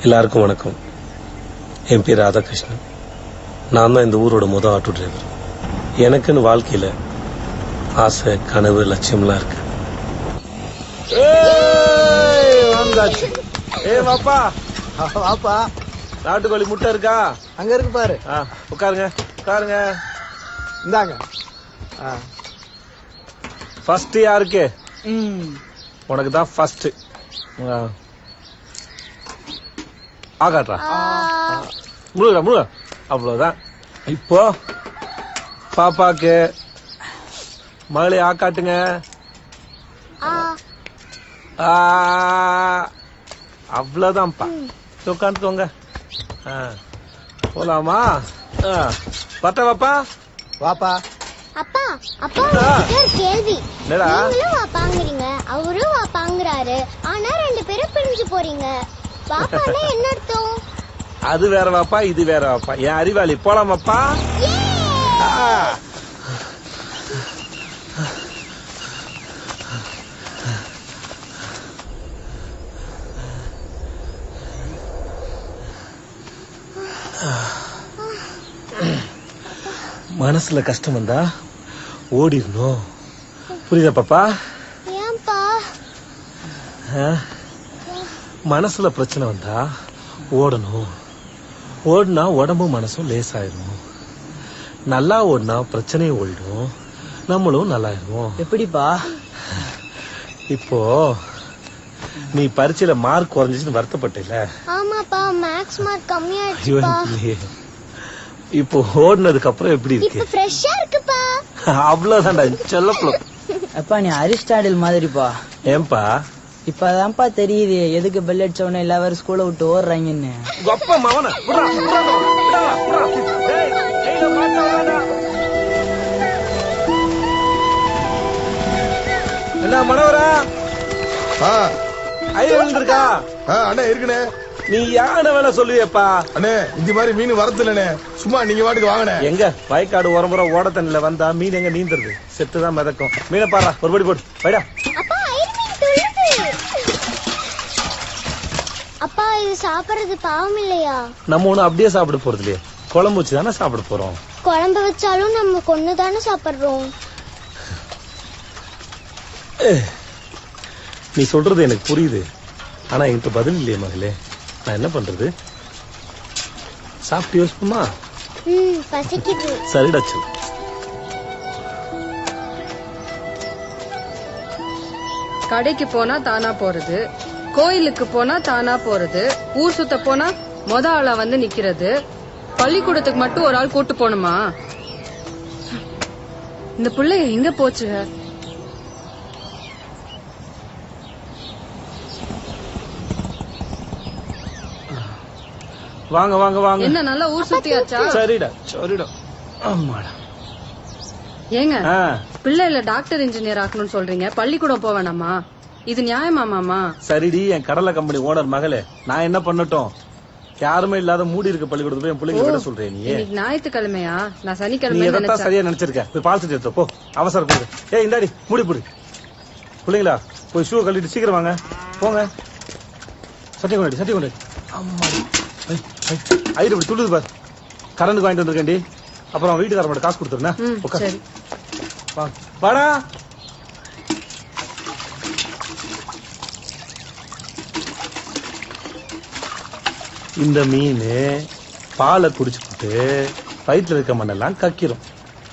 எல்லாருக்கும் வணக்கம். என் பேர் ராதாகிருஷ்ணன். நான் தான் இந்த ஊரோட முதல் ஆட்டோ டிரைவர். எனக்குன்னு வாழ்க்கையில ஆசை, கனவு, லட்சியம்லாம் இருக்கு. வாப்பா வாப்பா, நாட்டுக்கோழி முட்டை இருக்கா? அங்க இருக்கு பாரு. உட்காருங்க உட்காருங்க. இந்தாங்க. ஃபர்ஸ்ட் யாருக்கு? உனக்கு தான் ஃபர்ஸ்ட். ஆகாட்ரா முழுக முழுக. அவ்வளவுதான். இப்போ பாப்பாக்கு மகளே ஆக்காட்டுங்க. அவ்வளவுதான்ப்பா. உட்காந்துக்கோங்க. போலாமா? பட்ட வாப்பா. வாப்பா. அப்பா அப்பா ஒரு கேள்வி. நீங்களும் வாப்பாங்கறீங்க, அவரும் வாப்பாங்கறாரு. ஆனா ரெண்டு பேரும் பிரிஞ்சு போறீங்க. வாப்பானா என்ன அர்த்தம்? அது வேற வாப்பா, இது வேற வாப்பா. என் அறிவாளி. போலாமாப்பா? மனசுல கஷ்டம் வந்தா ஓடிடணும். புரியுதா பாப்பா? ஏன்பா? மனசுல பிரச்சனை வந்தா ஓடணும். ஓடுனா உடம்பும் மனசும் லேசாயிரும். நல்லா ஓடுனா பிரச்சனையும் ஓடிடும், நம்மளும் நல்லாயிருவோம். எப்படிப்பா? இப்போ நீ பரீட்சையில மார்க் குறைஞ்சிச்சுன்னு வருத்தப்பட்டல? ஆமாப்பா, மேக்ஸ் மார்க் கம்மியாயிடுச்சுப்பா. இப்போ ஓடுனதுக்கு அப்புறம் எப்படி இருக்கு? இப்ப ஃப்ரெஷ்ஷா இருக்குப்பா. அவ்வளவுதான்டா செல்லப்போ. அப்பா நீ அரிஸ்டாட்டில் மாதிரிப்பா. ஏன்பா? இப்பதான்ப்பா தெரியுது எதுக்கு பெல் அடிச்ச உடனே எல்லாரும் ஸ்கூலை விட்டு ஓடுறாங்கன்னு. என்ன மனோரா? இருக்கா? அண்ணே இருக்குனே. நீ யானை வேலை சொல்லுவியப்பா? அண்ணே இந்த மாதிரி மீன் வரதுலண்ணே, சும்மா நீங்க வாட்டுக்கு வாங்கினே. எங்க வயக்காடு உரம்புற ஓட தண்ணில வந்தா மீன் எங்க நீந்துறது? செத்துதான் மிதக்கும். மீனை பாரா, ஒரு படி போடு வைடா. அப்பா இது சாப்பிடுறது பாவம் இல்லையா? நம்ம ஒண்ணு அப்படியே சாப்பிட போறது இல்லையே, குழம்பு வச்சு தானே சாப்பிட போறோம். குழம்பு வச்சாலும் நம்ம கொன்னுதானே சாப்பிடுறோம். நீ சொல்றது எனக்கு புரியுது, ஆனா என்கிட்ட பதில் இல்லையே மகளே. நான் என்ன பண்றது? சாப்பிட்டு யோசிப்போமா? பசிக்குது. சரிடா சொல்லு. கடைக்கு போனா தானா போறது, கோயிலுக்கு போனா தானா போறது, ஊர் சுத்த போனா மொத ஆளா வந்து நிக்கிறது, பள்ளிக்கூடத்துக்கு மட்டும் ஒரு ஆள் கூட்டு போணுமா? இந்த பிள்ளை எங்க போச்சு? வாங்க வாங்க வாங்க. என்ன நல்லா ஊர் சுத்தியாச்சா? சரிடா சரிடா. ஆமாடா. ஏங்க பிள்ளைல டாக்டர் இன்ஜினியர் ஆக்கணும்னு சொல்றீங்க, பள்ளிக்கூடம் போக வேணாமா? இது நியாயமா மாமா? சரிடி, என் கடலை கம்பெனி ஓனர் மகளே, நான் என்ன பண்ணட்டும்? யாருமே இல்லாத மூடி இருக்க பள்ளிக்கூடத்துல போய் என் பிள்ளைங்க விட சொல்றேன். நீ இன்னைக்கு ஞாயிற்றுக்கிழமையா? நான் நீ சனிக்கிழமை எதான் சரியா நினைச்சிருக்க. போய் பால் சட்டி எடுத்து போ. அவசரம் போடு. இந்தாடி மூடி போடு. பிள்ளைங்களா போய் ஷூ கழட்டிட்டு சீக்கிரம் வாங்க. போங்க. சட்டை கொண்டாடி சட்டை கொண்டாடி. அம்மாடி ஐயர் இப்படி துள்ளுது பாரு. கரண்ட் வாங்கிட்டு வந்திருக்கேன்டி. அப்புறம் வீட்டுக்கார மட்டும் காசு கொடுத்துருந்தேன். வாடா. இந்த மீன் பாலை குடிச்சுட்டு வயிற்றுல இருக்க மண்ணெல்லாம் கக்கிரும்.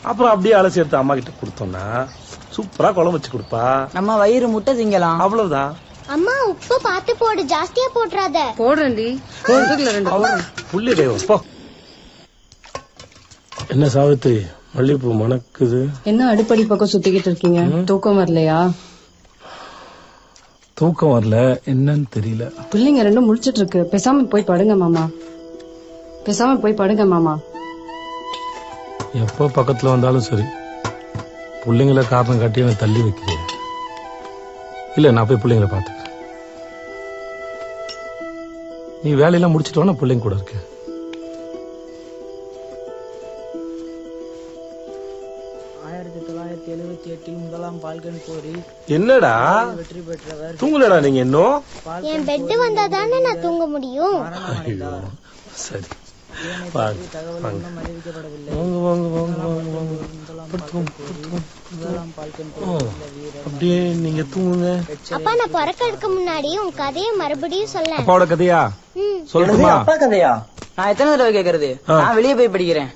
அப்புறம் அப்படியே அலசி எடுத்து அம்மா கிட்ட கொடுத்தோம்னா சூப்பரா குழம்பு வச்சு கொடுப்பா. நம்ம வயிறு முட்டை திங்கலாம். அவ்வளவுதான். அம்மா உப்பு பார்த்து போடு, ஜாஸ்தியா போட்டுறாத. போடுறேன்டி. புள்ளி தெய்வம் போ. என்ன சாவித்திரி, மல்லிகைப்பூ மணக்குது. என்ன அடுப்படி பக்கம் சுத்திக்கிட்டு இருக்கீங்க? தூக்கம் வரலையா? தூக்கம் வரல, என்னன்னு தெரியல. பிள்ளைங்க ரெண்டும் முழிச்சிட்டு இருக்கு. பேசாம போய் படுங்க மாமா. பேசாம போய் படுங்க மாமா. எப்போ பக்கத்துல வந்தாலும் சரி பிள்ளைங்கள காரணம் காட்டி அவன் தள்ளி வைக்கிறேன். இல்ல நான் போய் பிள்ளைங்களை பாத்துக்கிறேன். நீ வேலையெல்லாம் முடிச்சிட்டு வா, பிள்ளைங்க கூட இருக்க. 1978 முதலாம் பால்கன் போரில் என்னடா வெற்றி பெற்றவர். தூங்கலடா நீங்க இன்னும்? என் பெட் வந்தா தானே நான் தூங்க முடியும். சரி தகவல் இன்னும் அறிவிக்கப்படவில்லை. முதலாம் பால்கன் போரில் வீரர் அப்படியே நீங்க தூங்குங்க. அப்பா நான் பிறக்கிறதுக்கு முன்னாடி உன் கதையை மறுபடியும் சொல்ல. அப்பாவோட கதையா சொல்லுமா? அப்பா கதையா? நான் எத்தனை தடவை கேக்குறது? நான் வெளியே போய் படிக்கிறேன்.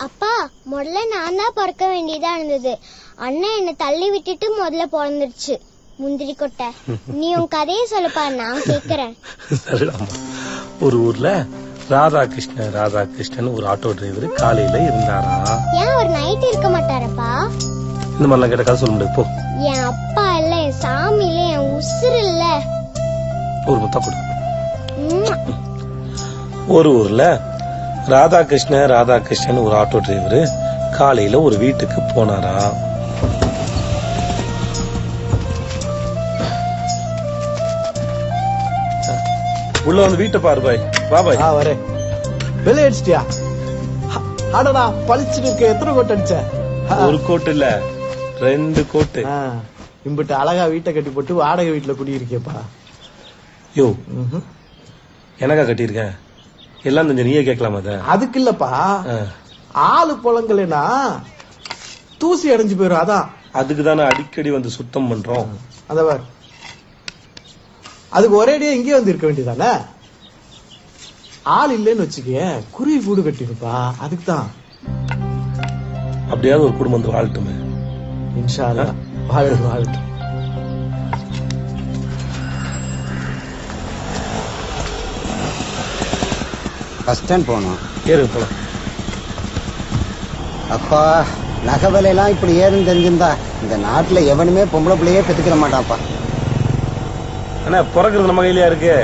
அப்பா முதல்ல நான் தான் பிறக்க வேண்டியதா இருந்தது. அண்ணன் என்ன தள்ளி விட்டுட்டு முதல்ல பிறந்துருச்சு. முந்திரி கொட்டை. நீ உன் கதையை சொல்லப்பா, நான் கேக்குறேன். சரிடாமா. ஒரு ஊர்ல ராதாகிருஷ்ணன் ஒரு ஆட்டோ டிரைவர் காலையில இருந்தாரா? ஏன் ஒரு நைட் இருக்க மாட்டாரப்பா? இந்த மாதிரிலாம் கேட்ட கதை சொல்ல முடியாது போ. என் அப்பா இல்ல, என் சாமி இல்ல, என் உசுறு இல்ல. ஒரு முத்தா கொடு. ஒரு ஊர்ல ராதாகிருஷ்ணன் ஒரு ஆட்டோ டிரைவர் காலையில ஒரு வீட்டுக்கு போனாரா? உள்ள வந்து வீட்டை பாரு பாய். வா பாய். வரேன். வெளியே அடிச்சிட்டியா? அடடா பளிச்சுட்டு இருக்க. எத்தனை கோட்டு அடிச்ச? ஒரு கோட்டு இல்ல, 2 கோட்டு. இம்பிட்டு அழகா வீட்டை கட்டி போட்டு வாடகை வீட்டுல குடியிருக்கேப்பா. யோ எனக்கா கட்டியிருக்கேன்? எல்லாம் தெரிஞ்ச நீயே கேட்கலாமா? அதுக்கு இல்லப்பா, ஆளு புலங்களேனா தூசி அடைஞ்சு போயிரும். அதான் அதுக்குதானே அடிக்கடி வந்து சுத்தம் பண்றோம். அதவர் அதுக்கு ஒரேடியா இங்கே வந்து இருக்க வேண்டியதானே. ஆள் இல்லைன்னு வச்சுக்க, குருவி கூடு கட்டிருப்பா. அதுக்கு தான். அப்படியாவது ஒரு குடும்பம் வந்து வாழட்டுமே. இன்ஷா அல்லாஹ் வாழட்டும். பஸ் ஸ்டாண்ட் போனோம். ஏறுங்க போலாம். அப்பா நகை விலையெல்லாம் இப்படி ஏறுன்னு தெரிஞ்சிருந்தா இந்த நாட்டுல எவனுமே பொம்பளை பிள்ளையே பெற்றுக்கிற மாட்டான்ப்பா. ஆனா பிறக்கிறது நம்ம கையிலயா இருக்கு?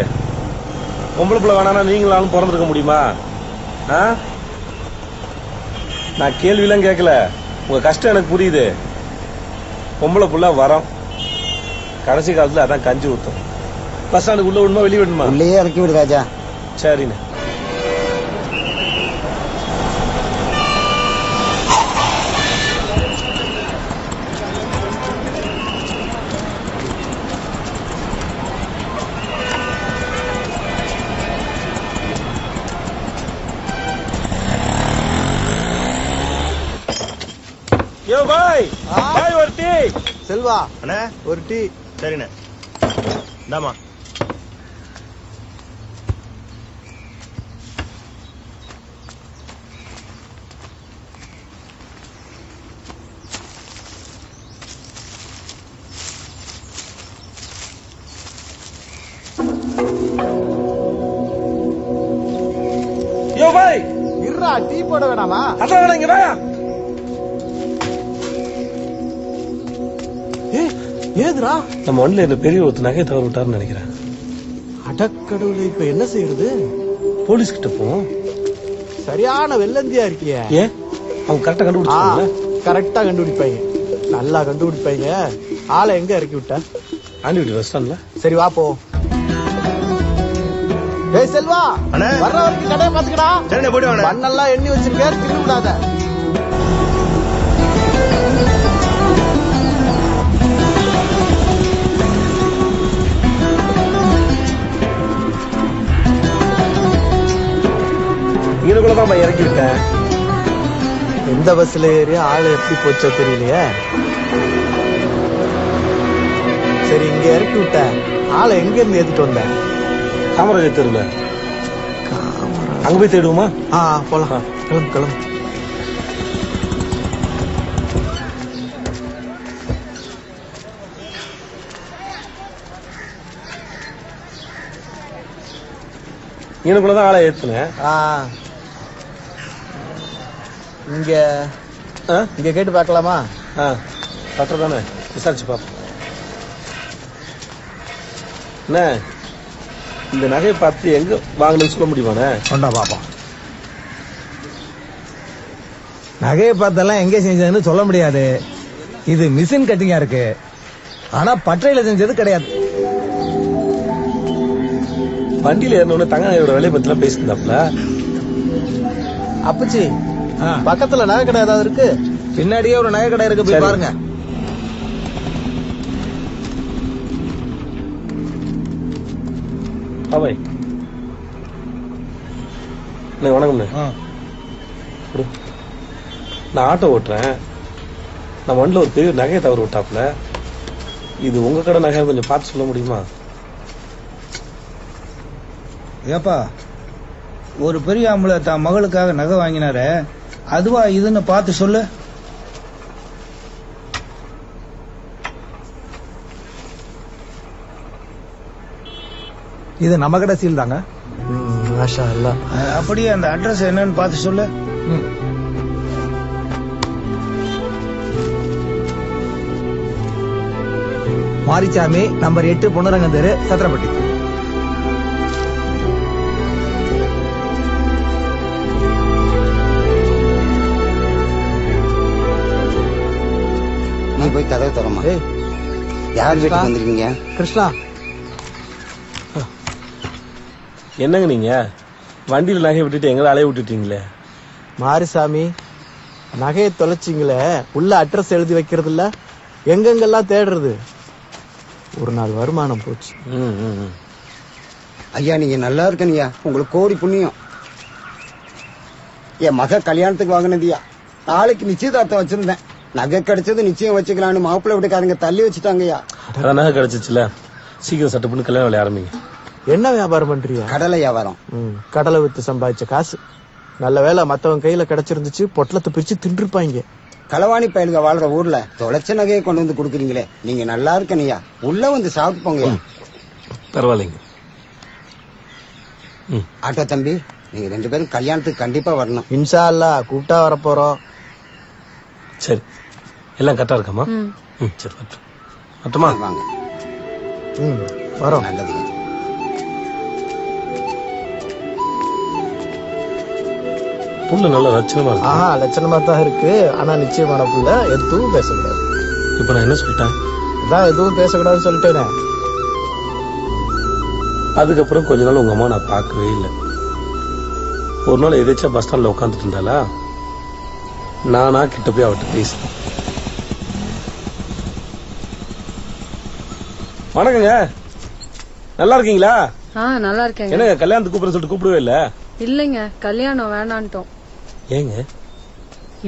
பொம்பளை பிள்ளை வேணானா நீங்களாலும் பிறந்திருக்க முடியுமா? நான் கேள்வி எல்லாம் கேட்கல, உங்க கஷ்டம் எனக்கு புரியுது. பொம்பளை பிள்ளை வரோம், கடைசி காலத்துல அதான் கஞ்சி ஊத்தும். பஸ் ஸ்டாண்டுக்கு உள்ள விடணுமா வெளியே விடணுமா? உள்ளேயே இறக்கி விடு ராஜா. சரிண்ணே. யோ பாய், பாய் ஒரு டீ. செல்வா அண்ணே ஒரு டீ. சரிண்ணே இந்தாமா. யோ பாய், இருடா, டீ போட வேணாமா? அதான் வேணாம், இங்க வாயா. ஏதுரா? நம்ம ஒண்ணுல இந்த பெரிய ஒருத்தர் நகையை தவறு விட்டாருன்னு நினைக்கிறேன். அடக்கடவுளே, இப்ப என்ன செய்யறது? போலீஸ் கிட்ட போவோம். சரியான வெள்ளந்தியா இருக்கிய. ஏன் அவங்க கரெக்டா கண்டுபிடிச்சாங்க? கரெக்டா கண்டுபிடிப்பாங்க, நல்லா கண்டுபிடிப்பாங்க. ஆளை எங்க இறக்கி விட்ட? ஆண்டிவிட்டி பஸ் ஸ்டாண்ட்ல. சரி வா போ. ஏய் செல்வா, அண்ணே. வர்ற வரைக்கும் கடையை பாத்துக்கடா. சரிண்ணே போயிட்டு வாண்ணே. மண்ணெல்லாம் எண்ணி வச்சிருக்க, தின்னு விடாத. இதுக்குள்ளதான் இறக்கி விட்டேன். எந்த பஸ்ல ஏறி ஆளு எப்படி போச்சோ தெரியலையே. சரி இங்க இறக்கி விட்ட ஆளை எங்க இருந்து ஏத்திட்டு வந்த? காமராஜர் தெருல. அங்க போய் தேடுவோமா? போலாம். கிளம்பு கிளம்பு. எனக்குள்ளதான் ஆளை ஏத்துனேன். இங்க இங்க கேட்டு பாக்கலாமா? பட்டர் தானே, விசாரிச்சு பாப்போம். என்ன இந்த நகையை பார்த்து எங்க வாங்கணும்னு சொல்ல முடியுமாண்ணே? சொன்னா பாப்போம். நகையை பார்த்தெல்லாம் எங்க செஞ்சதுன்னு சொல்ல முடியாது. இது மிஷின் கட்டிங்கா இருக்கு, ஆனா பட்டறையில செஞ்சது கிடையாது. வண்டியில ஏறினோட தங்க நகையோட விலை பத்தி எல்லாம் பேசியிருந்தாப்ல. அப்பச்சி பக்கத்துல நகை கடை ஏதாவது இருக்கு? பின்னாடியே ஒரு நகை கடை இருக்கு, போய் பாருங்க. பாய் வணக்கம்ண்ணே. நான் ஆட்டோ ஓட்டுறேன். நான் வண்டியில் ஒரு பெரிய நகையை தவறு விட்டாப்புல. இது உங்க கடை நகை கொஞ்சம் பார்த்து சொல்ல முடியுமா? ஏப்பா, ஒரு பெரிய ஆம்பளை தான் மகளுக்காக நகை வாங்கினாரு, அதுவா இதுன்னு பார்த்து சொல்லு. இது நம்ம கடை சீல் தாங்க. அப்படியே அந்த அட்ரஸ் என்னன்னு பார்த்து சொல்லு. மாரிச்சாமி, நம்பர் 8, பொன்னுரங்கம் தெரு, சத்திரப்பட்டி. நீ போய் கதவை தரமா. யார் வீட்டுக்கு வந்திருக்கீங்க? கிருஷ்ணா. என்னங்க நீங்க வண்டியில நகையை விட்டுட்டு எங்களை அலைய விட்டுட்டீங்களே? மாரிசாமி, நகையை தொலைச்சிங்களே, உள்ள அட்ரஸ் எழுதி வைக்கிறது இல்ல, எங்கெங்கெல்லாம் தேடுறது? ஒரு நாள் வருமானம் போச்சு. ஐயா நீங்க நல்லா இருக்கனியா, உங்களுக்கு கோடி புண்ணியம். என் மக கல்யாணத்துக்கு வாங்கினதியா, நாளைக்கு நிச்சயதார்த்தம் வச்சிருந்தேன். நகை கிடைச்சது நிச்சயம் வச்சுக்கலான்னு மாப்பிள்ளை வீட்டுக்காரங்க தள்ளி வச்சுட்டாங்கய்யா. அதான் நகை கிடைச்சிச்சுல, சீக்கிரம் சட்டை பண்ணி கல்யாணம் வேலைய ஆரம்பிங்க. என்ன வியாபாரம் பண்றியா? கடலை வியாபாரம். கடலை வித்து சம்பாதிச்ச காசு. நல்ல வேலை மத்தவங்க கையில கிடைச்சிருந்துச்சு, பொட்டலத்தை பிரிச்சு தின்றுப்பாங்க. களவாணி பயலுக வாழ்ற ஊர்ல தொலைச்ச நகையை கொண்டு வந்து குடுக்குறீங்களே, நீங்க நல்லா இருக்கனியா, உள்ள வந்து சாப்பிட்டு போங்க. பரவாயில்லைங்க. ஆட்டோ தம்பி, நீங்க 2 பேரும் கல்யாணத்துக்கு கண்டிப்பா வரணும். இன்ஷா அல்லா, கூப்பிட்டா வரப்போறோம். சரி, எல்லாம் கரெக்டா இருக்காமா? சரி, மட்டுமா வாங்க. வரோம். நல்லது. புள்ள நல்ல லட்சணமா இருக்கு. லட்சணமா தான் இருக்கு. ஆனா நிச்சயமான புள்ள, எதுவும் பேசக்கூடாது. இப்ப நான் என்ன சொல்லிட்டேன்? அதான் எதுவும் பேசக்கூடாதுன்னு சொல்லிட்டேனே. அதுக்கப்புறம் கொஞ்ச நாள் உங்க அம்மா நான் பார்க்கவே இல்லை. ஒரு நாள் எதாச்சும் பஸ் ஸ்டாண்ட்ல உட்காந்துட்டு இருந்தாளா, நானா கிட்ட போய் அவட்ட பேசினேன். வணக்கங்க, நல்லா இருக்கீங்களா? நல்லா இருக்கேங்க. என்ன கல்யாணத்துக்கு கூப்பிட சொல்லிட்டு கூப்பிடவே இல்ல? இல்லைங்க, கல்யாணம் வேணான்ட்டோம். ஏங்க?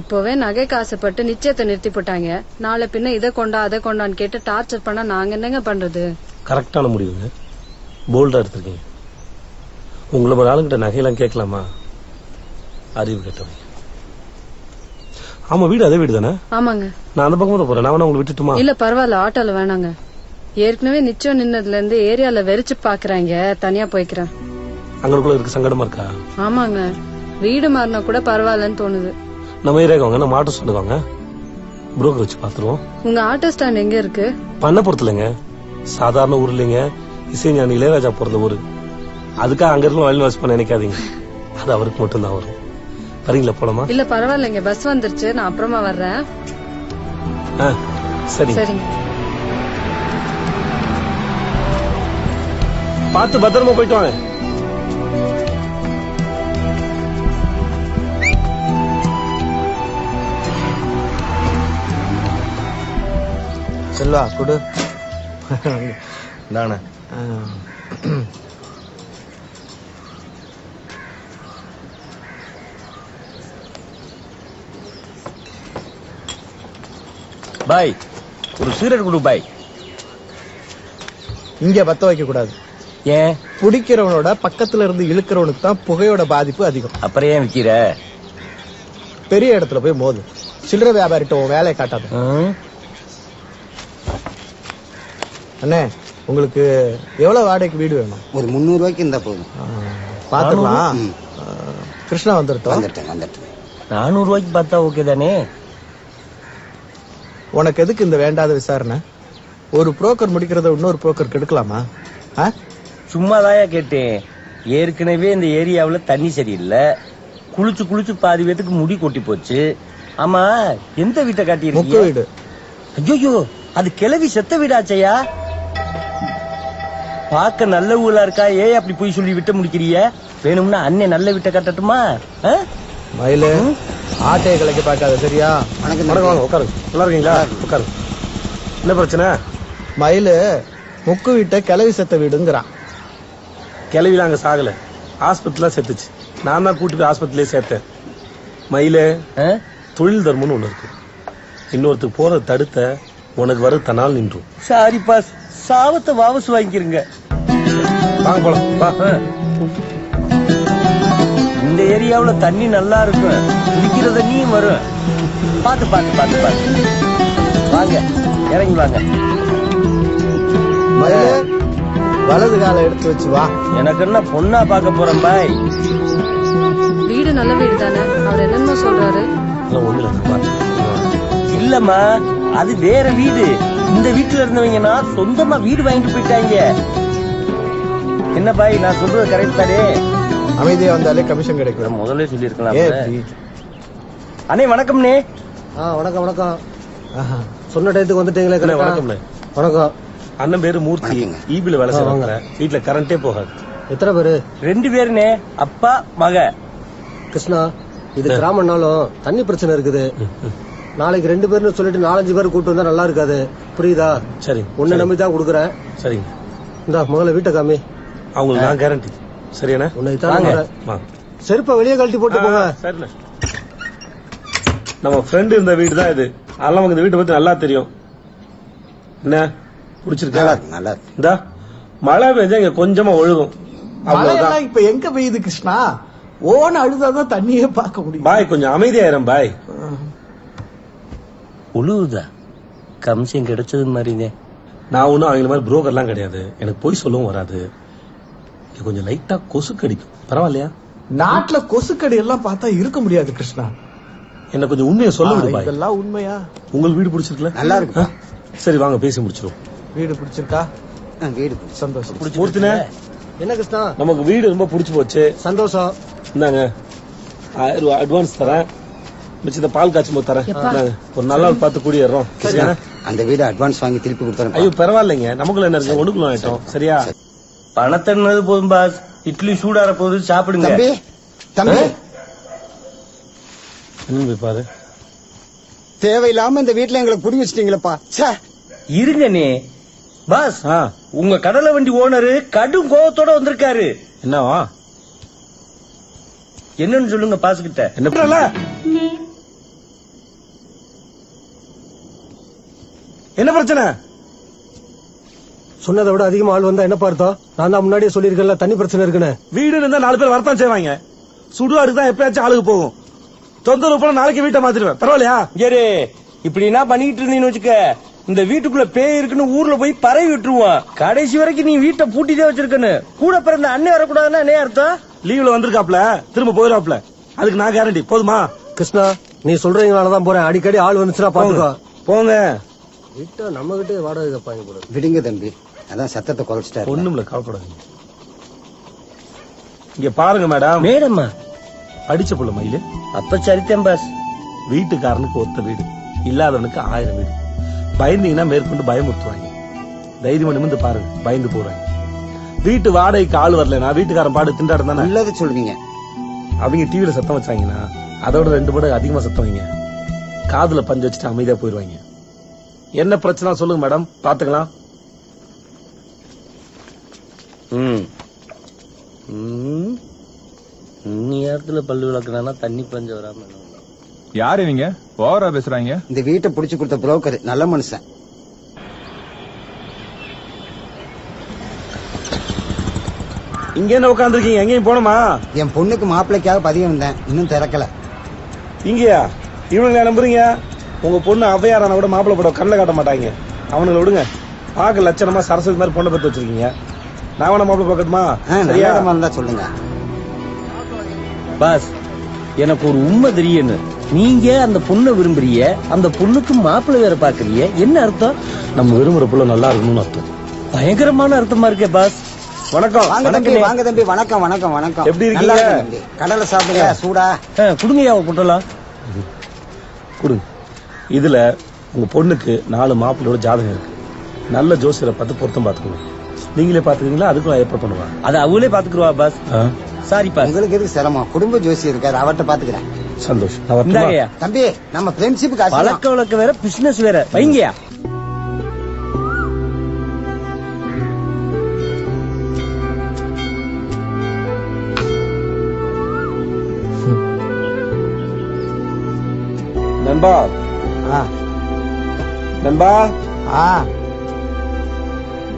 இப்பவே நகைக்கு ஆசைப்பட்டு நிச்சயத்தை நிறுத்தி போட்டாங்க. நாளை பின்ன இதை கொண்டா அதை கொண்டான்னு கேட்டு டார்ச்சர் பண்ணா நாங்க என்னங்க பண்றது? கரெக்டான முடிவுங்க, போல்டா எடுத்திருக்கீங்க. உங்களை ஒரு ஆளுங்கிட்ட நகையெல்லாம் கேட்கலாமா? அறிவு கேட்டவங்க. ஆமா, வீடு அதே வீடு தானே? ஆமாங்க. நான் அந்த பக்கம் போறேன். நான் உங்களை விட்டுட்டுமா? இல்ல பரவாயில்ல, ஆட்டோல வேணாங்க. ஏற்கனவே நிச்சயம் நின்னதுல இருந்து ஏரியால வெறிச்சு பாக்குறாங்க. தனியா போய்க்கிறேன். அங்களுக்குள்ள இருக்கு சங்கடமா இருக்கா? ஆமாங்க, வீடு மாறினா கூட பரவாயில்லன்னு தோணுது. நம்ம ஏரியாக்கு வாங்க, நம்ம ஆட்டோ ஸ்டாண்டுக்கு வாங்க, புரோக்கர் வச்சு பாத்துருவோம். உங்க ஆட்டோ ஸ்டாண்ட் எங்க இருக்கு? பண்ணப்புறத்துலங்க. சாதாரண ஊர் இல்லைங்க, இசைஞானி இளையராஜா பிறந்த ஊரு. அதுக்காக அங்க இருந்து வயல் வாசி பண்ண நினைக்காதீங்க, அது அவருக்கு மட்டும்தான் வரும். வரீங்களா, போலாமா? இல்ல பரவாயில்லைங்க, பஸ் வந்துருச்சு, நான் அப்புறமா வர்றேன். சரி சரிங்க. பார்த்து பத்திரமா போயிட்டு வாங்க. செல்வா கொடு. தானே பாய், ஒரு சிகரெட் கொடு பாய். இங்க பத்த வைக்க கூடாது. ஏன்? குடிக்கிறவனோட பக்கத்துல இருந்து இழுக்கிறவனுக்கு தான் புகையோட பாதிப்பு அதிகம். அப்புறம் ஏன் விக்கிற? பெரிய இடத்துல போய் மோது. சில்லறை வியாபாரிட்ட உன் வேலையை காட்டாத. அண்ணே, உங்களுக்கு எவ்வளவு வாடகைக்கு வீடு வேணும்? ஒரு 300 ரூபாய்க்கு இருந்தா போதும். பாத்துக்கலாம். கிருஷ்ணா வந்துட்டோம். 400 ரூபாய்க்கு பார்த்தா ஓகே தானே? உனக்கு எதுக்கு இந்த வேண்டாத விசாரணை? ஒரு புரோக்கர் முடிக்கிறத இன்னொரு புரோக்கர் கெடுக்கலாமா? சும்மாதாயா கேட்டேன். ஏற்கனவே இந்த ஏரியாவுல தண்ணி சரியில்லை. குளிச்சு குளிச்சு பாதி பேத்துக்கு முடி கொட்டி போச்சு. ஆமா, எந்த வீட்டை காட்டியிருக்கீங்க? முக்க வீடு. ஐயோ, அது கிளவி செத்த வீடாச்சையா. பார்க்க நல்ல ஊரா இருக்கா, ஏன் அப்படி போய் சொல்லி விட்டு முடிக்கிறிய? வேணும்னா அண்ணன் நல்ல வீட்டை கட்டட்டுமா? மயிலு ஆட்டையை கலைக்க பார்க்காத சரியா? வணக்கம் வணக்கம், வாங்க உட்காரு. நல்லா இருக்கீங்களா? உட்காரு. என்ன பிரச்சனை? மயிலு முக்கு வீட்டை கிளவி செத்த வீடுங்கிறான். கிளவில அங்க சாகல, ஆஸ்பத்திரியில செத்துச்சு. நான் தான் கூட்டி போய் ஆஸ்பத்திரியிலே சேர்த்தேன். மயிலே, தொழில் தர்மம்னு ஒண்ணு இருக்கு. இன்னொருத்துக்கு போறத தடுத்த உனக்கு வர தனால் நின்றும். சாரி பாஸ், சாவத்தை வாபஸ் வாங்கிக்கிறங்க. வாங்க போலாம், வா. இந்த ஏரியாவுல தண்ணி நல்லா இருக்கும், குடிக்கிற தண்ணியும் வரும். பாத்து பாத்து பாத்து பாத்து வாங்க, இறங்கி வாங்க. மயிலு வலது காலை எடுத்து வச்சு வா. எனக்கு என்ன பொண்ணா பார்க்க போறேன் பாய். வீடு நல்ல வீடு தானே, அவர் என்னென்ன சொல்றாரு? அதெல்லாம் ஒண்ணு இல்ல, வா. இல்லம்மா, அது வேற வீடு. இந்த வீட்டுல இருந்தவங்கன்னா சொந்தமா வீடு வாங்கிட்டு போயிட்டாங்க. என்ன பாய், நான் சொல்றது கரெக்ட் தானே? அமைதியா வந்தாலே கமிஷன் கிடைக்கும். முதல்ல சொல்லி இருக்கலாம். ஏன் இப்படி? அண்ணே வணக்கம்ண்ணே. வணக்கம் வணக்கம். சொன்ன டயத்துக்கு வந்துட்டீங்களே. அண்ணே, வணக்கம்ண்ணே. வணக்கம். அண்ணன் பேரு மூர்த்தி, ஈபில வேலை செய்வாங்க. வீட்டுல கரண்டே போகாது. எத்தனை பேரு? 2 பேருண்ணே, அப்பா மக. கிருஷ்ணா, இது கிராமம்னாலும் தண்ணி பிரச்சனை இருக்குது. நாளைக்கு 2 பேர்னு சொல்லிட்டு 4-5 பேர் கூட்டு வந்தா நல்லா இருக்காது, புரியுதா? சரி, உன்னை நம்பி தான் கொடுக்குறேன். சரிங்க. இந்தா முதல்ல வீட்டை காமி. அவங்களுக்கு நான் கேரண்டி. சரியாண்ணே? உன்னை தான் செருப்ப வெளியே கழட்டி போட்டு போங்க. சரிண்ணே. நம்ம ஃப்ரெண்டு இருந்த வீடு தான் இது. அதெல்லாம் இந்த வீட்டை பத்தி நல்லா தெரியும். என்ன பிடிச்சிருக்கா? நல்லா இருக்கு. இந்தா மழை பெஞ்சா இங்க கொஞ்சமா ஒழுகும், அவ்வளவுதான். மழையெல்லாம் இப்ப எங்க பெய்யுது கிருஷ்ணா? ஓன அழுதாதான் தண்ணியே பார்க்க முடியும். பாய் கொஞ்சம் அமைதியாயிரம் பாய். உழுவுதா? கமிஷன் கிடைச்சது மாதிரினே. நான் ஒன்னும் அவங்கள மாதிரி புரோக்கர்லாம் கிடையாது. எனக்கு போய் சொல்லவும் வராது. இங்க கொஞ்சம் லைட்டா கொசு கடிக்கும், பரவாயில்லையா? நாட்டுல கொசுக்கடி எல்லாம் பார்த்தா இருக்க முடியாது கிருஷ்ணா. என்ன கொஞ்சம் உண்மையை சொல்ல விடு பாய். இதெல்லாம் உண்மையா? உங்களுக்கு வீடு பிடிச்சிருக்கல? நல்லா இருக்கு. சரி வாங்க பேசி முடிச்சிருவோம். வீடு பிடிச்சிருக்கா? வீடு சந்தோஷம். மூர்த்தினே, என்ன கிருஷ்ணா? நமக்கு வீடு ரொம்ப பிடிச்சு போச்சு. சந்தோஷம். இந்தாங்க 1000 ரூபாய் அட்வான்ஸ் தரேன். மிச்சத்தை பால் காய்ச்சும் போது தரேன். இந்தாங்க, ஒரு நல்ல நாள் பார்த்து கூடிடுறோம். சரியா? அந்த வீடு அட்வான்ஸ் வாங்கி திருப்பி கொடுத்துறேன். ஐயோ பரவாயில்லைங்க, நமக்குள்ள என்ன இருக்கு, ஒண்ணுக்குள்ள ஆயிட்டோம். சரியா? பணத்தன்னது போதும் பாஸ். இட்லி சூடார போது சாப்பிடுங்க. தம்பி தம்பி, என்னன்னு போய் பாரு. தேவையில்லாம இந்த வீட்டுல எங்களை புடி வச்சிட்டீங்களப்பா. இருங்கண்ணே. பாஸ், உங்க கடலை வண்டி ஓனரு கடும் கோவத்தோட வந்திருக்காரு. என்னவா? என்னன்னு சொல்லுங்க பாஸ் கிட்ட. என்ன பிரச்சனை? சொன்னதை விட அதிகமா ஆள் வந்தா என்ன பார்த்தோம்? நான் தான் முன்னாடியே சொல்லியிருக்கேன்ல தண்ணி பிரச்சனை இருக்குன்னு. வீடு இருந்தா 4 பேர் வரத்தான் செய்வாங்க. சுடுகாடுக்கு தான் எப்பயாச்சும் ஆளுக்கு போகும். தொந்தரவு போல நாளைக்கு வீட்டை மாத்திருவேன், பரவாயில்லையா? ஏறு, இப்படி என்ன பண்ணிட்டு இருந்தீன்னு வச்சுக்க, இந்த வீட்டுக்குள்ள பேய் இருக்குன்னு ஊர்ல போய் பரவி விட்டுருவான். கடைசி வரைக்கும் நீ வீட்டை பூட்டிட்டே வச்சிருக்கன்னு. கூட பிறந்த அண்ணன் வரக்கூடாதுன்னா என்ன அர்த்தம்? லீவ்ல வந்திருக்காப்ல, திரும்ப போயிடாப்ல. அதுக்கு நான் கேரண்டி. போதுமா? கிருஷ்ணா, நீ சொல்றீங்களாலதான் போறேன். அடிக்கடி ஆள் வந்துச்சுன்னா பாத்துக்கோ. போங்க. வீட்டை நம்ம கிட்டே வாடகை கேட்பாங்க போல. விடுங்க தம்பி, அதான் சத்தத்தை குறைச்சிட்டாரு. ஒண்ணுமில்ல, கவலைப்படாதீங்க. இங்க பாருங்க மேடம். மேடம்மா? அடிச்ச புள்ள மயிலு. அப்ப சரித்தேன் பாஸ். வீட்டுக்காரனுக்கு ஒத்த வீடு, இல்லாதவனுக்கு 1000 வீடு. பயந்தீங்கன்னா மேற்கொண்டு பயமுறுத்துவாங்க. தைரியம் நிமிந்து பாருங்க, பயந்து போறாங்க. வீட்டு வாடகைக்கு ஆள் வரலனா வீட்டுக்காரன் பாடு திண்டாட்டம் தானே. நல்லது சொல்றீங்க. அவங்க டிவில சத்தம் வச்சாங்கன்னா அதோட 2 மடங்கு அதிகமா சத்தம் வைங்க. காதுல பஞ்சு வச்சுட்டு அமைதியா போயிருவாங்க. என்ன பிரச்சனை சொல்லுங்க மேடம், பாத்துக்கலாம். நேரத்துல பல்லு விளக்குனா தண்ணி பஞ்சம் வராம. யாரு நீங்க? ஓவரா பேசுறாங்க. இந்த வீட்டை புடிச்சு கொடுத்த புரோக்கர் நல்ல மனுஷன். இங்க என்ன உட்காந்துருக்கீங்க? எங்கேயும் போனோமா? என் பொண்ணுக்கு மாப்பிள்ளைக்காக பதிவு வந்தேன், இன்னும் திறக்கல. இங்கயா? இவனுங்க நம்புறீங்க? உங்க பொண்ணு அவ்வையாரான விட மாப்பிள்ளை படம் கண்ணில் காட்ட மாட்டாங்க. அவனுங்களை விடுங்க. பார்க்க லட்சணமா சரஸ்வதி மாதிரி பொண்ணை பத்தி வச்சிருக்கீங்க. நான் வேணா மாப்பிள்ளை பார்க்கட்டுமா? சரியா இருந்தா சொல்லுங்க. பாஸ், எனக்கு ஒரு உண்மை தெரியுன்னு. நீங்க அந்த பொண்ணை விரும்புறீங்க, அந்த பொண்ணுக்கு மாப்பிள்ளை வேற பாக்குறீங்க. என்ன அர்த்தம்? நம்ம விரும்புற புள்ள நல்லா இருக்கணும்னு அர்த்தம். பயங்கரமான அர்த்தமா இருக்கே பாஸ். வணக்கம். வாங்க தம்பி, வாங்க தம்பி. வணக்கம் வணக்கம் வணக்கம். எப்படி இருக்கீங்க? கடலை சாப்பிடுங்க, சூடா. குடுங்கயா குட்டலாம். கொடுங்க. இதுல உங்க பொண்ணுக்கு 4 மாப்பிள்ளையோட ஜாதகம் இருக்கு. நல்ல ஜோசியரை பார்த்து பொருத்தம் பாத்துக்கணும். நீங்களே பாத்துக்கீங்களா? அதுக்கும் ஏற்பாடு பண்ணுவாங்க. அது அவங்களே பாத்துக்குருவா பாஸ். சாரிப்பா. உங்களுக்கு எதுக்கு சிரமம்? குடும்ப ஜோசி இருக்காரு, அவர்கிட்ட பாத்துக்கிறேன். சந்தோஷம். இந்தாங்கய்யா. தம்பி நம்ம ஃப்ரெண்ட்ஷிப்புக்கு பழக்க வழக்க வேற, பிசினஸ் வேற. வைங்கயா. நண்பா நண்பா,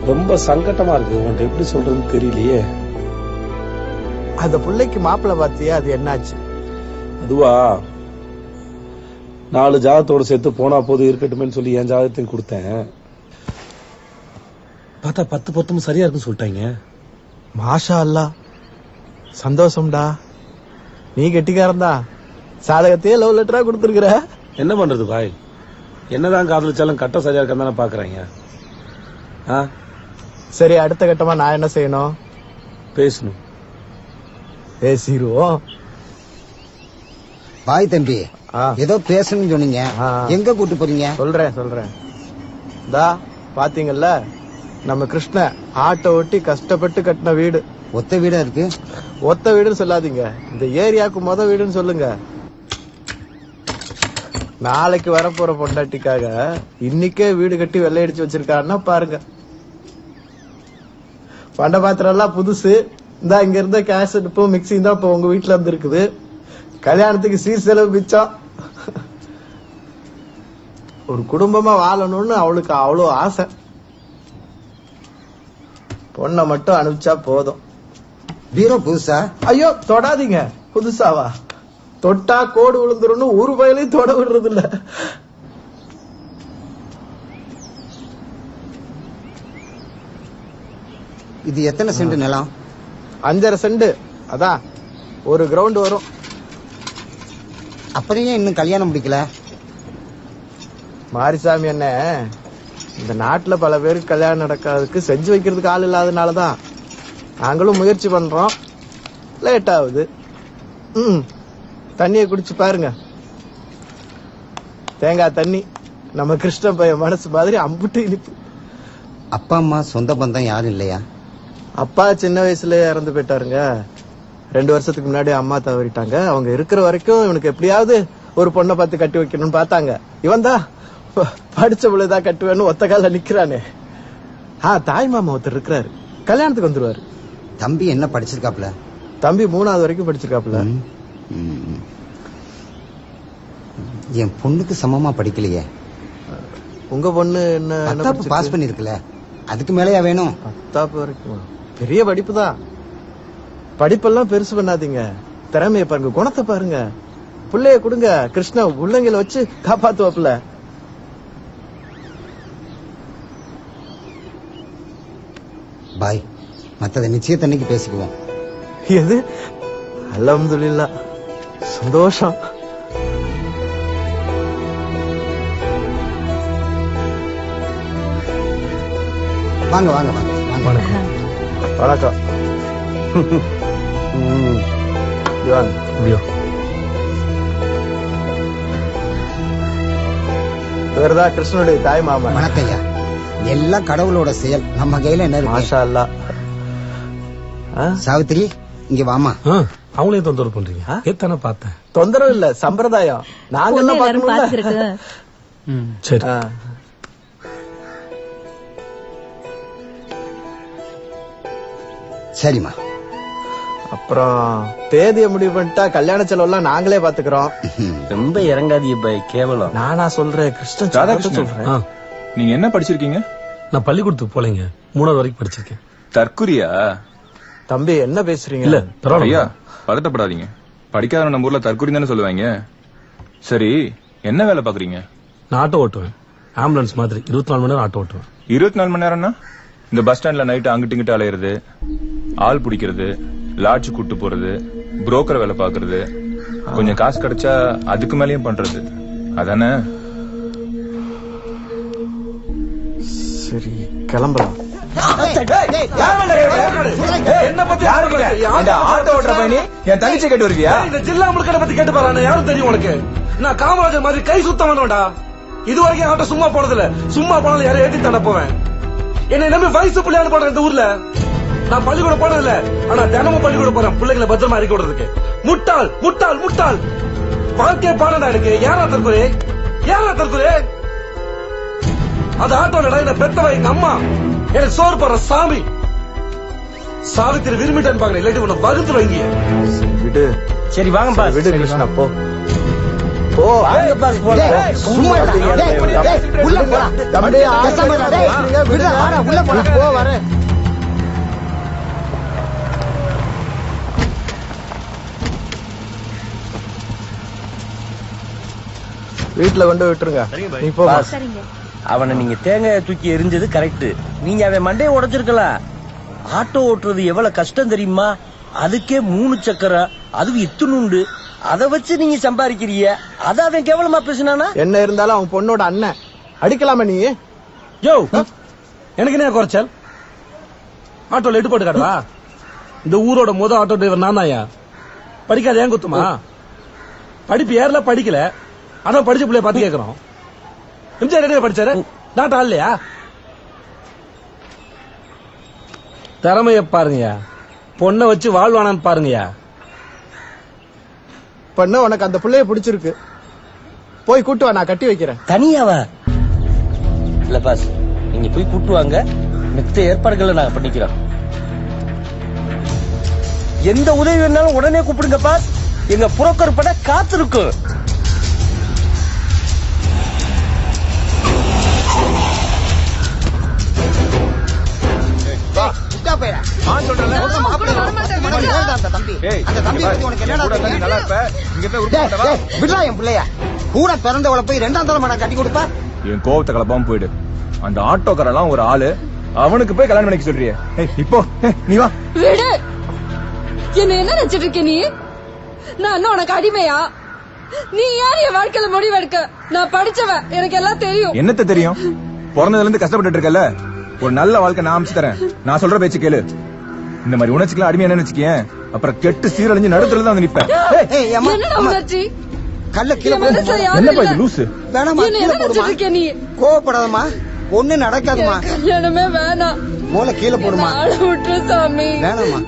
ரொம்ப சங்கட்டமா இருக்கு. உன்கிட்ட எப்படி சொல்றதுன்னு தெரியலையே. அந்த பிள்ளைக்கு மாப்பிள்ளை பாத்தியா, அது என்னாச்சு? அதுவா, 4 ஜாதகத்தோட சேர்த்து போனா போது இருக்கட்டுமே சொல்லி என் ஜாதகத்தையும் கொடுத்தேன். பார்த்தா 10 பொருத்தமும் சரியா இருக்குன்னு சொல்லிட்டாங்க. மாஷா அல்லா, சந்தோஷம்டா. நீ கெட்டிக்காரன்டா. சாதகத்தையே லவ் லெட்டரா கொடுத்துருக்குற. என்ன பண்றது பாய், என்னதான் காதலிச்சாலும் கட்ட சரியா இருக்கான்னு தானே பாக்குறாங்க. சரி, அடுத்த கட்டமா நான் என்ன செய்யணும்? பேசணும். பேசிடுவோம். பாய் தம்பி, ஏதோ பேசணும்னு சொன்னீங்க, எங்க கூட்டு போறீங்க? சொல்றேன். தா பாத்தீங்கல்ல, நம்ம கிருஷ்ண ஆட்டோ ஓட்டி கஷ்டப்பட்டு கட்டின வீடு. ஒத்த வீடா இருக்கு? ஒத்த வீடுன்னு சொல்லாதீங்க, இந்த ஏரியாவுக்கு வீடுன்னு சொல்லுங்க. நாளைக்கு வரப்போற பொண்டாட்டிக்காக இன்னைக்கே வீடு கட்டி வெள்ளையடிச்சு வச்சிருக்காருன்னா பாருங்க. பண்ட பாத்திரம் எல்லாம் புதுசு. இந்தா இங்க இருந்த கேஸ் அடுப்பும் மிக்சியும் தான் இப்ப உங்க வீட்டுல இருந்து இருக்குது. கல்யாணத்துக்கு சீர் செலவு மிச்சம். ஒரு குடும்பமா வாழணும்னு அவளுக்கு அவ்வளோ ஆசை. பொண்ணை மட்டும் அனுப்பிச்சா போதும். பீரோ புதுசா? ஐயோ தொடாதீங்க. புதுசாவா? தொட்டா கோடு விழுந்துரும். ஒரு வயலையும் தொட விடுறது இல்ல. இது எத்தனை சென்ட் நிலம்? 5.5 சென்ட். அதான் ஒரு கிரவுண்ட் வரும். அப்புறம் ஏன் இன்னும் கல்யாணம் முடிக்கல? மாரிசாமி என்ன, இந்த நாட்டுல பல பேருக்கு கல்யாணம் நடக்காததுக்கு செஞ்சு வைக்கிறதுக்கு ஆள் இல்லாதனாலதான் நாங்களும் முயற்சி பண்றோம். லேட் ஆகுது. தண்ணியை குடிச்சு பாருங்க. தேங்காய் தண்ணி. நம்ம கிருஷ்ண பையன் மனசு மாதிரி அம்புட்டு இனிப்பு. அப்பா அம்மா சொந்த பந்தம் யாரும் இல்லையா? அப்பா சின்ன வயசுல இறந்து போயிட்டாருங்க. 2 வருஷத்துக்கு முன்னாடி அம்மா தவறிட்டாங்க. அவங்க இருக்கிற வரைக்கும் இவனுக்கு எப்படியாவது ஒரு பொண்ணை பார்த்து கட்டி வைக்கணும்னு பார்த்தாங்க. இவன் தான் படிச்ச பிள்ளைதான் கட்டுவேன்னு ஒத்த கால நிக்கிறானே. தாய் மாமா ஒருத்தர் இருக்கிறாரு, கல்யாணத்துக்கு வந்துருவாரு. தம்பி என்ன படிச்சிருக்காப்ல? தம்பி 3வது வரைக்கும் படிச்சிருக்காப்ல. என் பொண்ணுக்கு சமமா படிக்கலையே. உங்க பொண்ணு என்ன பாஸ் பண்ணிருக்கல, அதுக்கு மேலயா வேணும்? 10th வரைக்கும் பெரிய படிப்பு தான். படிப்பெல்லாம் பெருசு பண்ணாதீங்க, திறமைய பாருங்க, குணத்தை பாருங்க. பிள்ளைய கொடுங்க, கிருஷ்ணா உள்ளங்கையில வச்சு காப்பாத்துவாப்புல. பாய், மத்தத நிச்சயத்தன்னைக்கு பேசிக்குவோம். எது? அல்ஹம்துலில்லாஹ், சந்தோஷம். வாங்க வாங்க வாங்க. வணக்கம். வணக்கம். இவர்தான் கிருஷ்ணனுடைய தாய் மாமா. வணக்கம் ஐயா. எல்லாம் கடவுளோட செயல், நம்ம கையில என்ன இருக்கு? மாஷா அல்லாஹ். சாவித்திரி, இங்க வாமா. அவங்களையும் தொந்தரவு பண்றீங்க? ஏத்தானே பார்த்தேன். தொந்தரவு இல்ல, சம்பிரதாயம். நாங்க எல்லாம் பாக்கணும்ல. சரி. சரிம்மா. அப்புறம் தேதியை முடிவு பண்ணிட்டா கல்யாண செலவெல்லாம் நாங்களே பாத்துக்கிறோம். ரொம்ப இறங்காதிய பாய், கேவலம். நானா சொல்றேன், கிருஷ்ணன் சொல்றேன். நீங்க என்ன படிச்சிருக்கீங்க? நான் பள்ளிக்கூடத்துக்கு போலீங்க, 3வது வரைக்கும் படிச்சிருக்கேன். தற்குறியா? தம்பி என்ன பேசுறீங்க? இல்ல பரவாயில்ல, பதட்டப்படாதீங்க. படிக்காத நம்ம ஊர்ல தற்குறி தானே சொல்லுவாங்க. சரி, என்ன வேலை பாக்குறீங்க? நான் ஆட்டோ ஓட்டுவேன், ஆம்புலன்ஸ் மாதிரி 24 மணி நேரம் ஆட்டோ ஓட்டுவேன். 24 மணி நேரம்னா இந்த பஸ் ஸ்டாண்ட்ல நைட்டு அங்கிட்டு இங்கிட்டு அலையிறது, ஆள் பிடிக்கிறது, லாட்ஜ் கூட்டு போறது, புரோக்கர் வேலை பாக்குறது, கொஞ்சம் காசு கிடைச்சா அதுக்கு மேலயும் பண்றது, அதானே? சரி, கிளம்பலாம். என்ன பத்தி ஆட்டோ ஓட்டுற பையனி என் தங்கச்சி கேட்டு வருவியா? இந்த ஜில்லா முழுக்கடை பத்தி கேட்டு பாரு, யாரும் தெரியும் உனக்கு? நான் காமராஜர் மாதிரி கை சுத்தம் வேணும்டா. இது வரைக்கும் ஆட்டோ சும்மா போனதில்ல. சும்மா போனாலும் யாரும் ஏத்தி தானே போவேன். என்னை நம்பி வயசு பிள்ளையானு போடுற இந்த ஊர்ல நான் பள்ளிக்கூடம் போனதில்ல, ஆனா தினமும் பள்ளிக்கூடம் போறேன் பிள்ளைங்களை பத்திரமா அறிக்கை விடுறதுக்கு. முட்டாள் முட்டாள் முட்டாள். வாழ்க்கைய பாடண்டா எனக்கு. யாரா தற்கொலை? யாரா தற்கொலை? அது ஆட்டோட என்ன பெத்தவ எங்க அம்மா. எனக்கு சோறு போற சாமி. சாவித்திரி விரும்பிட்டேன்னு பாக்கல, இல்லாட்டி உன்னை வகுத்து வைங்க. விடு. சரி வாங்க பாஸ். விடு கிருஷ்ணா, போ போ. வாங்க பாஸ் போலாம். சும்மா உள்ள போடா. தம்பி, பேசாம இருடா. விடுடா, வாடா, உள்ள போடா. போ, வரேன். வீட்டுல கொண்டு விட்டுருங்க. நீ போ பாஸ், அவனை நீங்க தேங்காய் தூக்கி எரிஞ்சது கரெக்ட். நீங்க அவன் மண்டையை உடைச்சிருக்கலாம். ஆட்டோ ஓட்டுறது எவ்வளவு கஷ்டம் தெரியுமா? அதுக்கே 3 சக்கரம், அதுவும் இத்துணுண்டு. அதை வச்சு நீங்க சம்பாதிக்கிறீங்க. அத அவன் கேவலமா பேசினானா? என்ன இருந்தாலும் அவன் பொண்ணோட அண்ணன். அடிக்கலாமா நீ? யோ, எனக்கு என்ன குறைச்சல்? ஆட்டோல எட்டு போட்டு காட்டுவா? இந்த ஊரோட முதல் ஆட்டோ டிரைவர் நான் தான்யா. படிக்காத ஏன் குத்துமா? படிப்பு ஏறல, படிக்கல, அதான் படிச்ச பிள்ளைய பார்த்து கேட்கறோம். எம்ஜிஆர் என்ன படிச்சாரு? நாட்டு ஆள்லையா? திறமைய பாருங்கயா, பொண்ணை வச்சு வாழ்வானான்னு பாருங்கயா. பொண்ணு உனக்கு அந்த பிள்ளைய பிடிச்சிருக்கு, போய் கூட்டு வா, நான் கட்டி வைக்கிறேன். தனியாவா? இல்ல பாஸ், நீங்க போய் கூட்டு வாங்க, மித்த ஏற்பாடுகளை நாங்க பண்ணிக்கிறோம். எந்த உதவி வேணாலும் உடனே கூப்பிடுங்க பாஸ். எங்க புரோக்கர் பட காத்திருக்கும். கூட பிறந்தவளை போய் 2ஆம் தலைமுறை கட்டி கொடுப்பா. என் கோவத்தை கலப்பாம போயிடு. அந்த ஆட்டோக்காரெல்லாம் ஒரு ஆளு, அவனுக்கு போய் கல்யாணம் பண்ணிக்க சொல்றியே. இப்போ நீ வா. விடு. என்ன என்ன நினைச்சிட்டு இருக்க நீ? நான் உனக்கு அடிமையா? நீ யார் என் வாழ்க்கையில முடிவெடுக்க? நான் படிச்சவன், எனக்கு எல்லாம் தெரியும். என்னத்த தெரியும்? பிறந்ததுல இருந்து கஷ்டப்பட்டு இருக்கல. ஒரு நல்ல வாழ்க்கை நான் அமைச்சு தரேன். நான் சொல்ற பேச்சு கேளு. இந்த மாதிரி உணர்ச்சிக்கலாம் அடிமையா நினைச்சுக்கேன், அப்புறம் கெட்டு சீரழிஞ்சு நடுத்துல தான் நிப்பேன். என்ன உணர்ச்சி? கல்ல கீழே என்னப்பா இது லூசு? வேணாமா, கீழே போடுமா. நீ கோவப்படாதமா, ஒண்ணு நடக்காதுமா. கல்யாணமே வேணாம், மூளை கீழே போடுமா. விட்டுரு சாமி. வேணாமா,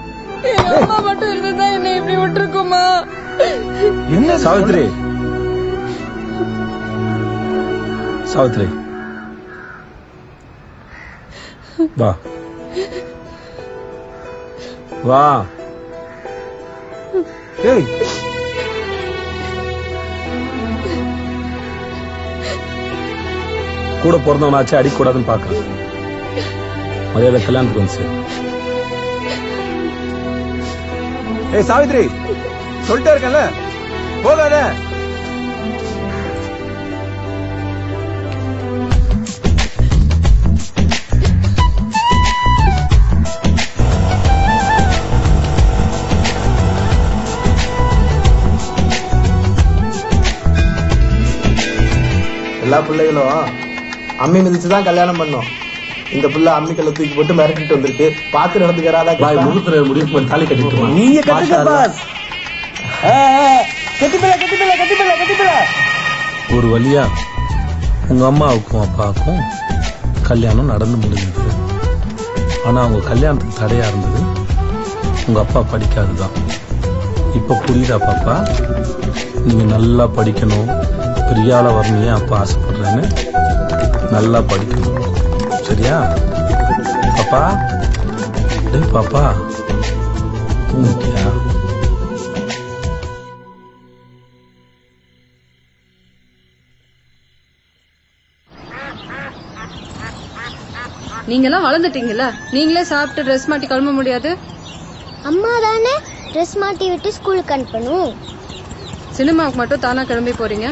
எங்க அம்மா மட்டும் இருந்தா என்ன இப்படி விட்டுருக்குமா? என்ன சாவித்ரி? சாவித்ரி வா வா. ஏய், கூட பிறந்தவனாச்சு அடிக்கூடாதுன்னு பாக்குறேன். மரியாதை கல்யாணத்துக்கு வந்து. ஏய் சாவித்ரி, சொல்லிட்டே இருக்கல, போகாத. எல்லா பிள்ளைகளும் அம்மி மிதிச்சுதான் கல்யாணம் பண்ணும். இந்த புள்ள அம்மிக்கல்ல தூக்கி போட்டு மிரட்டிட்டு வந்திருக்கு. பாத்து நடந்துக்கிறாதா? முகத்துல முடிவு தாலி கட்டிட்டு நீங்க கட்டுங்க பாஸ். கட்டிப்பில. ஒரு வழியா உங்க அம்மாவுக்கும் அப்பாவுக்கும் கல்யாணம் நடந்து முடிஞ்சது. ஆனா அவங்க கல்யாணத்துக்கு தடையா இருந்தது உங்க அப்பா படிக்காதுதான். இப்ப புரியுதா பாப்பா? நீங்க நல்லா படிக்கணும், பெரிய ஆளா வரணும். ஏன் அப்பா ஆசைப்படுறேன்னு நல்லா படிக்கணும், சரியா பாப்பா? டேய் பாப்பா, தூங்கிட்டியா? நீங்க எல்லாம் வளர்ந்துட்டீங்கல்ல, நீங்களே சாப்பிட்டு ட்ரெஸ் மாட்டி கிளம்ப முடியாது? அம்மா தானே ட்ரெஸ் மாட்டி விட்டு ஸ்கூலுக்கு அனுப்பணும். சினிமாவுக்கு மட்டும் தானா கிளம்பி போறீங்க.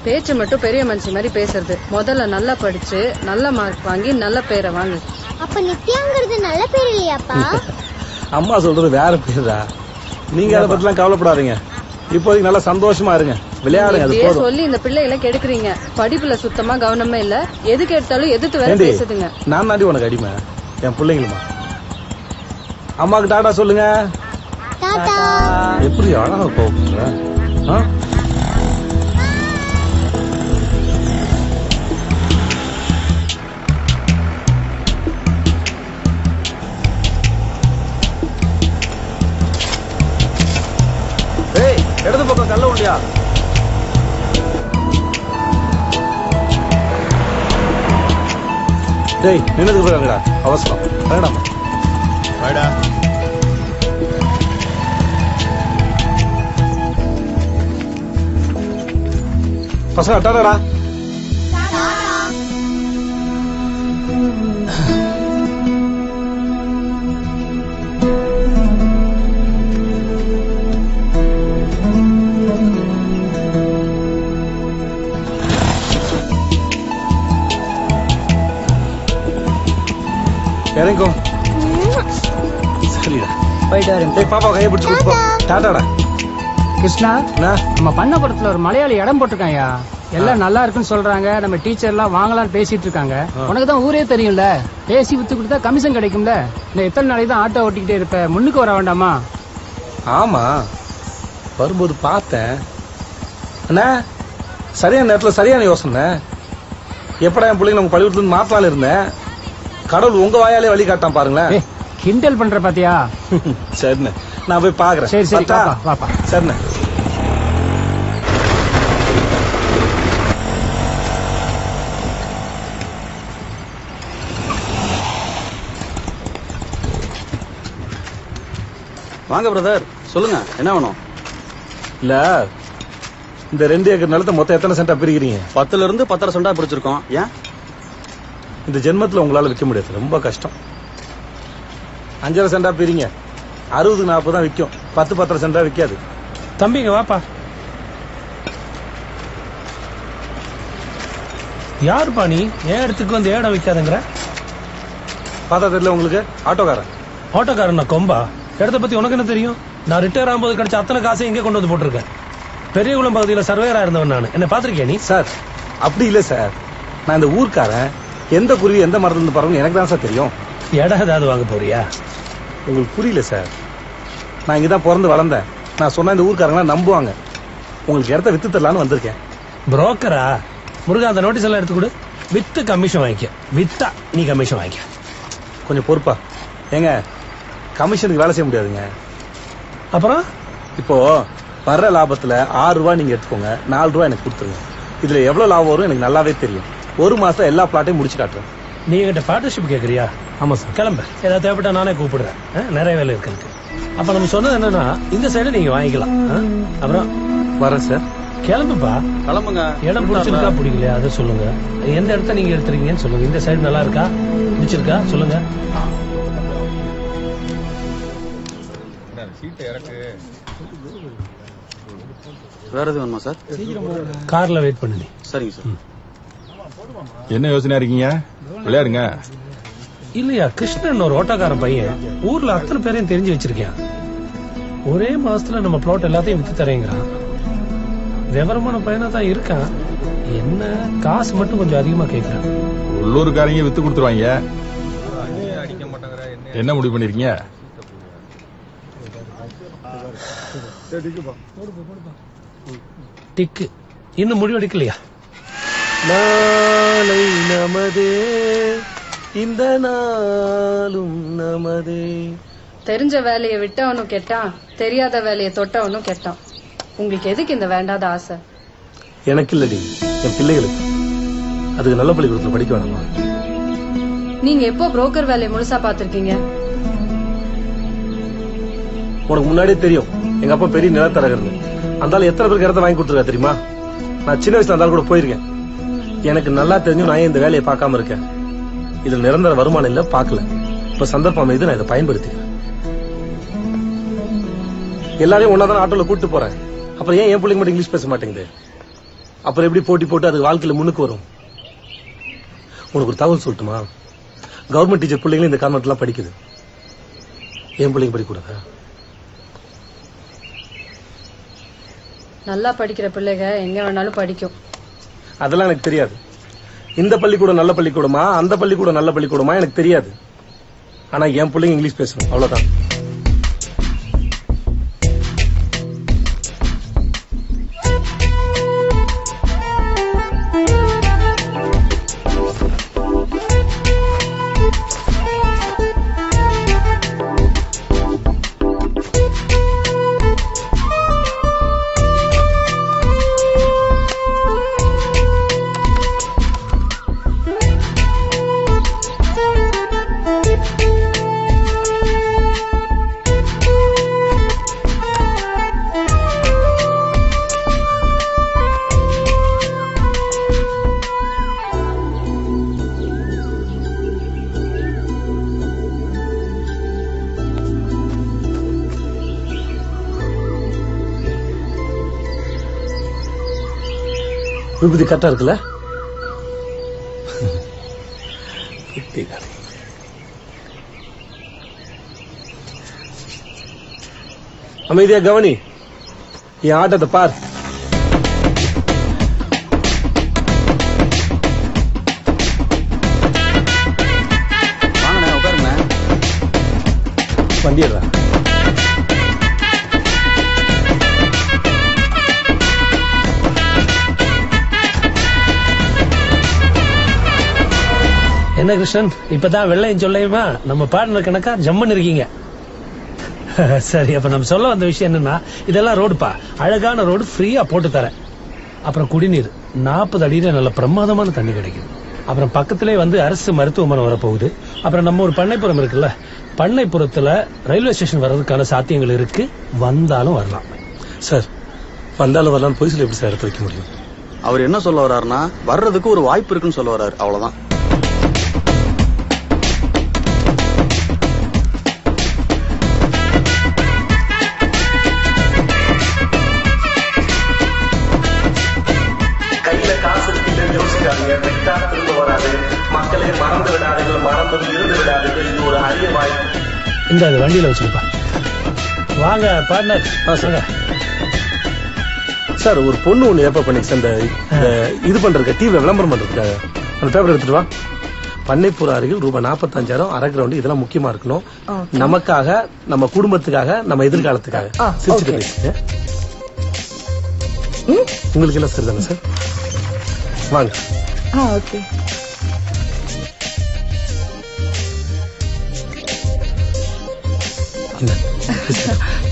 பேச்சு மட்டும் பெரிய மனுஷி மாதிரி பேசுறது. முதல்ல நல்லா படிச்சு நல்ல மார்க் வாங்கி நல்ல பேரை வாங்கு. அப்ப நித்யாங்கிறது நல்ல பேர் இல்லையாப்பா? அம்மா சொல்றது வேற பேருடா. நீங்க அதை பத்தி எல்லாம் கவலைப்படாதீங்க. இப்போதைக்கு நல்லா சந்தோஷமா இருங்க, விளையாடுங்க. அது போதும். சொல்லி இந்த பிள்ளைகளை கெடுக்குறீங்க. படிப்புல சுத்தமா கவனமே இல்ல. எதுக்கு எடுத்தாலும் எதிர்த்து வேற பேசுதுங்க. நான் தாண்டி உனக்கு அடிமை, என் பிள்ளைங்களுமா. அம்மாக்கு டாடா சொல்லுங்க. எப்படி அழகா கோவப்படுற? இடது பக்கம் கல்ல உண்டியா. டேய் நின்னுக்கு போறாங்கடா, அவசரம். வேண்டாம் வாடா. பசங்க டாடாடா. இறங்கும். சரிடா, போயிட்டு வரேன். டேய் பாப்பா கையை பிடிச்சு கூட்டு போ. டாடாடா. கிருஷ்ணா, நம்ம பண்ணபுரத்துல ஒரு மலையாளி இடம் போட்டிருக்காங்க. எல்லாம் நல்லா இருக்குன்னு சொல்றாங்க. நம்ம டீச்சர் எல்லாம் வாங்கலாம்னு பேசிட்டு இருக்காங்க. உனக்கு தான் ஊரே தெரியும்ல, பேசி வித்து கொடுத்தா கமிஷன் கிடைக்கும்ல. நான் எத்தனை நாளைக்கு தான் ஆட்டோ ஓட்டிக்கிட்டே இருப்பேன், முன்னுக்கு வர வேண்டாமா? ஆமா, வரும்போது பார்த்தேன். அண்ணா சரியான நேரத்துல சரியான யோசனை. எப்படா என் பிள்ளைங்க நம்ம பள்ளிக்கூடத்துல மாத்தலான்னு இருந்தேன். கடவுள் உங்க வாயாலே வழி காட்டான் பாருங்களேன். கிண்டல் பண்ற பாத்தியா? சரிண்ணே, நான் போய் பாக்குறேன். சரி சரி, வாப்பா. சரிண்ணே. வாங்க பிரதர், சொல்லுங்க என்ன வேணும்? இல்ல, இந்த 2 ஏக்கர் நிலத்தை மொத்தம் எத்தனை சென்டா பிரிக்கிறீங்க? 10ல இருந்து 10.5 சென்டா பிரிச்சிருக்கோம். ஏன்? இந்த ஜென்மத்துல உங்களால விற்க முடியாது, ரொம்ப கஷ்டம். 5.5 சென்டா பிரிங்க, 60-40 தான் விற்கும். 10-10.5 சென்டா விற்காது. தம்பிங்க வாப்பா. யாருப்பா நீ? ஏன் இடத்துக்கு வந்து ஏடம் வைக்காதுங்கிற? பார்த்தா தெரியல உங்களுக்கு? ஆட்டோக்காரன். ஆட்டோக்காரன் நான் கொம்பா? இடத்த பத்தி உனக்கு என்ன தெரியும்? நான் ரிட்டையர் ஆகும்போது கிடைச்ச அத்தனை காசையும் இங்கே கொண்டு வந்து போட்டிருக்கேன். பெரியகுளம் பகுதியில் சர்வேரா இருந்தவன் நான். என்ன பாத்திருக்கேன் நீ? சார் அப்படி இல்ல சார், நான் இந்த ஊர்க்காரன். எந்த குருவி எந்த மரத்துல இருந்து பறவும் எனக்கு தான் சார் தெரியும். இடம் ஏதாவது வாங்க போறியா? உங்களுக்கு புரியல சார், நான் இங்கதான் பிறந்து வளர்ந்தேன். நான் சொன்ன இந்த ஊர்க்காரங்களாம் நம்புவாங்க. உங்களுக்கு இடத்த வித்து தரலான்னு வந்திருக்கேன். புரோக்கரா? முருகா, அந்த நோட்டீஸ் எல்லாம் எடுத்து கொடு. வித்து கமிஷன் வாங்கிக்க. வித்தா நீ கமிஷன் வாங்கிக்க. கொஞ்சம் பொறுப்பா. ஏங்க, கமிஷனுக்கு வேலை செய்ய முடியாதுங்க. அப்புறம் இப்போ வர்ற லாபத்துல 6 ரூபாய் நீங்க எடுத்துக்கோங்க, 4 ரூபாய் எனக்கு கொடுத்துருங்க. இதுல எவ்வளவு லாபம் வரும் எனக்கு நல்லாவே தெரியும். 1 மாசம் எல்லா பிளாட்டையும் முடிச்சு காட்டுறேன். நீ என்கிட்ட பார்ட்னர்ஷிப் கேக்குறியா? ஆமா சார், கிளம்ப. ஏதாவது தேவைப்பட்டா நானே கூப்பிடுறேன். நிறைய வேலை இருக்கு. அப்ப நம்ம சொன்னது என்னன்னா, இந்த சைடு நீங்க வாங்கிக்கலாம். அப்புறம் வரேன் சார். கிளம்புப்பா. கிளம்புங்க. இடம் பிடிச்சிருக்கா பிடிக்கலையா அதை சொல்லுங்க. எந்த இடத்த நீங்க எடுத்துருக்கீங்கன்னு சொல்லுங்க. இந்த சைடு நல்லா இருக்கா, பிடிச்சிருக்கா சொல்லுங்க. வேற எதுவும் வேணுமா சார்? கார்ல வெயிட் பண்ணு. சரிங்க சார். என்ன யோசனையா இருக்கீங்க? விளையாடுங்க. இல்லையா, கிருஷ்ணன் ஒரு ஓட்டக்காரன் பையன் ஊர்ல அத்தனை பேரையும் தெரிஞ்சு வச்சிருக்கேன். ஒரே மாசத்துல நம்ம பிளாட் எல்லாத்தையும் வித்து தரேங்கிறான். விவரமான பையனா தான் இருக்கான். என்ன காசு மட்டும் கொஞ்சம் அதிகமா கேட்கிறான். உள்ளூர்காரங்க வித்து கொடுத்துருவாங்க. என்ன முடிவு பண்ணிருக்கீங்க? டிக்கு இன்னும் முடிவெடுக்கலையா? நாளை நமதே, இந்த நாளும் நமதே. தெரிஞ்ச வேலையை விட்டவனும் கெட்டான், தெரியாத வேலையை தொட்டவனும் கெட்டான். உங்களுக்கு எதுக்கு இந்த வேண்டாத ஆசை? எனக்கு இல்லடி, என் பிள்ளைகளுக்கு. அதுக்கு நல்ல பள்ளிக்கூடத்துல படிக்க வேணாமா? நீங்க எப்போ புரோக்கர் வேலையை முழுசா பாத்திருக்கீங்க? உனக்கு முன்னாடியே தெரியும், எங்க அப்பா பெரிய நிலத்தரகர். அந்த எத்தனை பேருக்கு இடத்த வாங்கி கொடுத்துருக்கா தெரியுமா? நான் சின்ன வயசுல அந்த கூட போயிருக்கேன். எனக்கு நல்லா தெரிஞ்சு நான் இந்த வேலையை பார்க்காம இருக்கேன். இதுல நிரந்தர வருமானம் இல்ல, பாக்கல. இப்ப சந்தர்ப்பம் இது, நான் இதை பயன்படுத்திக்கிறேன். எல்லாரையும் ஒன்னாதான் ஆட்டோல கூட்டு போறேன். அப்புறம் ஏன் என் பிள்ளைங்க மட்டும் இங்கிலீஷ் பேச மாட்டேங்குது? அப்புறம் எப்படி போட்டி போட்டு அது வாழ்க்கையில முன்னுக்கு வரும்? உனக்கு ஒரு தகவல் சொல்லட்டுமா? கவர்மெண்ட் டீச்சர் பிள்ளைங்களும் இந்த கான்வென்ட் எல்லாம் படிக்குது. என் பிள்ளைங்க படிக்கூடாதா? நல்லா படிக்கிற பிள்ளைங்க எங்க வேணாலும் படிக்கும். அதெல்லாம் எனக்கு தெரியாது. இந்த பள்ளிக்கூடம் நல்ல பள்ளிக்கூடமா, அந்த பள்ளிக்கூடம் நல்ல பள்ளிக்கூடமா எனக்கு தெரியாது. ஆனா என் பிள்ளைங்க இங்கிலீஷ் பேசணும், அவ்வளவுதான். விபூதி கரெக்டா இருக்குல்ல? அமைதியா கவனி, என் ஆட்டத்தை பார். வாங்கண்ணே உட்காருங்க. வண்டிடுறா. என்ன கிருஷ்ணன், இப்பதான் வெள்ளையும் சொல்லையுமா நம்ம பாடின கணக்கா ஜம்மன் இருக்கீங்க. சரி, அப்ப நம்ம சொல்ல வந்த விஷயம் என்னன்னா, இதெல்லாம் ரோடுப்பா, அழகான ரோடு ஃப்ரீயா போட்டு தரேன். அப்புறம் குடிநீர் 40 அடியில நல்ல பிரமாதமான தண்ணி கிடைக்கும். அப்புறம் பக்கத்திலே வந்து அரசு மருத்துவமனை வரப்போகுது. அப்புறம் நம்ம ஒரு பண்ணைப்புறம் இருக்குல்ல, பண்ணைப்புறத்துல ரயில்வே ஸ்டேஷன் வர்றதுக்கான சாத்தியங்கள் இருக்கு. வந்தாலும் வரலாம். சார், வந்தாலும் வரலாம் போய் எப்படி சார் எடுத்து வைக்க முடியும்? அவர் என்ன சொல்ல வர்றாருன்னா, வர்றதுக்கு ஒரு வாய்ப்பு இருக்குன்னு சொல்ல வர்றாரு, அவ்வளவுதான். மக்களை மறந்து விடாதீர்கள், மறந்து இருந்து விடாதீர்கள். இது ஒரு அரிய வாய்ப்பு. இந்த வண்டியில வச்சிருப்பா. வாங்க பார்ட்னர். சார், ஒரு பொண்ணு ஒண்ணு ஏற்பாடு பண்ணி சார், இந்த இது பண்றதுக்கு டிவில விளம்பரம் பண்றதுக்காக அந்த பேப்பர் எடுத்துட்டு வா. பண்ணைப்புற அருகில் ₹45,000 அரை கிரவுண்ட். இதெல்லாம் முக்கியமா இருக்கணும். நமக்காக, நம்ம குடும்பத்துக்காக, நம்ம எதிர்காலத்துக்காக. சிரிச்சுட்டு பேசுங்க. உங்களுக்கு எல்லாம் சரிதானே சார்? வாங்க. ஓகே.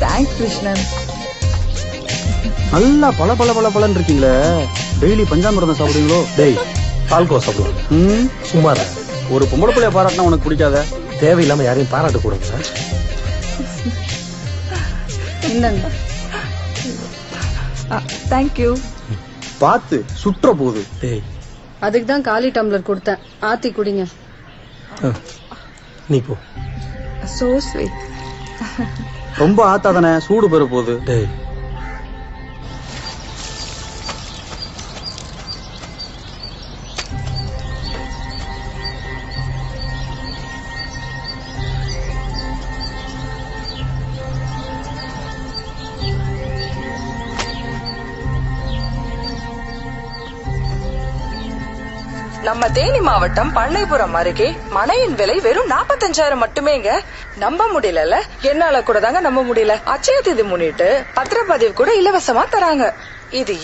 தேங்க்ஸ் கிருஷ்ணன். நல்லா பல இருக்கீங்களே. டெய்லி பஞ்சாமிரதம் சாப்பிடுவீங்களோ? டெய் பால்கோ சாப்பிடுவோம். சும்மா ஒரு பொம்பளை பிள்ளைய பாராட்டினா உனக்கு பிடிக்காத? தேவையில்லாம யாரையும் பாராட்ட கூடாது சார். தேங்க்யூ. பார்த்து சுற்ற போகுது. அதுக்கு தான் காலி டம்ளர் கொடுத்தேன், ஆத்தி குடிங்க. நீ போ. So sweet. ரொம்ப ஆத்தாதானே, சூடு பெற போகுது. நம்ம தேனி மாவட்டம் பண்ணைப்புறம் அருகே மனையின் விலை வெறும் 45,000 மட்டுமேங்க. நம்ப முடியல. என்னால கூட தாங்க நம்ப முடியல. அச்சய தேதி முன்னிட்டு பத்திரப்பதிவு கூட இலவசமா தராங்க. இது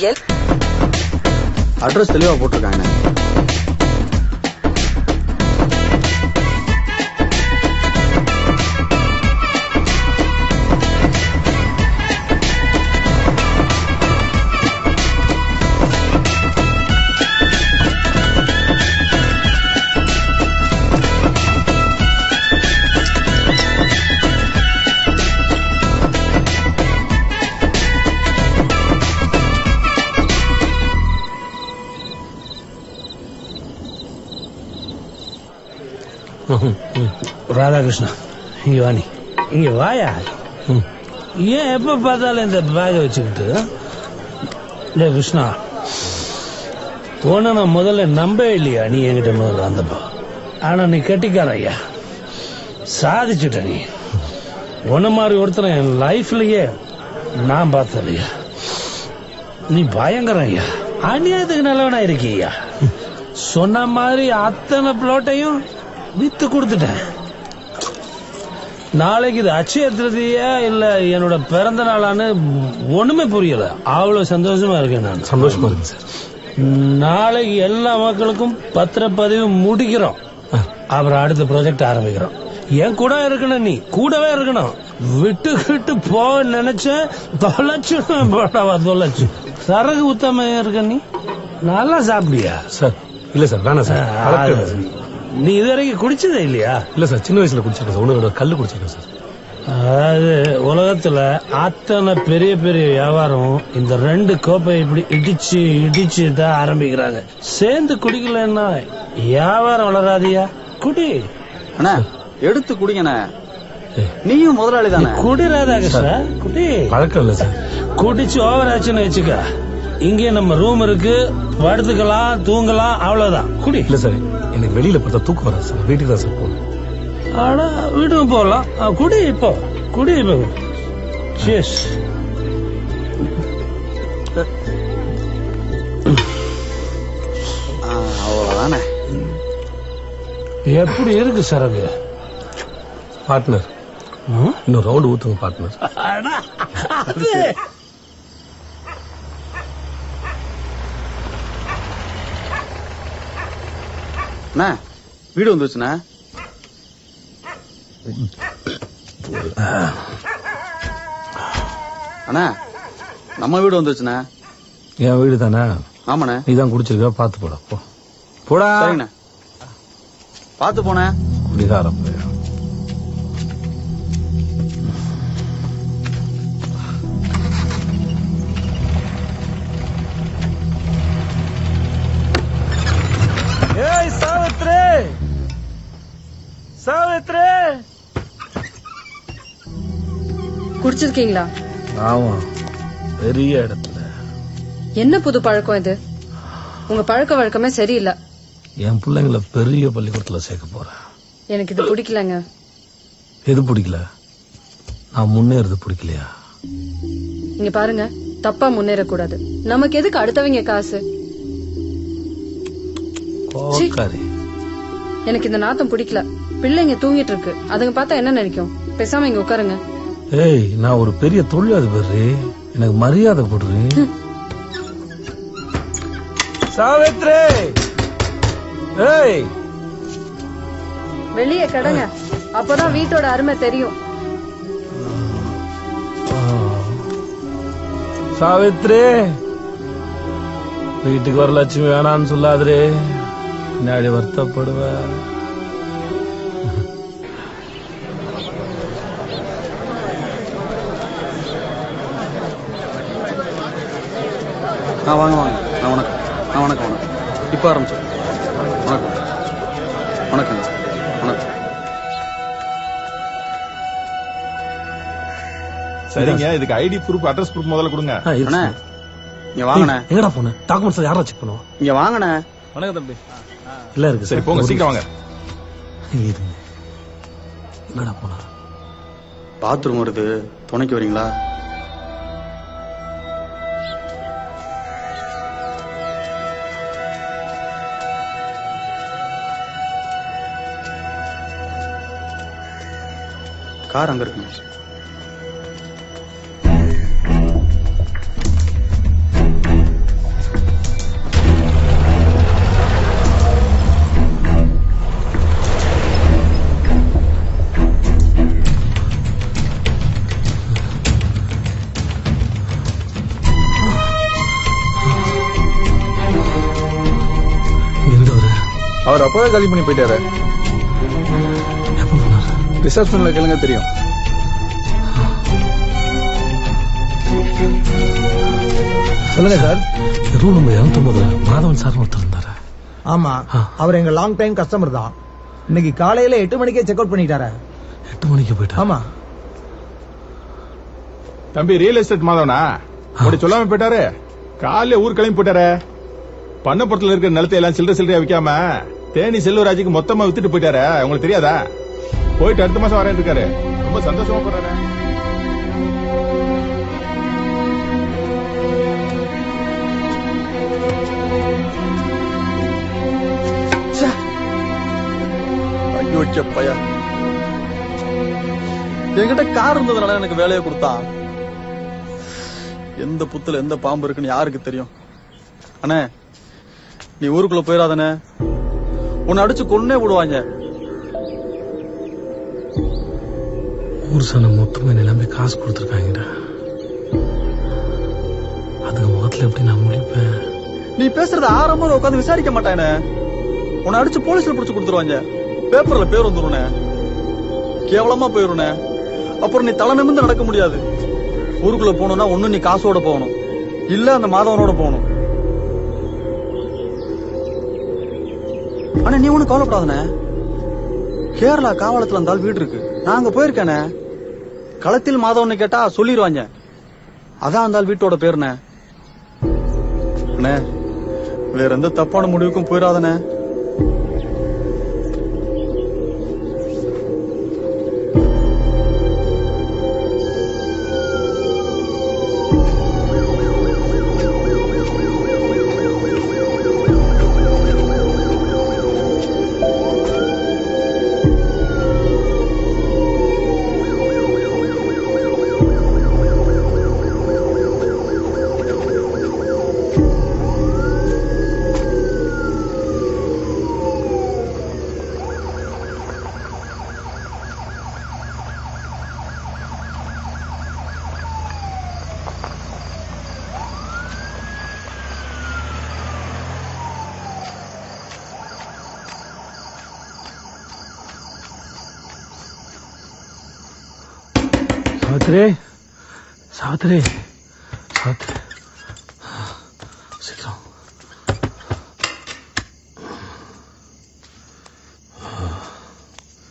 அட்ரஸ் தெளிவா போட்டிருக்காங்க. ராதாகிருஷ்ணா, இங்க வாணி, இங்க வாயா. ஏன் எப்ப பார்த்தாலும் இந்த பேக வச்சுக்கிட்டு? கிருஷ்ணா, உன்ன நான் முதல்ல நம்ப இல்லையா நீ என்கிட்ட முதல்ல வந்தப்போ. ஆனா நீ கெட்டிக்கார ஐயா, சாதிச்சுட்ட. நீ உன்ன மாதிரி ஒருத்தர் என் லைஃப்லயே நான் பார்த்தலையா. நீ பயங்கரம் ஐயா, அநியாயத்துக்கு நல்லவனா இருக்கியா. சொன்ன மாதிரி அத்தனை பிளாட்டையும் வித்து கொடுத்துட்டேன். நாளைக்கு இது அச்சய திருதியா இல்ல என்னோட பிறந்த நாளான்னு ஒண்ணுமே புரியல. அவ்வளவு சந்தோஷமா இருக்கேன் நான். சந்தோஷமா இருக்கு சார். நாளைக்கு எல்லா மக்களுக்கும் பத்திரப்பதிவு முடிக்கிறோம். அப்புறம் அடுத்த ப்ராஜெக்ட் ஆரம்பிக்கிறோம். என் கூட இருக்கணும், நீ கூடவே இருக்கணும். விட்டு போக நினைச்சேன், தொலைச்சு சரகு உத்தம இருக்க. நீ நல்லா சாப்பிடியா சார்? இல்ல சார், வேணாம் சார். நீ இது வரைக்கும் குடிச்சதே இல்லையா? இல்ல சார், சின்ன வயசுல குடிச்சிருக்கேன் சார். உணவோட கல்லு குடிச்சிருக்கேன் சார். அது உலகத்துல அத்தனை பெரிய பெரிய வியாபாரம் இந்த 2 கோப்பை இப்படி இடிச்சு தான் ஆரம்பிக்கிறாங்க. சேர்ந்து குடிக்கலன்னா வியாபாரம் வளராதியா? குடி அண்ணா, எடுத்து குடிங்கண்ணே. நீயும் முதலாளி தானே? குடி ராதாகிருஷ்ணா, குடி. பழக்கம் இல்ல சார். குடிச்சு ஓவர் ஆச்சுன்னு வச்சுக்க, இங்கே நம்ம ரூம் இருக்கு, படுத்துக்கலாம், தூங்கலாம், அவ்வளவுதான். குடி. இல்ல சார், எனக்கு வெளியில பார்த்தா தூக்கம் வராது சார், வீட்டுக்கு தான் சார் போகணும். ஆனா வீட்டுக்கு போகலாம். குடி இப்போ, குடி இப்போ. Cheers. அவ்வளவுதானே. எப்படி இருக்கு சரகு? பார்ட்னர், இன்னும் ரவுண்ட் ஊத்துங்க பார்ட்னர். அண்ணா வீடு வந்துருச்சுண்ணா. அண்ணா நம்ம வீடு வந்துருச்சுண்ணா. என் வீடு தானே? ஆமாண்ணே. நீதான் குடிச்சிருக்க, பாத்து போடா. போடா. சரிண்ணா, பாத்து போன. குடிகாரம். ஏய் சாவித்ரி, சாவித்ரி. குடிச்சிருக்கீங்களா? ஆமா, பெரிய இடத்துல. என்ன புது பழக்கம் இது? உங்க பழக்க வழக்கமே சரியில்லை. என் பிள்ளைங்கள பெரிய பள்ளிக்கூடத்துல சேர்க்க போறேன். எனக்கு இது பிடிக்கலங்க. எது பிடிக்கல? நான் முன்னேறது பிடிக்கலையா? இங்க பாருங்க, தப்பா முன்னேறக்கூடாது. நமக்கு எதுக்கு அடுத்தவங்க காசு? கோக்காரி. எனக்கு இந்த நாத்தம் பிடிக்கல. பிள்ளைங்க தூங்கிட்டு இருக்கு, அதுங்க பார்த்தா என்ன நினைக்கும்? பேசாம இங்க உட்காருங்க. ஏய், நான் ஒரு பெரிய தொழிலதிபர், எனக்கு மரியாதை கொடுறேன். சாவித்ரி, ஏய், வெளியே கடங்க, அப்பதான் வீட்டோட அருமை தெரியும். சாவித்ரி, வீட்டுக்கு வர லட்சுமி வேணான்னு சொல்லாதே, பின்னாடி வருத்தப்படுவ. வாங்க வாங்க. வணக்கம். வணக்கம் வணக்கம். இப்ப ஆரம்பிச்சு. வணக்கம் வணக்கம் வணக்கம். சரிங்க, இதுக்கு ஐடி ப்ரூஃப், அட்ரஸ் ப்ரூஃப் முதல்ல கொடுங்க. அண்ணா இங்க வாங்கண்ணே. எங்கடா போன? டாக்குமெண்ட்ஸ் யாரா செக் பண்ணுவோம்? இங்க வாங்கண்ணே. வணக்கம் தம்பி. இல்ல இருக்கு. சரி போங்க, சீக்கிரம் வாங்க. என்னடா போனா? பாத்ரூம் வருது, துணைக்கு வரீங்களா? கார் அங்க இருக்குங்க. அவர் அப்பவே காலி பண்ணி போயிட்டாரு. ரிசப்ஷன்ல கேளுங்க, தெரியும். சொல்லுங்க sir. Room number 209 Madhavan sir ஒருத்தர் இருந்தாரு. ஆமா, அவர் எங்க லாங் டைம் கஸ்டமர் தான். இன்னைக்கு காலையில 8 மணிக்கே செக் அவுட் பண்ணிட்டாரு. 8 மணிக்கு போயிட்டாரு? ஆமா. தம்பி ரியல் எஸ்டேட் மாதவனா? அப்படி சொல்லாம போயிட்டாரு. காலையில ஊர் கிளம்பி போயிட்டாரு. பண்ணப்புறத்துல இருக்கிற நிலத்தை எல்லாம் சில்லறை சில்லறையா விக்காம தேனி செல்வராஜுக்கு மொத்தமா வித்துட்டு போயிட்டாரு. உங்களுக்கு தெரியாதா? போயிட்டு அடுத்த மாசம் வரேன் இருக்காரு. ரொம்ப சந்தோஷமா போறாரு. பையா, என்கிட்ட கார் இருந்ததுனால எனக்கு வேலையை கொடுத்தான். எந்த புத்துல எந்த பாம்பு இருக்குன்னு யாருக்கு தெரியும்? அண்ணே, நீ ஊருக்குள்ள போயிடாதனே, உன்னை அடிச்சு கொன்னே விடுவாங்க. ஊர் சனம் மொத்தமா நம்பி காசு கொடுத்துருக்காங்கடா. அதுக்கு முகத்துல எப்படி நான் முடிப்பேன்? நீ பேசுறத ஆரம்பம் உட்காந்து விசாரிக்க மாட்டானே. உன்னை அடிச்சு போலீஸ்ல புடிச்சு கொடுத்துருவாங்க. பேப்பர்ல பேர் வந்துருனே, கேவலமா போயிருனே. அப்புறம் நீ தலை நிமிர்ந்து நடக்க முடியாது. ஊருக்குள்ள போகணும்னா ஒண்ணு நீ காசோட போகணும், இல்ல அந்த மாதவனோட போகணும். ஆனா நீ ஒண்ணு கவலைப்படாதனே, கேரளா காவலத்துல இருந்தால் வீடு இருக்கு, நான் அங்க போயிருக்கேனே. களத்தில் மாதவன் கேட்டா சொல்லிடுவாங்க. அதான் அந்த வீட்டோட பேருனே. அண்ணே வேற எந்த தப்பான முடிவுக்கும் போயிடாதண்ணே. சாவித்ரி சாவித்ரி சாவித்ரி சீக்கிரம்.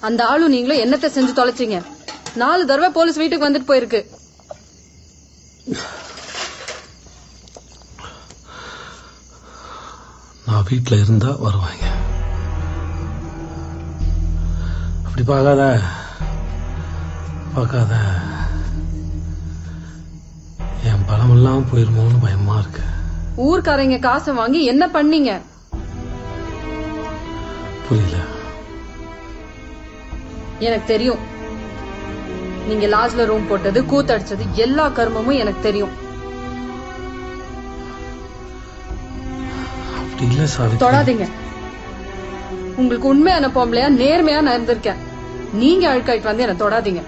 அந்த ஆளும் நீங்களும் என்னத்தை செஞ்சு தொலைச்சிங்க? 4 தடவை போலீஸ் வீட்டுக்கு வந்துட்டு போயிருக்கு. நான் வீட்டுல இருந்தா வருவாங்க. அப்படி பார்க்காத பார்க்காத, என் பலம் எல்லாம் போயிருமோன்னு பயமா இருக்கு. ஊர்க்காரங்க காசை வாங்கி என்ன பண்ணீங்க? புரியல. எனக்கு தெரியும். நீங்க லாட்ஜ்ல ரூம் போட்டது, கூத்தடிச்சது, எல்லா கர்மமும் எனக்கு தெரியும். அப்படி இல்ல சாவித்ரி. தொடாதீங்க. உங்களுக்கு உண்மையான பொம்பளையா நேர்மையா நடந்திருக்கேன். நீங்க அழுக்காயிட்டு வந்து என்ன தொடாதீங்க.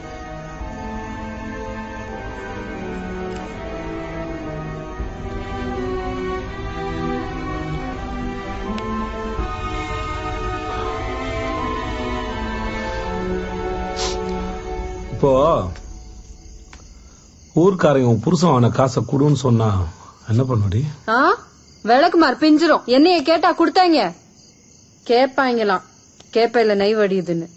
இப்போ ஊர்க்காரங்க உன் புருஷன் அவன காசை குடுன்னு சொன்னா என்ன பண்ணுடி? விளக்குமார் பிஞ்சிரும். என்னைய கேட்டா கொடுத்தாங்க கேப்பாங்களாம். கேப்பையில நெய் வடியுதுன்னு.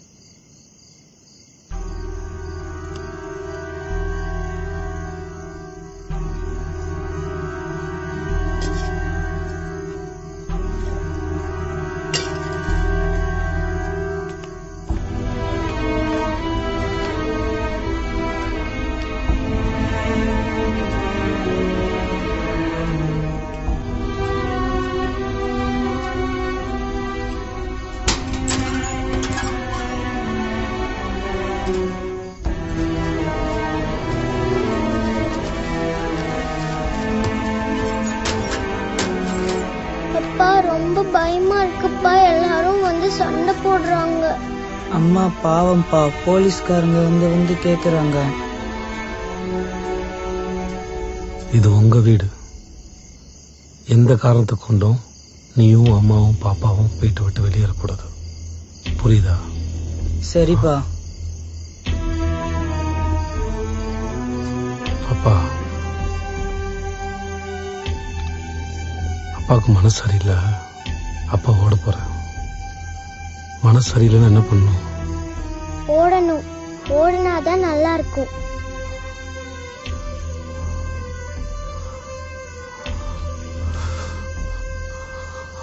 ரொம்ப பயமா இருக்குப்பா. எல்லாரும் வந்து சண்டை போடுறாங்க. அம்மா பாவம்பா, போலீஸ்காரங்க வந்து கேக்குறாங்க. இது உங்க வீடு. எந்த காரணத்தை கொண்டும் நீயும் அம்மாவும் பாப்பாவும் வீட்டை விட்டு வெளியேறக்கூடாது. புரியுதா? சரிப்பா. அப்பா, அப்பாவுக்கு மனசு சரியில்லை. அப்பா ஓட போறேன். மனசு சரியில்லைன்னு என்ன பண்ணும்? ஓடணும். ஓடினாதான் நல்லா இருக்கும்.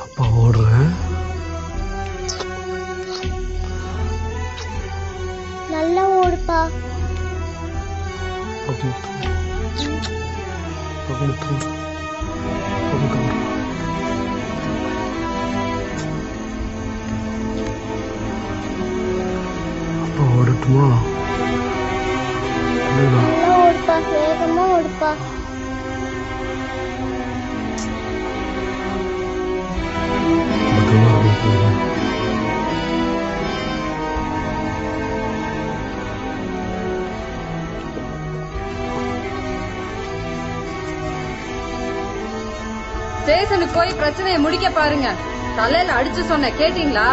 அப்பா ஓடுறேன். நல்லா ஓடுப்பா. அப்பா ஓடட்டுமா? நல்லா ஓடுப்பா. வேகமா ஓடுப்பா. ஸ்டேஷனுக்கு போய் பிரச்சனையை முடிக்க பாருங்க. தலையில அடிச்சு சொன்ன கேட்டீங்களா?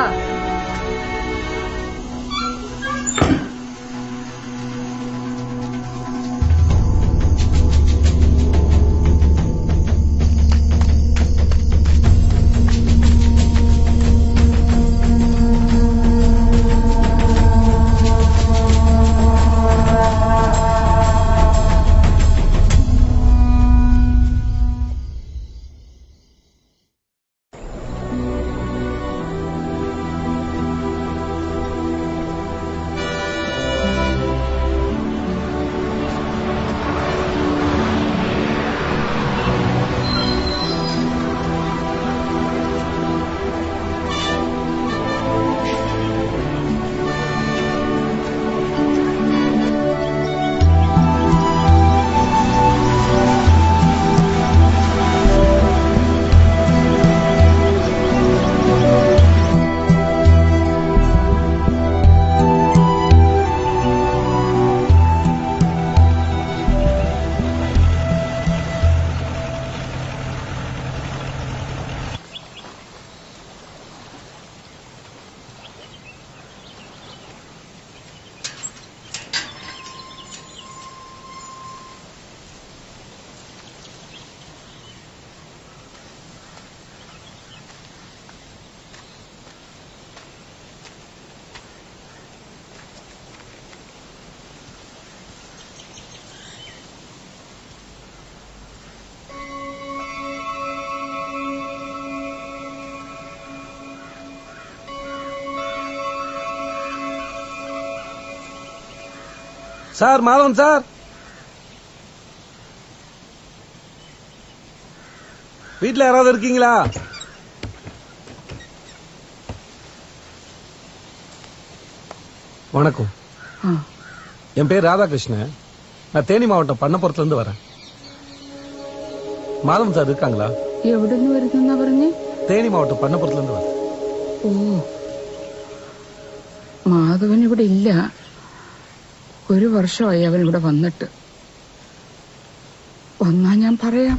சார் மாதவன் சார், வீட்டுல யாராவது இருக்கீங்களா? வணக்கம், என் பேர் ராதாகிருஷ்ணன். நான் தேனி மாவட்டம் பண்ணப்புறத்துல இருந்து வரேன். மாதவன் சார் இருக்காங்களா? എവിടുന്ന് വരുന്ന പറഞ്ഞേ? தேனி மாவட்டம் பண்ணப்புறத்துல இருந்து வரேன். ഓ, മാധവൻ ഇവിടെ ഇല്ല. 1 വർഷമായി അവൻ ഇവിടെ വന്നിട്ട്. വന്നാ ഞാൻ പറയാം.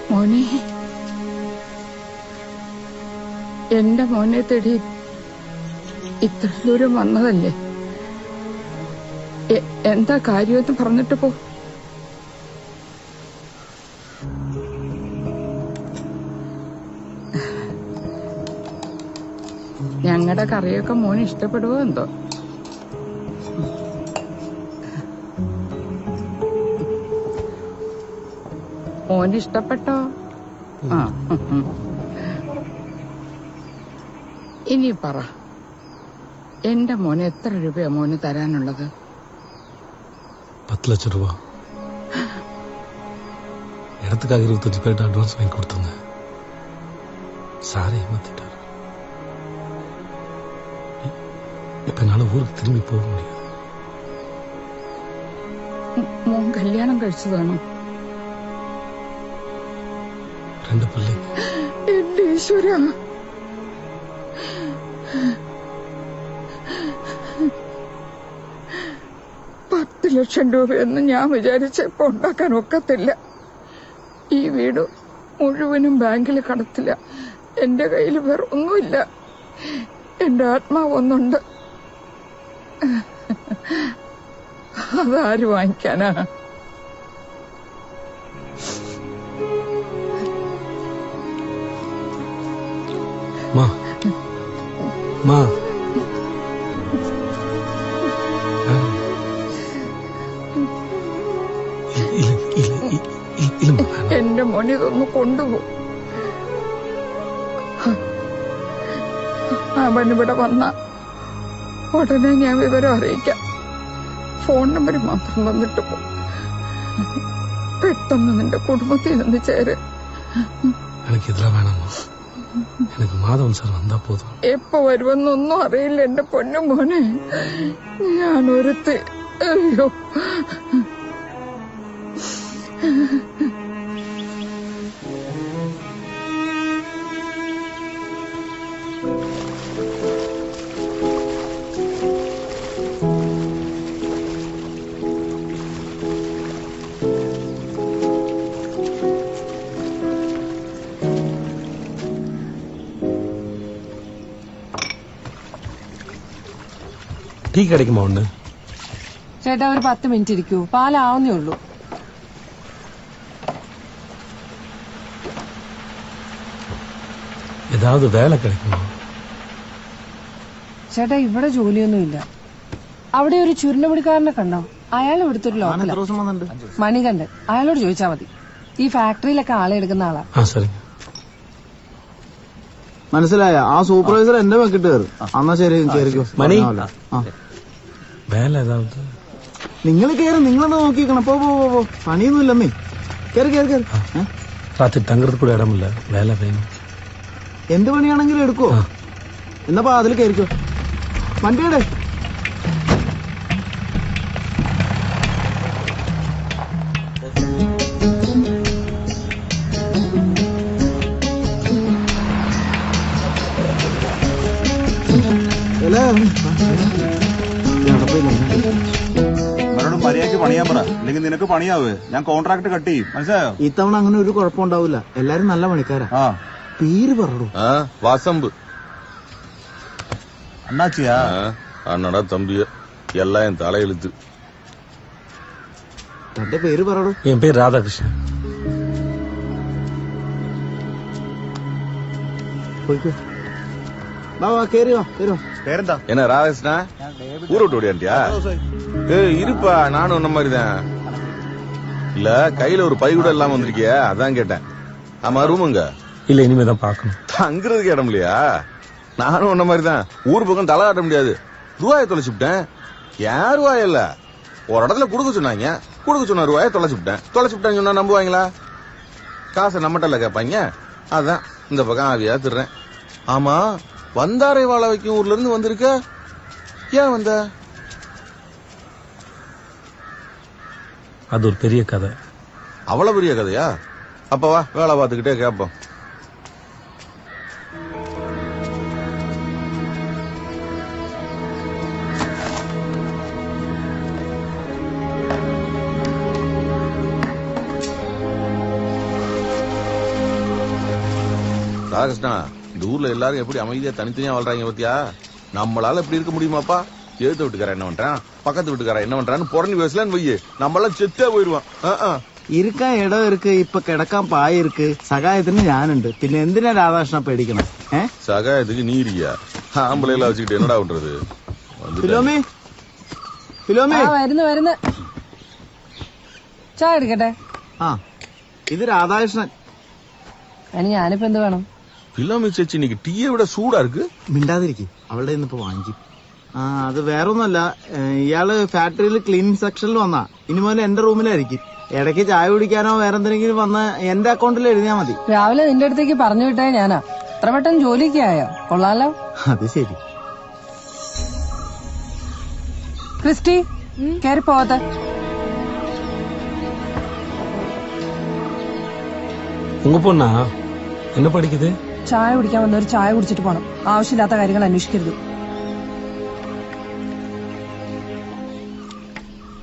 മോനെ, എന്റെ മോനെ തേടി ഇത്ര ദൂരം വന്നതല്ലേ? എന്താ കാര്യമെന്ന് പറഞ്ഞിട്ട് പോ. ഞങ്ങളുടെ കറിയൊക്കെ മോന് ഇഷ്ടപ്പെടുവോ എന്തോ? മോന് ഇഷ്ടപ്പെട്ടോ? ആ, ഇനി പറ, എന്റെ മോന് എത്ര രൂപയാ മോന് തരാനുള്ളത്? 10 லட்சம் ரூபா. இடத்துக்காக 25 பேர்கிட்ட அட்வான்ஸ் வாங்கி கொடுத்துருந்தேன். சாரே ஏமாத்திட்டாரு. இப்ப என்னால ஊருக்கு திரும்பி போக முடியாது. മോൻ കല്യാണം കഴിച്ചതാണോ? 2 பிள்ளைங்க. എന്റെ ഈശ്വര, $10 ലക്ഷം രൂപയൊന്നും ഞാൻ വിചാരിച്ചപ്പോ ഉണ്ടാക്കാൻ ഒക്കത്തില്ല. ഈ വീട് മുഴുവനും ബാങ്കിൽ കടത്തില്ല. എന്റെ കയ്യിൽ വേറെ ഒന്നുമില്ല. എന്റെ ആത്മാവ് ഒന്നുണ്ട്, അതാര് വാങ്ങിക്കാനാ? மா மா എന്റെ മോനെ ഇതൊന്ന് കൊണ്ടുപോകും. അവനിവിടെ വന്ന ഉടനെ ഞാൻ വിവരം അറിയിക്കാം. ഫോൺ നമ്പർ മാത്രം തന്നിട്ട് പോ. പെട്ടെന്ന് നിന്റെ കുടുംബത്തിൽ നിന്ന് ചേര്. எனக்கு இதெல்லாம் வேணாமா, எனக்கு மாதவன் சார் வந்தா போதும். എപ്പോ വരുമെന്നൊന്നും അറിയില്ല എന്റെ പൊന്നു മോനെ. ഞാൻ ഒരുത്തി. അയ്യോ, டீ கிடைக்குமா ஒண்ணு? ചേട്ടാ ഒരു 10 മിനിറ്റ് ഇരിക്കൂ, പാലാവുന്നേ ഉള്ളൂ. ஏதாவது வேலை கிடைக்குமா? ചേട്ടാ ഇവിടെ ജോലിയൊന്നുമില്ല. അവിടെ ഒരു ചുരുണ്ടുപിടിക്കാരനെ കണ്ടോ? അയാൾ ഇവിടുത്തെ ഒരു ലോക്കലാ, മണികണ്ഠൻ. അയാളോട് ചോദിച്ചാ മതി. ഈ ഫാക്ടറിയിലൊക്കെ ആളെ എടുക്കുന്ന ആളാ. മനസ്സിലായ? ആ സൂപ്പർവൈസർ എന്റെ വെക്കിട്ട് കയറും. എന്നാ ശരി, കയറിക്കോ. മണി, വേല ഏതാവത്? നിങ്ങൾ കയറും, നിങ്ങളെന്താ നോക്കിക്കണം. പോ പോ പോ, പണിയൊന്നുമില്ലമ്മേ. കയറി കയറി കയറി. ராத்திரி தங்குறது கூட இடம் இல்ல, வேலை வேணும். എന്ത് പണിയാണെങ്കിലും എടുക്കോ? എന്നപ്പാ അതിൽ കയറിക്കോ. വണ്ടിയുടെ മര്യാദക്ക് പണിയാൻ പറ, അല്ലെങ്കിൽ നിനക്ക് പണിയാവേ. ഞാൻ കോൺട്രാക്ട് കട്ട് ചെയ്യും, മനസ്സിലായോ? ഇത്തവണ അങ്ങനെ ഒരു കുഴപ്പമുണ്ടാവില്ല. എല്ലാരും നല്ല പണിക്കാരാ. പേര് പറഞ്ഞു. வாசம்பு அண்ணாச்சியா? அண்ணடா தம்பிய எல்லாம் என் தலையெழுத்து. തന്റെ പേര് പറയൂ. என் பேர் ராதாகிருஷ்ணன். പോയിക്കോ. വാ വാ, കേറി വാ, കേറി വാ. പേരെന്താ? என்ன ராதாகிருஷ்ணா, ஊரை விட்டு ஓடியாண்டியா? இருப்பா, நானும் இந்த மாதிரிதான். இல்ல கையில ஒரு பை கூட இல்லாம வந்திருக்கிய, அதான் கேட்டேன். ஆமா ரூமுங்க? இல்ல இனிமேதான் பாக்கணும். தங்குறதுக்கு இடம் இல்லையா? நானும் உன்ன மாதிரிதான் ஊர் பக்கம் தலை காட்ட முடியாது. ரூபாயை தொலைச்சுட்டேன். ஏன் ரூபாய் இல்ல, ஒரு இடத்துல குடுக்க சொன்னாங்க, குடுக்க சொன்ன ரூபாயை தொலைச்சுட்டேன் சொன்னா நம்புவாங்களா? காசை நம்மகிட்ட கேட்பாங்க. அதான் இந்த பக்கம் ஆவியா திடுறேன். ஆமா, வந்தாரை வாழ வைக்கும் ஊர்ல இருந்து வந்திருக்க, ஏன் வந்த? அது ஒரு பெரிய கதை. அவ்வளவு பெரிய கதையா? அப்ப வா, வேலை பார்த்துக்கிட்டே கேட்போம். ராகிருஷ்ணா, இந்த ஊர்ல எல்லாரும் எப்படி அமைதியா தனித்தனியா வாழ்றாங்க பத்தியா? நம்மளால இப்படி இருக்க முடியுமாப்பா? எழுத்து வீட்டுக்கார என்ன பண்றான், பக்கத்து வீட்டுக்கார என்ன பண்றான்னு புறணி பேசலான்னு வையே, நம்மளாம் செத்தே போயிருவான். ഇരിക്കാൻ ഇടം ഇருக்கு, ഇപ്പൊ കിടക്കാൻ പായ ഇருக்கு, സഹായത്തിന് ഞാനുണ്ട്. പിന്നെ എന്തിനാ രാധാകൃഷ്ണ പേടിക്കണം? സഹായத்துக்கு நீ இருக்கியா? ஆம்பளைல வச்சுக்கிட்டு என்னடா பண்றது? ഫിലോമി, ഫിലോമി വരുന്നു. ചായ എടുക്കട്ടെ? ആ, ഇത് രാധാകൃഷ്ണൻ. ഞാനിപ്പോ എന്ത് വേണം? ഫിലോമി ചേച്ചി இன்னைக்கு ടീയെ விட சூடா இருக்கு. മിണ്ടാതിരിക്കും, അവളുടെ ഇന്നിപ്പോ വാങ്ങിക്കും. ആ, അത് വേറൊന്നുമല്ല, ഇയാള് ഫാക്ടറിയിൽ ക്ലീനിങ് സെക്ഷനിൽ വന്നാ ഇനി മുതൽ എന്റെ റൂമിലായിരിക്കും. ഇടയ്ക്ക് ചായ കുടിക്കാനോ വേറെന്തെങ്കിലും വന്ന് എന്റെ അക്കൗണ്ടിൽ എഴുതിയാ മതി. രാവിലെ നിന്റെ അടുത്തേക്ക് പറഞ്ഞു വിട്ടേ ഞാനാ. അത്ര പെട്ടെന്ന് ജോലിക്ക് ആയോ? കൊള്ളാലോ. അത് ശരി. ക്രിസ്റ്റി, കയറി പോവാത്ത. உங்க பொண்ணா என்ன படிக்குது? ചായ കുടിക്കാൻ വന്നവർ ചായ കുടിച്ചിട്ട് പോണം. ആവശ്യമില്ലാത്ത കാര്യങ്ങൾ അന്വേഷിക്കരുത്.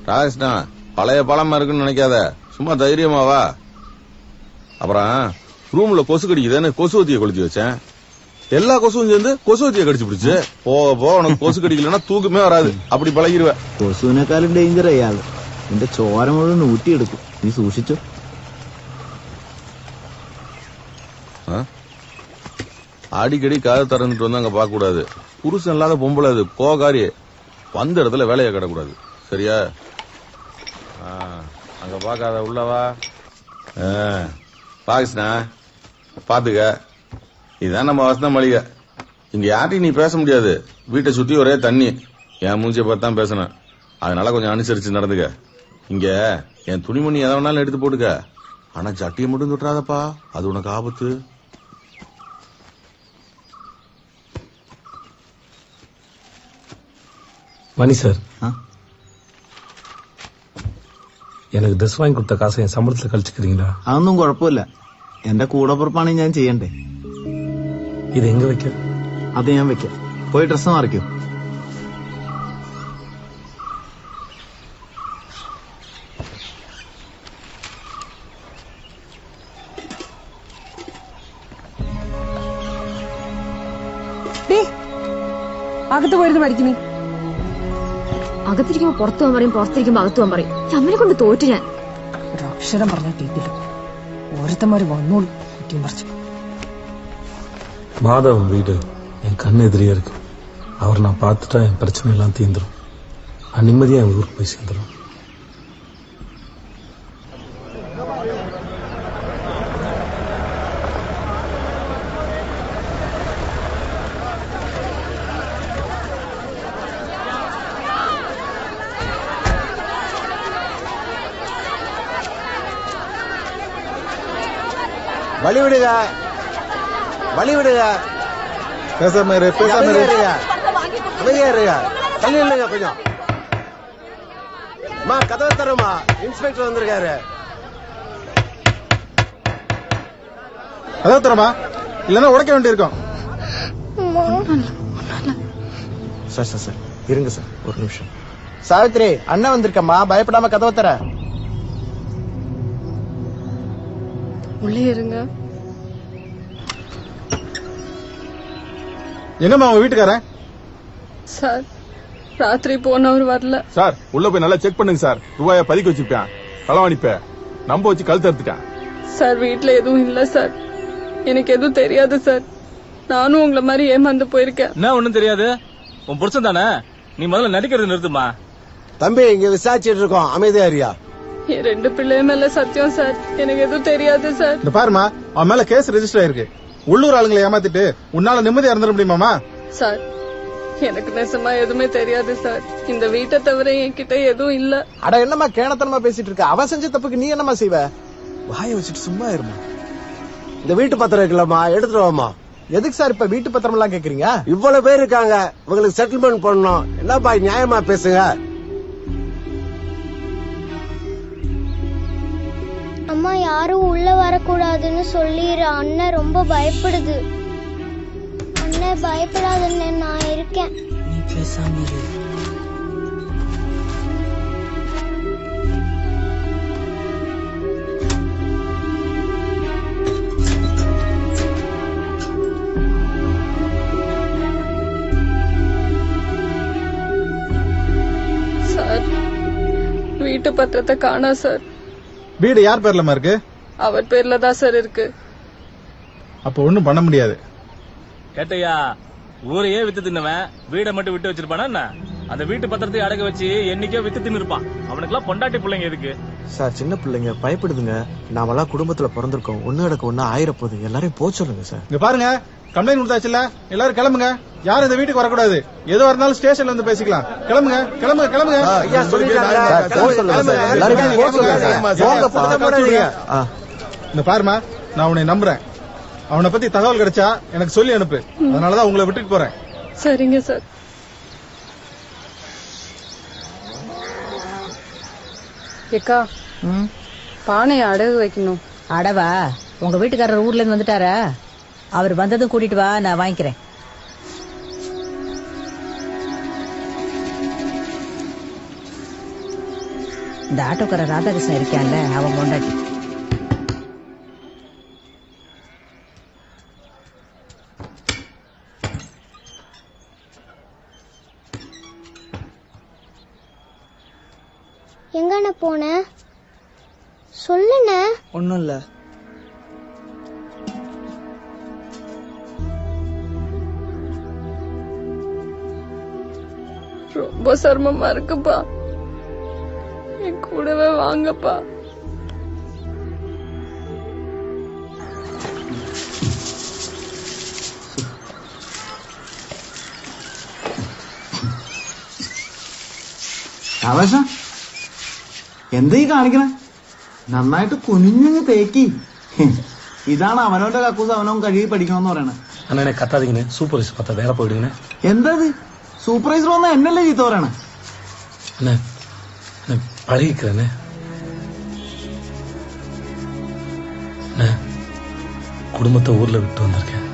ராகிருஷ்ணா, பழைய பழமா இருக்குன்னு நினைக்காத, சும்மா தைரியமா வா. அப்புறம் ரூம்ல கொசு கடிக்குதுன்னு கொசுவத்திய கொளுத்தி வச்சேன். எல்லா கொசுவும் சேர்ந்து கொசுவத்திய கடிச்சு பிடிச்சு போ உனக்கு கொசு கடிக்கலன்னா தூக்கமே வராது, அப்படி பழகிடுவ. കൊസുവിനേക്കാളും ഡേഞ്ചർ അയാള്. എന്റെ ചോര മുഴുവൻ ഊറ്റിയെടുക്കും, നീ സൂക്ഷിച്ചു. அடிக்கடி காதை திறந்துட்டு வந்து அங்க பார்க்க கூடாது. புருஷன் இல்லாத பொம்பளை அது, கோகாரி. வந்த இடத்துல வேலையை கிடக்கூடாது, சரியா? அங்க பாக்காத, உள்ளவா. பாகிஸ்னா பாத்துக்க, இதுதான் நம்ம வசந்த மளிகை. இங்க யார்ட்டையும் நீ பேச முடியாது, வீட்டை சுத்தி ஒரே தண்ணி. என் மூஞ்சிய பார்த்து தான் பேசணும், அதனால கொஞ்சம் அனுசரிச்சு நடந்துக்க. இங்க என் துணிமணி எதை வேணாலும் எடுத்து போட்டுக்க, ஆனா சட்டியை மட்டும் தொட்டுறாதப்பா, அது உனக்கு ஆபத்து. மணி சார், எனக்கு ட்ரெஸ் வாங்கி கொடுத்த காசை என் சம்பளத்துல கழிச்சுக்கிறீங்களா? അതൊന്നും കുഴപ്പമില്ല, എന്റെ കൂടപ്പുറപ്പാണ് ഞാൻ ചെയ്യണ്ടേ. இது எங்க வைக்க? അത് ഞാൻ വെക്കാം. പോയി ഡ്രസ് മാറിക്കോ. അകത്ത് പോയിരുന്നു പഠിക്കുന്നേ. അകത്തിരിക്കുമ്പോ പുറത്തു പോകാൻ പറയും, പുറത്തിരിക്കുമ്പോ അകത്തു പോകാൻ പറയും. അമ്മനെ കൊണ്ട് തോറ്റു ഞാൻ. ഒരു അക്ഷരം പറഞ്ഞാൽ കേട്ടില്ല. ഓരോരുത്തന്മാര് വന്നോളൂ കുറ്റിയും പറിച്ചു. மாதவன் வீடு என் கண்ணு எதிரியா இருக்கு. அவர் நான் பார்த்துட்டா என் பிரச்சனை எல்லாம் தீந்துரும். நான் நிம்மதியா என் ஊருக்கு போய் சேர்ந்துடும். வழி விடுங்க, வழி விடுங்க. பேசாம இரு, பேசாம இரு. அமைதியா இருங்க, தள்ளி இல்லைங்க கொஞ்சம். மா, கதவை தரமா, இன்ஸ்பெக்டர் வந்திருக்காரு. கதவை தரமா, இல்லன்னா உடைக்க வேண்டியிருக்கும். சார் சார் சார் இருங்க சார், ஒரு நிமிஷம். சாவித்ரி, அண்ணன் வந்திருக்கம்மா, பயப்படாம கதவை தர. உள்ளே இருங்க. எங்கம்மா உங்க வீட்டுக்காரன்? சார், ராத்திரி போனவர் வரல சார். உள்ள போய் நல்லா செக் பண்ணுங்க சார். ரூபாய பதுக்கி வச்சிருப்பேன், களவாணிப்ப நம்ப வச்சு கழுத்து எடுத்துட்டேன். சார், வீட்டுல எதுவும் இல்ல சார். எனக்கு எதுவும் தெரியாது சார். நானும் உங்களை மாதிரி ஏமாந்து போயிருக்கேன். என்ன ஒண்ணும் தெரியாது? உன் புருஷன் தானே, நீ முதல்ல நடிக்கிறது நிறுத்துமா. தம்பி, இங்க விசாரிச்சுட்டு இருக்கோம், அமைதியா இருயா. என் 2 பிள்ளைய மேல சத்தியம் சார், எனக்கு எதுவும் தெரியாது சார். இந்த பாருமா, அவன் மேல கேஸ் ரெஜிஸ்டர் ஆயிருக்கு. உள்ளூர் ஆளுங்களை ஏமாத்திட்டு உன்னால நிம்மதியா இருந்துட முடியுமாமா? சார், எனக்கு நெசமா எதுவுமே தெரியாது சார். இந்த வீட்டை தவிர என்கிட்ட எதுவும் இல்ல. அட என்னமா கேணத்தனமா பேசிட்டு இருக்க? அவன் செஞ்ச தப்புக்கு நீ என்னமா செய்வ? வாயை வச்சுட்டு சும்மா இருமா. இந்த வீட்டு பத்திரம் இருக்கலாமா, எடுத்துட்டு வாமா. எதுக்கு சார் இப்ப வீட்டு பத்திரம் எல்லாம் கேக்குறீங்க? இவ்வளவு பேர் இருக்காங்க, உங்களுக்கு செட்டில்மெண்ட் பண்ணணும். என்னப்பா நியாயமா பேசுங்க. அம்மா யாரும் உள்ள வரக்கூடாதுன்னு சொல்லிடுற. அண்ணன் ரொம்ப பயப்படுது. அண்ணன் பயப்படாதுன்னு நான் இருக்கேன். நீ பேசாம இரு. சார், வீட்டு பத்திரத்தை காணா சார். வீடு யார் பேர்லமா இருக்கு? அவர் பேர்ல தான் சார் இருக்கு. அப்ப ஒண்ணும் பண்ண முடியாது. கேட்டையா, ஊரையே வித்து தின்னவன் வீடை மட்டும் விட்டு வச்சிருப்பானா என்ன? அந்த வீட்டு பத்திரத்தை அடக்க வச்சு என்னைக்கோ வித்து தின்னு இருப்பான். அவனுக்கு எல்லாம் பொண்டாட்டி பிள்ளைங்க எதுக்கு சார்? சின்ன பிள்ளைங்க பயப்படுதுங்க. நாமெல்லாம் குடும்பத்துல பிறந்திருக்கோம். ஒண்ணு அடக்க ஒண்ணு ஆயிரப்போகுது. எல்லாரையும் போக சொல்லுங்க சார். இங்க பாருங்க, கம்ப்ளைண்ட் கொடுத்தாச்சுல, எல்லாரும் கிளம்புங்க. யாரும் இந்த வீட்டுக்கு வரக்கூடாது. எதுவா இருந்தாலும் ஸ்டேஷன்ல வந்து பேசிக்கலாம். கிளம்புங்க கிளம்புங்க கிளம்புங்க. இந்த பாருமா, நான் உன்னை நம்புறேன். அவனை பத்தி தகவல் கிடைச்சா எனக்கு சொல்லி அனுப்பு. அதனாலதான் உங்களை விட்டுட்டு போறேன். சரிங்க சார். ஏக்கா, பானையை அடகு வைக்கணும். அடவா? உங்க வீட்டுக்காரர் ஊர்ல இருந்து வந்துட்டாரா? அவர் வந்ததும் கூட்டிட்டு வா, நான் வாங்கிக்கிறேன். இந்த ஆட்டோக்காரர் ராதாகிருஷ்ணன் இருக்கான்ல, அவன் கொண்டாட்டி. எங்கண்ண போன? சொல்லுண்ண. ஒண்ணும் இல்ல. ரொம்ப சிரமமா இருக்குப்பா, என் கூடவே வாங்கப்பா. ആവേശം എന്തീ കാണിക്കണേ? നന്നായിട്ട് കുനിഞ്ഞു തേക്കി. ഇതാണ് അവനവന്റെ കക്കൂസ് അവനവൻ കഴുകി പഠിക്കണമെന്ന് പറയണേ. அண்ணே கத்தாதீங்கண்ணே, சூப்பர்வைசர் பார்த்தா வேலை போயிடுங்கண்ணே. എന്താ സൂപ്പർവൈസർ വന്നാ എന്നല്ലേ ചീത്ത പറയണേ? அண்ணே பழகிக்கிறேண்ணே. அண்ணே, குடும்பத்தை ஊர்ல விட்டு வந்திருக்கேன்.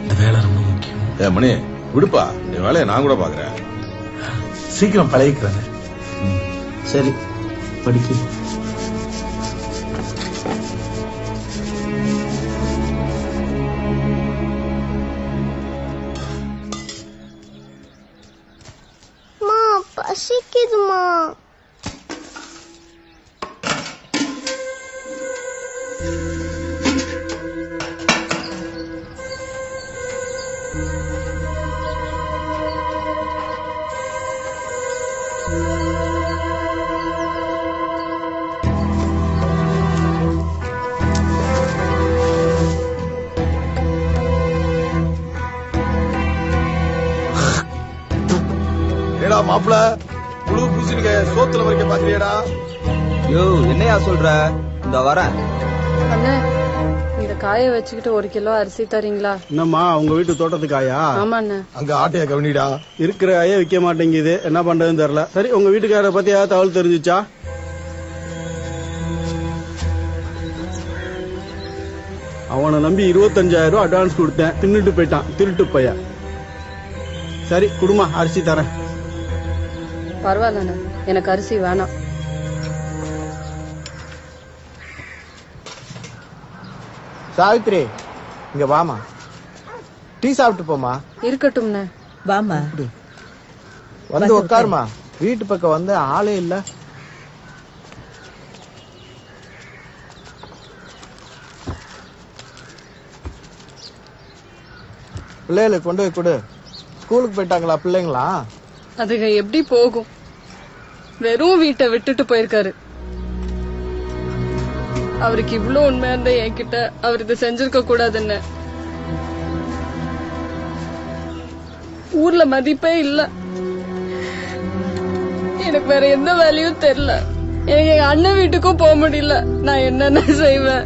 இந்த வேலை ரொம்ப முக்கியம். மணி விடுப்பா, இந்த வேலையை நான் கூட பாக்குறேன். சீக்கிரம் பழகிக்கிறேண்ணே. சரி, படிக்க. பசிக்குதுமா. ஏடா மாப்பிள, புழு பூசிருக்க சோத்துல வரைக்கும் பாக்குறியடா? யோ, என்னையா சொல்ற? இந்த வரேன். அண்ணே, இந்த காய வச்சுக்கிட்டு 1 கிலோ அரிசி தரீங்களா? என்னம்மா, உங்க வீட்டு தோட்டத்துக்கு காயா? ஆமாண்ணே. அங்க ஆட்டைய கவனிடா. இருக்கிற காயே விக்க மாட்டேங்குது, என்ன பண்றதுன்னு தெரியல. சரி, உங்க வீட்டுக்காரரை பத்தி ஏதாவது தகவல் தெரிஞ்சுச்சா? அவனை நம்பி 25,000 ரூபாய் அட்வான்ஸ் கொடுத்தேன், தின்னுட்டு போயிட்டான், திருட்டு பையன். சரி குடுமா, அரிசி தரேன். பரவாயில்லண்ணே, எனக்கு அரிசி வேணாம். சாவித்ரி, இங்க வாமா. டீ சாப்பிட்டு போமா. இருக்கட்டும்ண்ணே. வாமா. வந்து உட்காருமா. வீட்டு பக்கம் வந்து ஆளே இல்ல. பிள்ளைகளுக்கு கொண்டு போய் கொடு. ஸ்கூலுக்கு போயிட்டாங்களா பிள்ளைங்களா? அதுங்க எப்படி போகும்? வெறும் வீட்டை விட்டுட்டு போயிருக்காரு. அவருக்கு இவ்வளவு உண்மையா இருந்தா என்கிட்ட அவர் இதை செஞ்சிருக்க கூடாதுன்னு. ஊர்ல மதிப்பே இல்ல. எனக்கு வேற எந்த வேலையும் தெரியல. எனக்கு எங்க அண்ணன் வீட்டுக்கும் போக முடியல. நான் என்னென்ன செய்வேன்?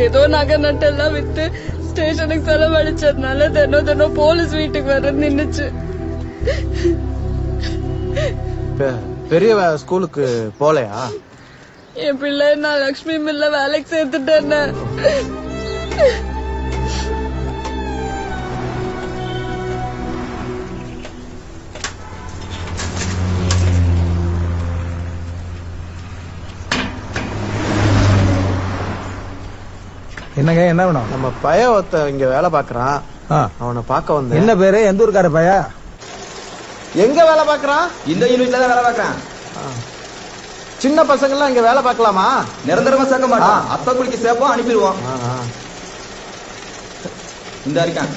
ஏதோ நகை நட்டெல்லாம் வித்து ஸ்டேஷனுக்கு செலவழிச்சதுனால தினம் போலீஸ் வீட்டுக்கு வர நின்னுச்சு. பெரிய ஸ்கூலுக்கு போலையா? என் பிள்ளை நான் லட்சுமி மில்ல வேலைக்கு சேர்த்துட்டேன். என்னங்க என்ன வேணும்? நம்ம பைய ஒருத்த இங்க வேலை பாக்குறான். அவனை பார்க்க வந்தேன். என்ன பேரு? எந்த ஊருக்கார பையா? எங்க வேலை பாக்குறான்? இந்த யூனிட்ல தான் வேலை பாக்குறான். சின்ன பசங்க எல்லாம் இங்க வேலை பார்க்கலாமா? நிரந்தரமா சேர்க்க மாட்டான். அப்ப குளிக்க சேர்ப்போம், அனுப்பிடுவோம். இந்த இருக்கான்.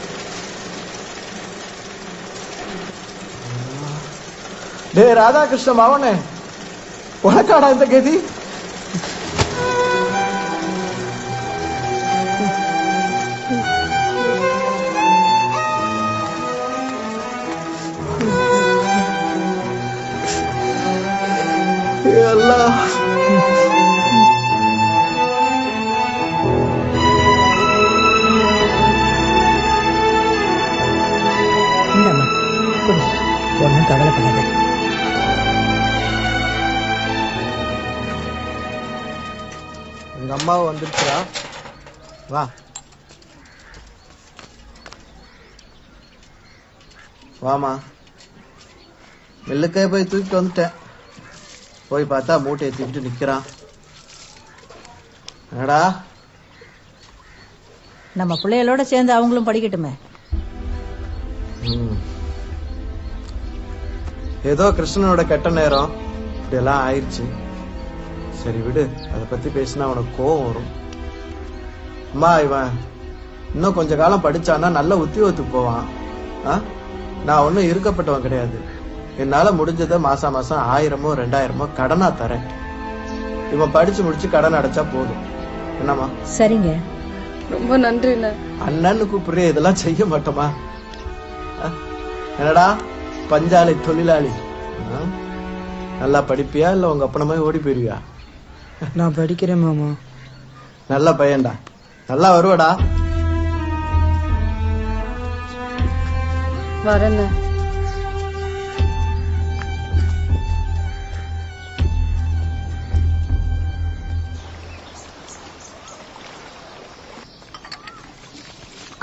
டே ராதாகிருஷ்ண மாவனே, உனக்காடா இந்த கதி? ஒன்னும் கவலைப்படாத. எங்க அம்மாவை வந்துருச்சா? வா வாமா. மில்லுக்கே போய் தூக்கிட்டு வந்துட்டேன். போய் பார்த்தா மூட்டையை தூக்கிட்டு நிக்கிறான். என்னடா? நம்ம பிள்ளைகளோட சேர்ந்து அவங்களும் படிக்கட்டுமே. ஏதோ கிருஷ்ணனோட கெட்ட நேரம் இப்படி எல்லாம் ஆயிடுச்சு. சரி விடு, அத பத்தி பேசினா அவனுக்கு கோவம் வரும். அம்மா இவன் இன்னும் கொஞ்ச காலம் படிச்சான்னா நல்ல உத்தியோகத்துக்கு போவான். நான் ஒன்னும் இருக்கப்பட்டவன் கிடையாது. என்னால முடிஞ்சதை மாசம் மாசம் 1000மோ 2000மோ கடனா தரேன். இவன் படிச்சு முடிச்சு கடன் அடைச்சா போதும். என்னம்மா? சரிங்க, ரொம்ப நன்றி. அண்ணன்னு கூப்பிடுற, இதெல்லாம் செய்ய மாட்டோமா? என்னடா பஞ்சாலை தொழிலாளி, நல்லா படிப்பியா இல்ல உங்க அப்பன மாதிரி ஓடி போயிருவியா? நான் படிக்கிறேன் மாமா. நல்ல பையன்டா, நல்லா வருவடா. வரேன்.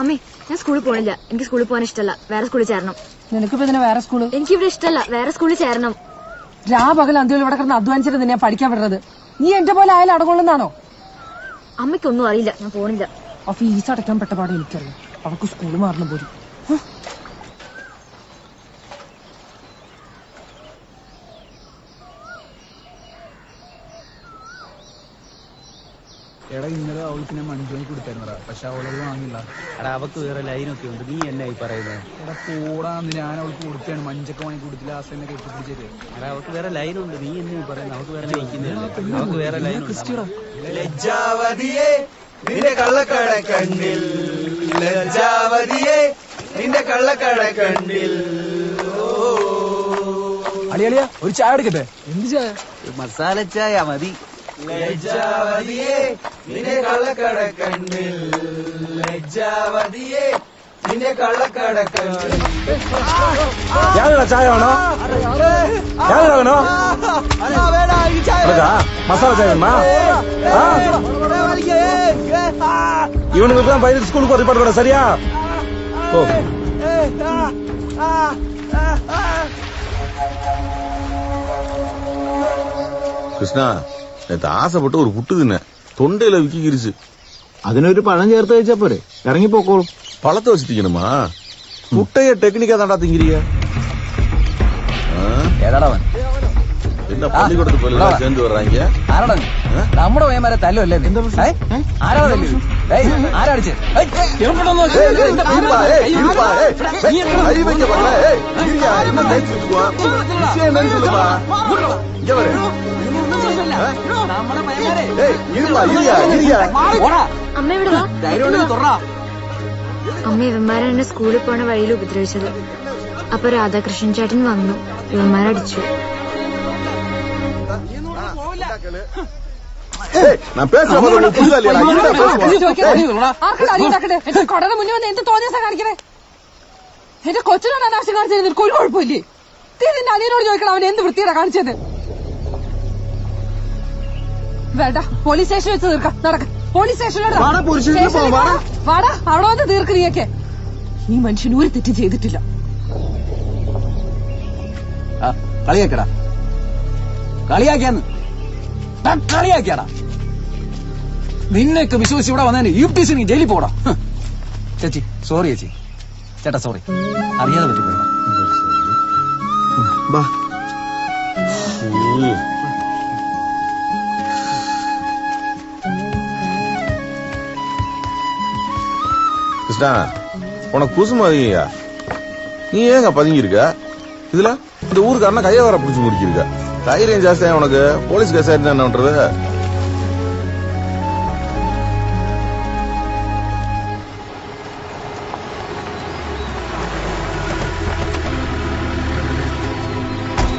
അമ്മേ ഞാൻ സ്കൂളിൽ പോണില്ല. എനിക്ക് സ്കൂളിൽ പോകാൻ ഇഷ്ടമല്ല. വേറെ സ്കൂളിൽ ചേരണം. നിനക്കിപ്പോ ഇതിനെ വേറെ സ്കൂള്? എനിക്കിവിടെ ഇഷ്ടമല്ല. വേറെ സ്കൂളിൽ ചേരണം. രാപകൽ അന്ത്യയിൽ ഇവിടെ കിടന്ന് അധ്വാനിച്ചിട്ട് നിന്നെ പഠിക്കാൻ വിടുന്നത്. നീ എന്റെ പോലെ ആയാലും അടകൊള്ളുന്നാണോ? അമ്മയ്ക്കൊന്നും അറിയില്ല. ഞാൻ പോണില്ല. ആ ഫീസ് അടയ്ക്കാൻ പെട്ട പാടെ എനിക്കറിയാം. അവർക്ക് സ്കൂള് മാറണം പോലും. എടാ ഇന്നലെ അവൾക്ക് ഞാൻ മഞ്ചോണി കൊടുത്തായിരുന്നടാ. പക്ഷെ അവളത് വാങ്ങില്ല. എടാ അവക്ക് വേറെ ലൈനൊക്കെ ഉണ്ട്. നീ എന്നായി പറയുന്നത്? എടാ കൂടാന്ന് ഞാൻ അവൾക്ക് കൊടുത്താണ്. മഞ്ചൊക്കെ വാങ്ങി കൊടുത്തില്ല. ആ എന്നെ കെട്ടിപ്പിടിച്ചത്. എടാ അവക്ക് വേറെ ലൈനുണ്ട്. നീ എന്നായി പറയുന്നത്? അവക്ക് വേറെ ലൈക്കുന്നില്ല. അവക്ക് വേറെ ലൈനുണ്ട്. ലജ്ജാവതിയെ നിന്റെ കള്ളക്കട കണ്ണിൽ, ലജ്ജാവതിയെ നിന്റെ കള്ളക്കട കണ്ണിൽ. അളിയളിയ ഒരു ചായ എടുക്കട്ടെ? എന്ത് ചായ? മസാല ചായ മതി. ലജ്ജാവതിയെ നിന്റെ കള്ളക്കട കണ്ണിൽ, ലജ്ജാവതിയെ നിന്റെ കള്ളക്കട കണ്ണിൽ. யாருடா சாய் வேணும்? யாருடா வேணும்? மசாலா சாய் வேணுமா? இவனுக்கு தான் பயிர் ஸ்கூலுக்கு ரிப்போர்ட் பண்ண. சரியா? ஓ கிருஷ்ணா, நேத்து ஆசைப்பட்டு ஒரு புட்டு தின்னேன். தொண்டையில விக்கிருச்சு. അതിനൊരു പഴം ചേർത്ത് കഴിച്ചാ പോരെ? ഇറങ്ങി പോക്കോളും. பழத்தை வச்சு திங்கணுமா? முட்டைய டெக்னிக்கா தாண்டா திங்கிறீங்க. என்ன பள்ளிக்கூடத்து போல சேர்ந்து வர்றாங்க? നമ്മുടെ പയ്യന്മാരെ തല്ലല്ലേ? ആരാ തല്ലി? ആരടിച്ച്? അമ്മ ഇവിടെ വാ. അമ്മ ഇവന്മാരെ എന്നെ സ്കൂളിൽ പോണ വഴിയിൽ ഉപദ്രവിച്ചത്. അപ്പൊ രാധാകൃഷ്ണൻ ചേട്ടൻ വന്നു, ഇവന്മാരടിച്ചു. കൊടയുടെ മുന്നിൽ വന്ന് എന്ത് തോന്നിയാ കാണിക്കണേ? എന്റെ കൊച്ചിനോട് അനാവശ്യം കാണിച്ചത് നിനക്ക് ഒരു കുഴപ്പമില്ലേ? നിന്റെ അനിയനോട് ചോദിക്കണം അവൻ എന്ത് വൃത്തിയാണ് കാണിച്ചത്. വേണ്ട, പോലീസ് സ്റ്റേഷൻ വെച്ച് തീർക്കാം. നടക്ക, പോലീസ് സ്റ്റേഷനിലോട് വാടാ. അവിടെ വന്ന് തീർക്ക് നീയൊക്കെ. ഈ മനുഷ്യന് ഒരു തെറ്റ് ചെയ്തിട്ടില്ല. കളിയാക്കടാ, കളിയാക്കിയാന്ന് കളിയാക്കിയാടാ. നിന്നെയൊക്കെ വിശ്വസിച്ച് ഇവിടെ വന്നതിന് UPC നീ ജയിലിൽ പോടാ. ചേച്ചി സോറി ചേച്ചി. ചേട്ടാ സോറി, അറിയാതെ പറ്റിപ്പോയതാ. கிருஷ்ணா, உனக்கு குசுமா அதிகயா? நீ ஏங்க பதுங்கி இருக்க? இதுல இந்த ஊருக்காரனா கைய வர புடிச்சு முடிக்கிருக்க. தைரியம் ஜாஸ்தியா உனக்கு? போலீஸ் கேஸ் ஆயிருந்தா என்ன பண்றது?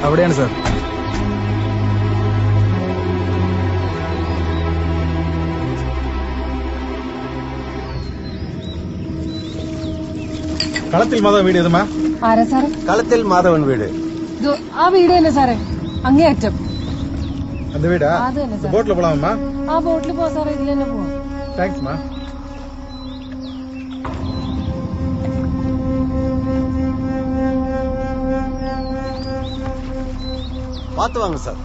അവിടെയാണ് സാർ. കളത്തിൽ മാധവൻ വീട് ഏതുമാ? ആരാ സാറേ? കളത്തിൽ മാധവൻ വീട്. ആ വീട് തന്നെ സാറേ, അങ്ങേയറ്റം. அந்த வீடா? அது என்ன சார்? போட்ல போலாமா? ആ ബോട്ടിൽ പോ സാറേ, ഇതിൽ തന്നെ പോവാം. தேங்க்ஸ் மா. பார்த்து வாங்க சார்.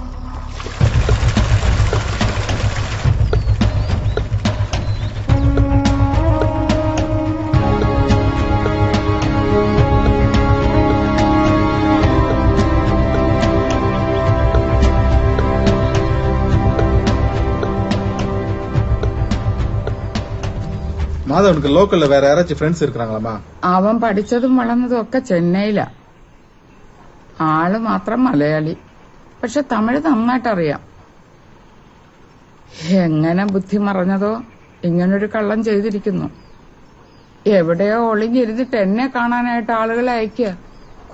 மாதவனுக்கு லோக்கல்ல வேற யாராச்சும் ஃப்ரெண்ட்ஸ் இருக்காங்களாமா? അവൻ പഠിച്ചതും വളർന്നതും ഒക്കെ ചെന്നൈയിലാ. ആള് മാത്രം മലയാളി, പക്ഷെ തമിഴ് നന്നായിട്ടറിയാം. എങ്ങനെ ബുദ്ധി മറഞ്ഞതോ ഇങ്ങനൊരു കള്ളം ചെയ്തിരിക്കുന്നു. എവിടെയോ ഒളിഞ്ഞിരുന്നിട്ട് എന്നെ കാണാനായിട്ട് ആളുകളെ അയക്കുക.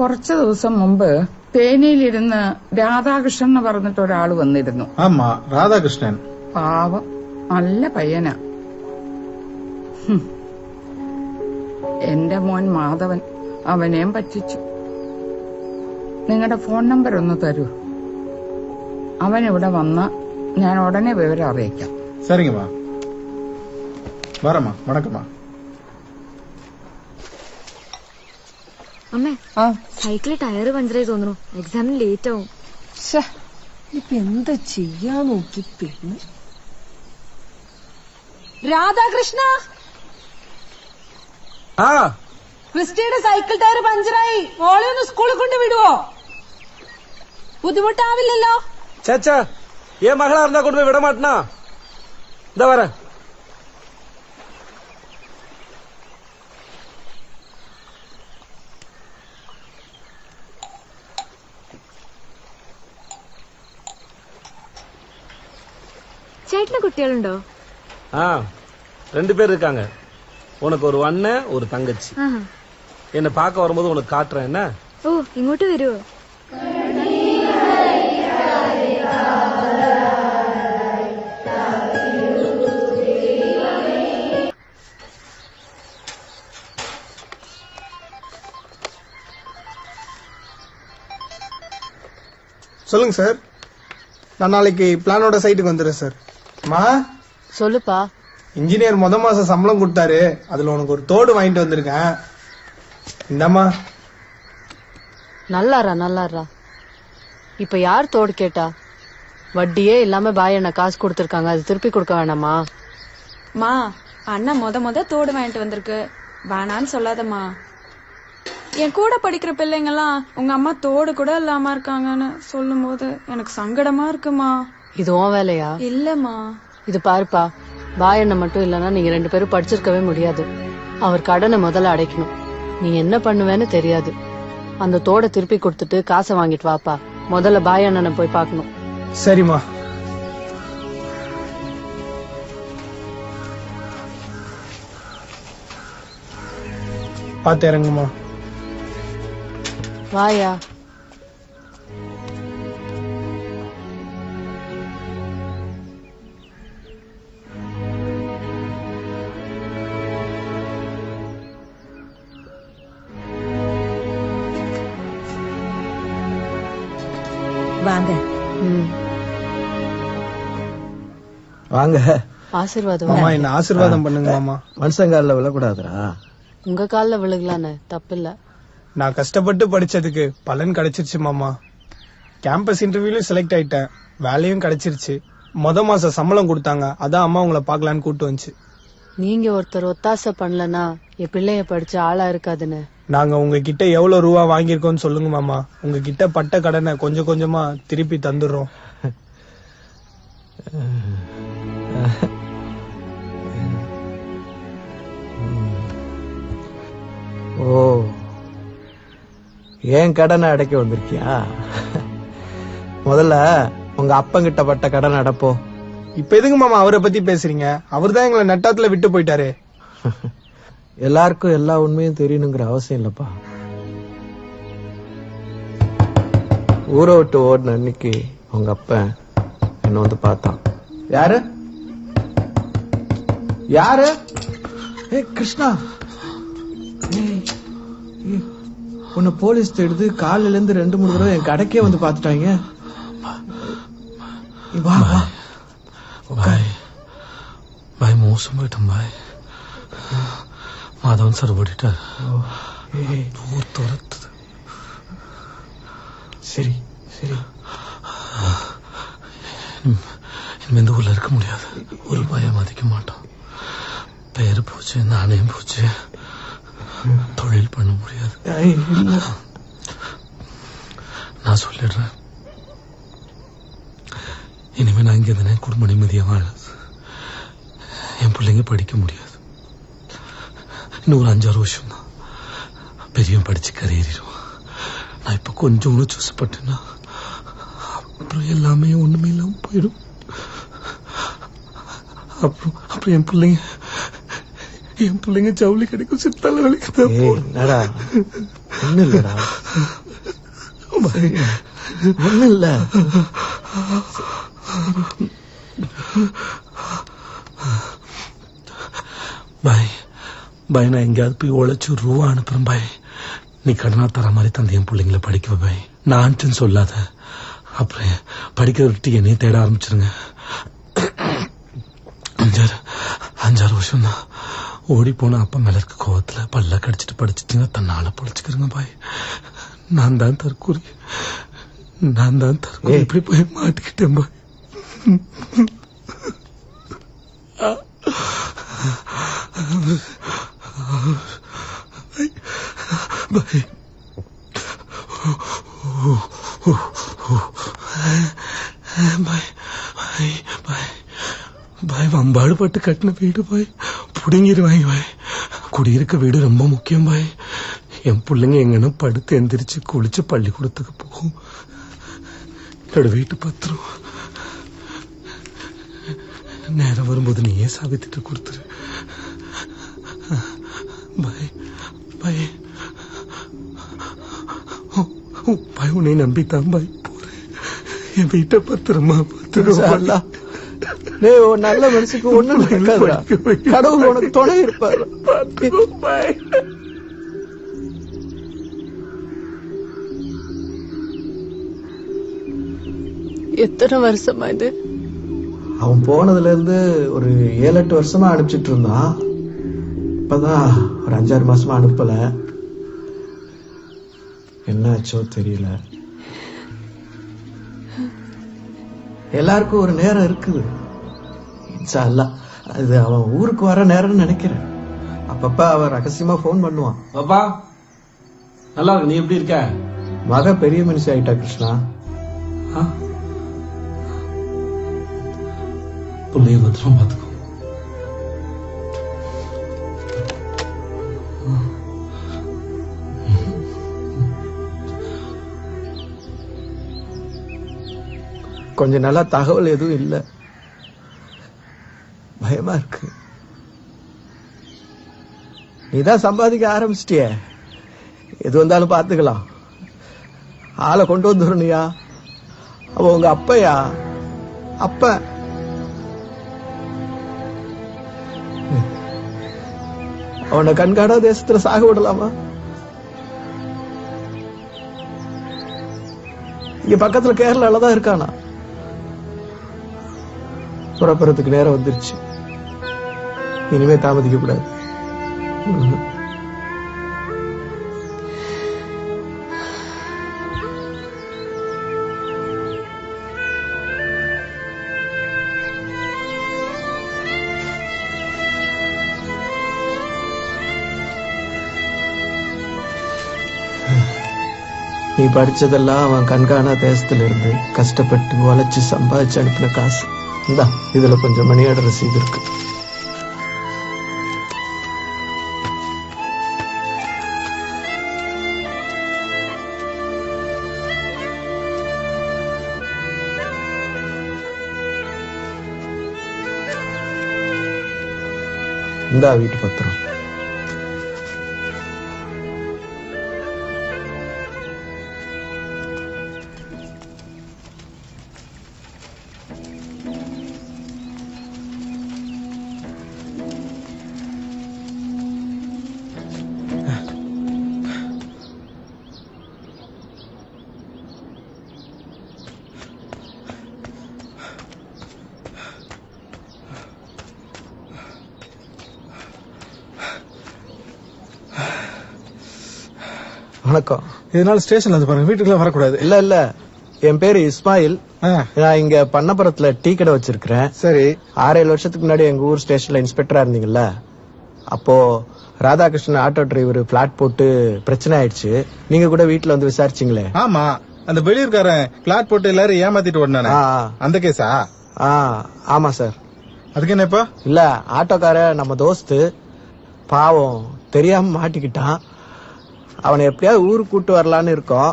കുറച്ചു ദിവസം മുമ്പ് തേനിയിലിരുന്ന് രാധാകൃഷ്ണൻ എന്ന് പറഞ്ഞിട്ട് ഒരാള് വന്നിരുന്നു. ஆமா, ராதாகிருஷ்ணன். പാവം, നല്ല പയ്യനാ. എന്റെ മോൻ മാധവൻ അവനെയും പറ്റിച്ചു. നിങ്ങളുടെ ഫോൺ നമ്പർ ഒന്ന് തരൂ. അവൻ ഇവിടെ വന്ന ഞാൻ ഉടനെ വിവരം അറിയിക്കാം. சரிங்கம்மா. வரமா, வணக்கம்மா. അമ്മേ, സൈക്കിളിൽ ടയർ പഞ്ചറായി തോന്നുന്നു. എക്സാമിന് ലേറ്റ് ആവും. ഇപ്പൊ എന്താ ചെയ്യാൻ നോക്കി പിന്നെ. രാധാകൃഷ്ണ, ക്രിസ്റ്റിയുടെ സൈക്കിൾ ടയർ പഞ്ചറായി. മോളെ ഒന്ന് സ്കൂളിൽ കൊണ്ട് വിടുവോ? ബുദ്ധിമുട്ടാവില്ലല്ലോ? ചേച്ചാ, ഏ മകളാ இருந்தா கொண்டு போய் விட மாட்டனா? இந்த வர. ചേട്ടന് കുട്ടികളുണ്ടോ? 2 பேர் இருக்காங்க. உனக்கு ஒரு அண்ணன் ஒரு தங்கச்சி. என்ன பார்க்க வரும்போது உனக்கு காட்டுறேன். என்ன? ഓ, ഇങ്ങോട്ട് വരുവോ? சொல்லுங்க சார். நான் நாளைக்கு பிளானோட சைட்டுக்கு வந்துடுறேன் சார். மா சொல்லுப்பா. இன்ஜினியர் மாசம் சம்பளம் கொடுத்தாரு. அதுல உனக்கு ஒரு தோடு வாங்கிட்டு வந்திருக்கேன். இந்தம்மா. நல்லாரா. இப்ப யார் தோடு கேட்டா? வட்டியே இல்லாம பாய் அண்ணா காசு கொடுத்திருக்காங்க, அது திருப்பி கொடுக்க வேணாமா? மா, அண்ணா முத தோடு வாங்கிட்டு வந்திருக்கு, வேணான்னு சொல்லாதம்மா. என் கூட படிக்கிற பிள்ளைங்கெல்லாம் உங்க அம்மா தோடு கூட இல்லாம இருக்காங்கன்னு சொல்லும் போது எனக்கு சங்கடமா இருக்குமா. இது உன் வேலையா? இல்லம்மா. இது பாருப்பா, பாய் அண்ணன் மட்டும் இல்லன்னா நீங்க 2 பேரும் படிச்சிருக்கவே முடியாது. அவர் கடனை முதல்ல அடைக்கணும். நீ என்ன பண்ணுவேன்னு தெரியாது. அந்த தோட திருப்பி கொடுத்துட்டு காசை வாங்கிட்டு வாப்பா. முதல்ல பாய் அண்ணனை போய் பாக்கணும். சரிம்மா. பாத்து இறங்குமா. வாயா. வாங்க. வாங்க. ஆசீர்வாதம். மாமா என்ன ஆசீர்வாதம் பண்ணுங்க மாமா. மனுஷங்கால விழக்கூடாதுரா. உங்க கால்ல விழுகலான்னு தப்பில்ல. நான் கஷ்டப்பட்டு படிச்சதுக்கு பலன் கிடைச்சிருச்சு மாமா. கேம்பஸ் இன்டர்வியூலயும் செலக்ட் ஆயிட்டேன், வேலையும் கிடைச்சிருச்சு. மாசம் சம்பளம் கொடுத்தாங்க, அதான் அம்மா உங்களை பாக்கலான்னு கூட்டு வந்துச்சு. நீங்க ஒருத்தர் ஒத்தாசை பண்ணலன்னா என் பிள்ளைய படிச்ச ஆளா இருக்காதுன்னு. நாங்க உங்ககிட்ட எவ்வளவு ரூபா வாங்கியிருக்கோம்னு சொல்லுங்க மாமா. உங்ககிட்ட பட்ட கடனை கொஞ்சம் கொஞ்சமா திருப்பி தந்துடுறோம். ஓ, ஏன் கடனை அடைக்க வந்திருக்கியா? முதல்ல உங்க அப்பங்கிட்ட பட்ட கடனை அடைப்போ. இப்ப எதுக்கு மாமா அவரை பத்தி பேசுறீங்க? அவர்தான் எங்களை நட்டாத்துல விட்டு போயிட்டாரு. எல்லாருக்கும் எல்லா உண்மையும் தெரியணுங்கிற அவசியம் இல்லப்பா. ஊரை விட்டு ஓடின அன்னைக்கு உங்க அப்ப என்ன வந்து பார்த்தான். யாரு யாரு? கிருஷ்ணா, உன்னை போலீஸ் தேடுது. காலையில இருந்து 2-3 தடவை என் கடைக்கே வந்து பாத்துட்டாங்க. பாய் மோசம் போயிட்டோம் பாய். மாதவன் சார் ஓடிட்டார். துரத்துது. சரி சரி, இனிமே இந்த ஊர்ல இருக்க முடியாது. ஒரு பயம் மதிக்க மாட்டான். பெயர் போச்சு, நாணயம் போச்சு, தொழில் பண்ண முடியாது. நான் சொல்லிடுறேன், இனிமே நான் இங்க தானே குடும்ப நிம்மதியா வாழ. என் பிள்ளைங்க படிக்க முடியாது. இன்னும் ஒரு 5-6 வருஷம் தான் பெரியவன் படிச்சு கரையேறிடுவான். நான் இப்ப கொஞ்சம் உணர்ச்சிப்பட்டேன்னா அப்புறம் எல்லாமே ஒண்ணுமே இல்லாம போயிடும். அப்புறம் என் பிள்ளைங்க ஜவுளி கிடைக்கும் சித்தால வலிக்குதான். ஒண்ணு இல்லடா, ஒண்ணு இல்ல. பாய் பாய், நான் எங்கேயாவது போய் உழைச்சு ரூபா அனுப்புறேன் பாய். நீ கடனா தர மாதிரி தந்தை என் பிள்ளைங்களை படிக்க பாய். நான் சொல்லாத, அப்புறம் படிக்க விட்டு என்னையே தேட ஆரம்பிச்சிருங்க. 5-6 வருஷம் தான். ஓடி போன அப்பா மேல இருக்க கோவத்துல பல்ல கடிச்சிட்டு படிச்சிட்டீங்கன்னா தன்னால பொழைச்சுக்கிறேங்க பாய். நான் தான் தற்கூரி இப்படி போய் மாட்டிக்கிட்டேன் பாய். பாய் வம்பாடு பட்டு கட்டின வீடு பாய் புடுங்கிடுவாங்க பாய். குடியிருக்க வீடு ரொம்ப முக்கியம் பாய். என் பிள்ளைங்க எங்கன்னா படுத்து எந்திரிச்சு குளிச்சு பள்ளிக்கூடத்துக்கு போகும். என்னோட வீட்டு பத்திரம் நேரம் வரும்போது நீயே சாவித்திட்டு கொடுத்துரு பாய். பாய் பாய், உன்னை நம்பித்தான் பாய் போறேன். என் வீட்டை பத்திரமா பத்திரமா. நல்ல மனசுக்கு ஒண்ணும் நடக்காதுடா. கடவுள் உனக்கு துணை இருப்பாரு. எத்தனை வருஷமா இது? அவன் போனதுல இருந்து ஒரு 7-8 வருஷமா அனுப்பிச்சிட்டு இருந்தான். இப்பதான் ஒரு 5-6 மாசமா அனுப்பல. என்னாச்சோ தெரியல. எல்லாருக்கும் ஒரு நேரம் இருக்குது. அது அவன் ஊருக்கு வர நேரம்னு நினைக்கிறேன். அப்பப்ப அவன் ரகசியமா போன் பண்ணுவான். பாப்பா நல்லா இருக்கு, நீ எப்படி இருக்க? மக பெரிய மனுஷி ஆயிட்டா கிருஷ்ணா. பிள்ளைய பத்திரம் பாத்துக்கோ. கொஞ்ச நாளா தகவல் எதுவும் இல்ல, பயமா இருக்கு. நீதான் சம்பாதிக்க ஆரம்பிச்சிட்டியே, எது வந்தாலும் பாத்துக்கலாம். ஆளை கொண்டு வந்துடணுயா. அவ உங்க அப்பையா? அப்ப அவனை கண்காணா தேசத்துல சாக விடலாமா? இங்க பக்கத்துல கேரளால தான் இருக்கானா. புறப்புறத்துக்கு நேரம் வந்துருச்சு. இனிமே தாமதிக்க கூடாது. நீ படிச்சதெல்லாம் அவன் கண்காணா தேசத்துல இருந்து கஷ்டப்பட்டு உழைச்சு சம்பாதிச்சு அனுப்பின காசு. இந்தா இதுல கொஞ்சம் மணியோட ரசீது இருக்கு. இந்தா வீட்டு பத்திரம். வணக்கம். இதனால ஸ்டேஷன்ல வந்து பாருங்க, வீட்டுக்குள்ள வரக்கூடாது. இல்ல இல்ல, என் பேரு இஸ்மாயில். நான் இங்க பண்ணப்புறத்துல டீ கடை வச்சிருக்கிறேன். சரி. 6-7 வருஷத்துக்கு முன்னாடி எங்க ஊர் ஸ்டேஷன்ல இன்ஸ்பெக்டரா இருந்தீங்கல்ல, அப்போ ராதாகிருஷ்ணன் ஆட்டோ டிரைவர் பிளாட் போட்டு பிரச்சனை ஆயிடுச்சு. நீங்க கூட வீட்டுல வந்து விசாரிச்சீங்களே. ஆமா, அந்த வெளியூர்காரன் பிளாட் போட்டு எல்லாரும் ஏமாத்திட்டு ஓடுனானே, அந்த கேஸா? ஆமா சார். அதுக்கு என்ன இப்ப? இல்ல, ஆட்டோக்கார நம்ம தோஸ்து பாவம் தெரியாம மாட்டிக்கிட்டான். அவனை எப்படியாவது ஊருக்கு கூட்டு வரலான்னு இருக்கோம்.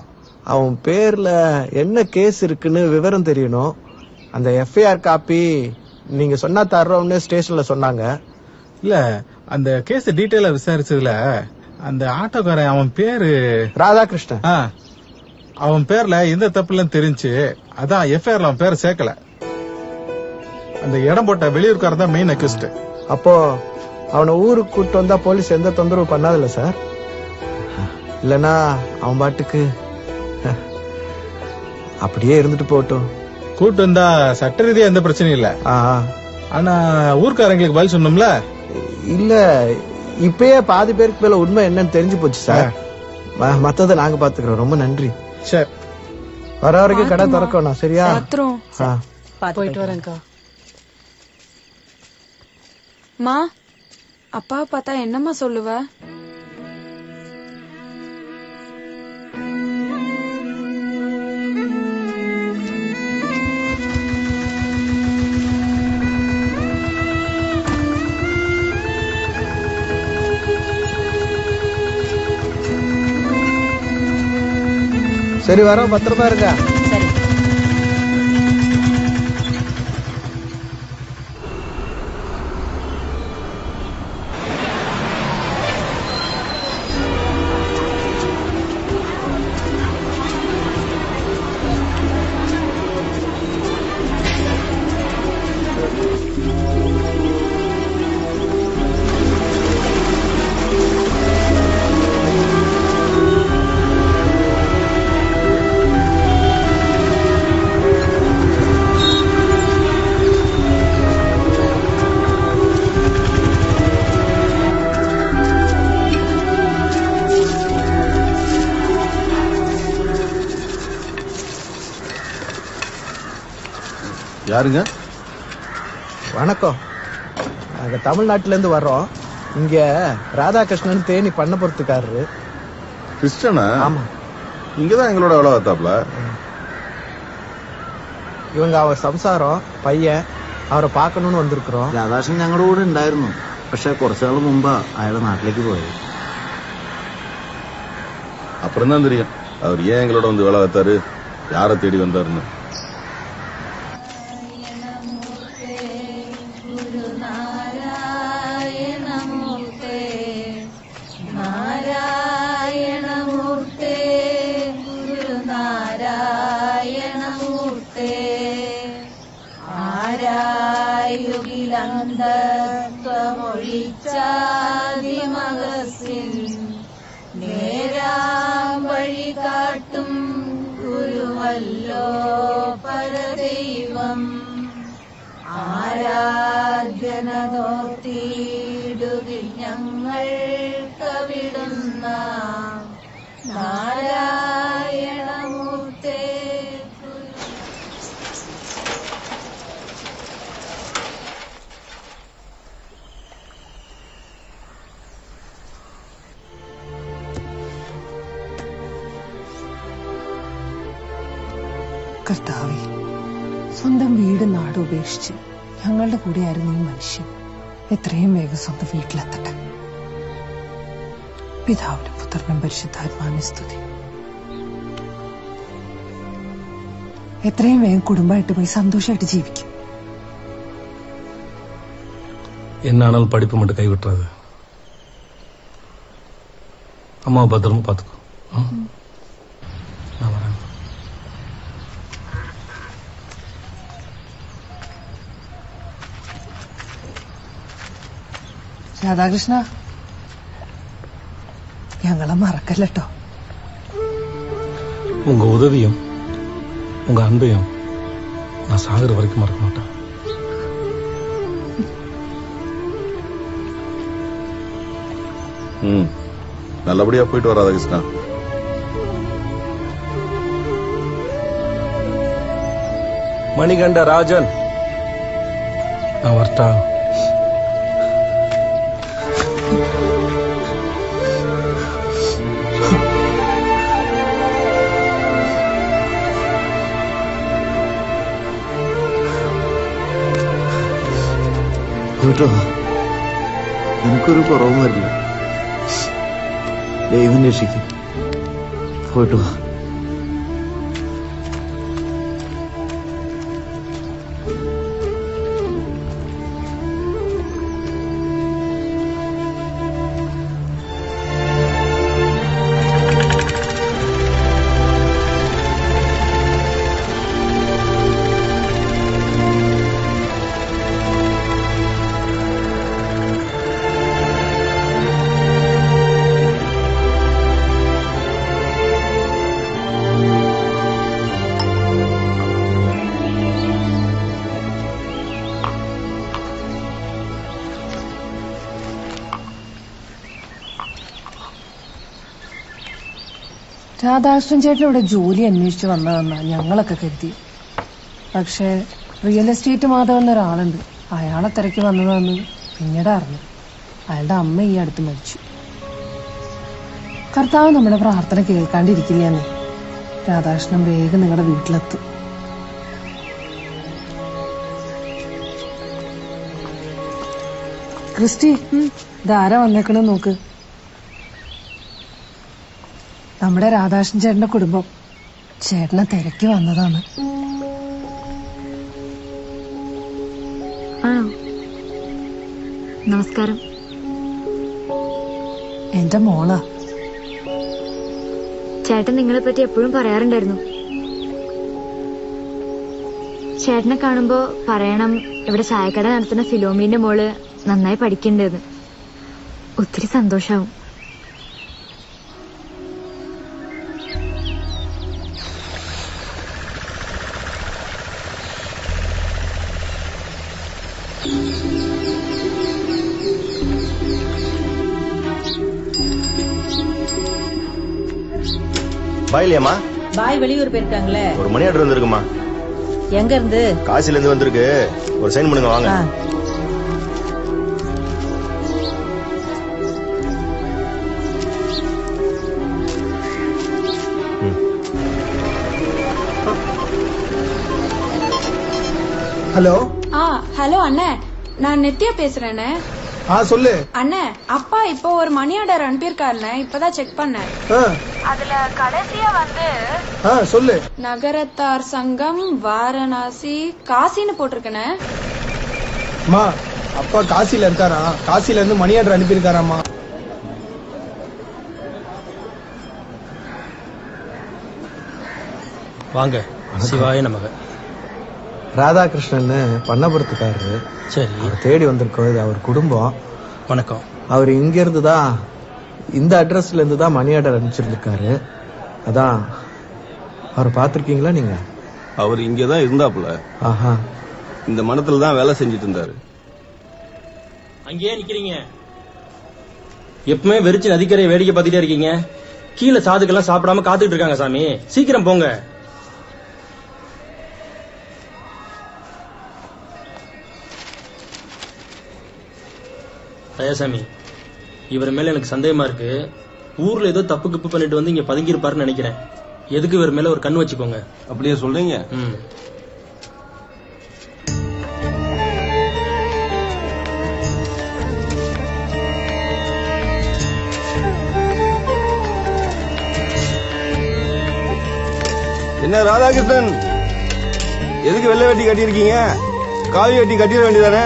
அவன் பேர்ல என்ன கேஸ் இருக்குன்னு விவரம் தெரியணும். அந்த எஃப்ஐஆர் காப்பி நீங்க சொன்னா தர்றோம்னு ஸ்டேஷன்ல சொன்னாங்க. இல்ல, அந்த கேஸ் டீடைலா விசாரிச்சதுல அந்த ஆட்டோக்காரன் அவன் பேரு ராதாகிருஷ்ணன். அவன் பேர்ல எந்த தப்புலன்னு தெரிஞ்சு, அதான் எஃப்ஐஆர்ல அவன் பேரை சேர்க்கல. அந்த இடம் போட்ட வெளியூர்காரன் தான் மெயின் அக்யூஸ்ட். அப்போ அவனை ஊருக்கு கூட்டு வந்தா போலீஸ் எந்த தொந்தரவு பண்ணாதில்ல சார்? இல்லனா அவன் பாட்டுக்கு அப்படியே இருந்துட்டு போட்டோம். கூட்டு வந்தா சட்ட ரீதியா எந்த பிரச்சனையும் இல்ல. ஆனா ஊர்க்காரங்களுக்கு பதில் சொன்னோம்ல. இல்ல, இப்பயே பாதி பேருக்கு மேல உண்மை என்னன்னு தெரிஞ்சு போச்சு சார். மத்தத நாங்க பாத்துக்கிறோம். ரொம்ப நன்றி. சரி, வர வரைக்கும் கடை திறக்கணும். சரியா? போயிட்டு வரேன்க்கா. மா, அப்பா பார்த்தா என்னம்மா சொல்லுவ? சரி, வரோம். பத்திரமா இருங்க. யாருங்க? வணக்கம். நாங்க தமிழ்நாட்டுல இருந்து வர்றோம். இங்க ராதாகிருஷ்ணன் தேனி பண்ண பொறுத்துக்காரரு. கிருஷ்ணனா? ஆமா. இங்கதான் எங்களோட எவ்வளவு வந்தாப்ல. ഇവങ്ക അവർ സംസാരം പയ്യൻ അവരെ പാക്കണമെന്ന് വന്നിരിக்கிறோம். രാധാകൃഷ്ണൻ ഞങ്ങളുടെ കൂടെ ഉണ്ടായിരുന്നു. പക്ഷെ കുറച്ചുനാൾ മുമ്പാ അയാൾ നാട്ടിലേക്ക് പോയത്. அப்புறம் தான் தெரியும் அவர் ஏன் எங்களோட வந்து வேலை பார்த்தாரு, யாரை தேடி வந்தாருன்னு. മഹസിൻ നേരാം വഴി കാട്ടും ഗുരുവല്ലോ പരദൈവം ആരാധ്യനതോർത്തിടുകിൽ ഞങ്ങൾ കവിടുന്ന നാരായണമൂർത്തേ. കർത്താവേ, സ്വന്തം വീട് നാട് ഉപേക്ഷിച്ച് ഞങ്ങളുടെ കൂടെയായിരുന്നു ഈ മനുഷ്യൻ. എത്രയും വേഗം സ്വന്തം വീട്ടിലെത്തട്ടെ. പിതാവിനും പുത്രനും പരിശുദ്ധാത്മാവിനും സ്തുതി. എത്രയും വേഗം കുടുംബമായിട്ട് പോയി സന്തോഷമായിട്ട് ജീവിക്കും. என்னானாலும் படிப்பு மட்டும் கைவிட்டுறாது. அம்மாவை பத்திரமா பாத்துக்கோ. நான் வரேன். രാധാകൃഷ്ണ, ഞങ്ങളെ മറക്കല്ലോ. உங்க உதவியும் உங்க அன்பையும் நான் சாகுற வரைக்கும் மறக்க மாட்டேன். நல்லபடியா போயிட்டு வராத கிருஷ்ணா. மணிகண்ட ராஜன், நான் வரட்டா? കേട്ടോ, എനിക്കൊരു കുറവും വരില്ല. ദൈവം രക്ഷിക്കും. പോയിട്ട് വാ. രാധാകൃഷ്ണൻ ചേട്ടൻ ഇവിടെ ജോലി അന്വേഷിച്ച് വന്നതെന്നാ ഞങ്ങളൊക്കെ കരുതി. പക്ഷെ റിയൽ എസ്റ്റേറ്റ് മാധവൻ എന്നൊരാളുണ്ട്, അയാളെ തിരക്കി വന്നതാന്ന് പിന്നീട് അറിഞ്ഞു. അയാളുടെ അമ്മ ഈ അടുത്ത് മരിച്ചു. കർത്താവ് നമ്മുടെ പ്രാർത്ഥന കേൾക്കാണ്ടിരിക്കില്ലെന്നേ. രാധാകൃഷ്ണൻ വേഗം നിങ്ങളുടെ വീട്ടിലെത്തും. ക്രിസ്റ്റി, ധാര വന്നേക്കണെന്ന് നോക്ക്. നമ്മുടെ രാധാകൃഷ്ണൻ ചേട്ടന്റെ കുടുംബം ചേട്ടനെ തിരക്കി വന്നതാണ്. ആണോ? നമസ്കാരം. എന്റെ മോളാ. ചേട്ടൻ നിങ്ങളെ പറ്റി എപ്പോഴും പറയാറുണ്ടായിരുന്നു. ചേട്ടനെ കാണുമ്പോ പറയണം, ഇവിടെ ചായക്കട നടത്തുന്ന ഫിലോമീന്റെ മോള് നന്നായി പഠിക്കണ്ടേന്ന്. ഒത്തിരി സന്തോഷാവും. பாயிலையாமா? பாய் வெளியூர் போயிருக்காங்களே. ஒரு மணி ஆர்டர் வந்திருக்குமா? எங்க இருந்து? காசில இருந்து வந்திருக்கு. ஒரு சைன் பண்ணுங்க வாங்க. ஹலோ. ஹலோ அண்ணே, நான் நித்யா பேசுறேனே. சொல்லு அண்ணே. அப்பா இப்போ ஒரு மணி ஆர்டர் அனுப்பியிருக்காருண்ணே, இப்பதான் செக் பண்ணேன். அதுல கடைசியா வந்து சொல்லு, நகரத்தார் சங்கம் வாரணாசி காசின்னு போட்டிருக்கேனே. அம்மா, அப்பா காசில இருக்காரா? காசில இருந்து மணி ஆர்டர் அனுப்பியிருக்காராமா? வாங்க. சிவாய நமக. ராதாகிருஷ்ணன் பண்ணபுரத்துக்காரரு. சரி. அவர் தேடி வந்திருக்கோம். இது அவர் குடும்பம். வணக்கம். அவர் இங்க இருந்து தான், இந்த அட்ரஸ்ல இருந்து தான் மணி ஆர்டர் அனுப்பிச்சிருக்காரு. அதான் அவர் பாத்திருக்கீங்களா நீங்க? அவர் இங்கதான் இருந்தாப்புல. ஆஹா. இந்த மனத்துல தான் வேலை செஞ்சுட்டு இருந்தாரு. அங்கேயே நிக்கிறீங்க. எப்பவுமே வெறிச்சு நதிக்கரையை வேடிக்கை பார்த்துட்டே இருக்கீங்க. கீழே சாதுக்கெல்லாம் சாப்பிடாம காத்துக்கிட்டு இருக்காங்க சாமி. சீக்கிரம் போங்க. தயாசாமி, இவர் மேல எனக்கு சந்தேகமா இருக்கு. ஊர்ல ஏதோ தப்பு கிப்பு பண்ணிட்டு வந்து இங்க பதுங்கி இருப்பாருன்னு நினைக்கிறேன். எதுக்கு இவர் மேல ஒரு கண் வச்சுக்கோங்க. அப்படியே சொல்றீங்க? என்ன ராதாகிருஷ்ணன், எதுக்கு வெள்ளை வெட்டி கட்டியிருக்கீங்க? காவி வெட்டி கட்டிட வேண்டியதானே?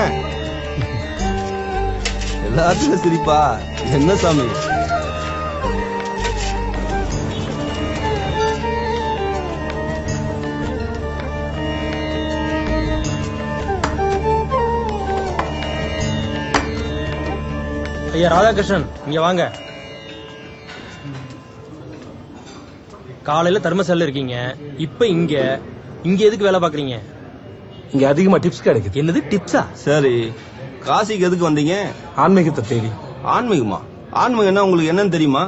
எல்லாத்துக்கும் சிரிப்பா? என்ன சாமி? ஐயா ராதாகிருஷ்ணன், இங்க வாங்க. காலையில தர்மசாலையில இருக்கீங்க, இப்ப இங்க எதுக்கு வேலை பாக்குறீங்க? இங்க அதிகமா டிப்ஸ் கிடைக்குது. என்னது டிப்ஸா? சரி, காசிக்கு எதுக்கு வந்தீங்க? ஆன்மீகத்தை தேடி. ஆன்மீகமா? ஆன்மீகம் என்ன உங்களுக்கு என்னன்னு தெரியுமா?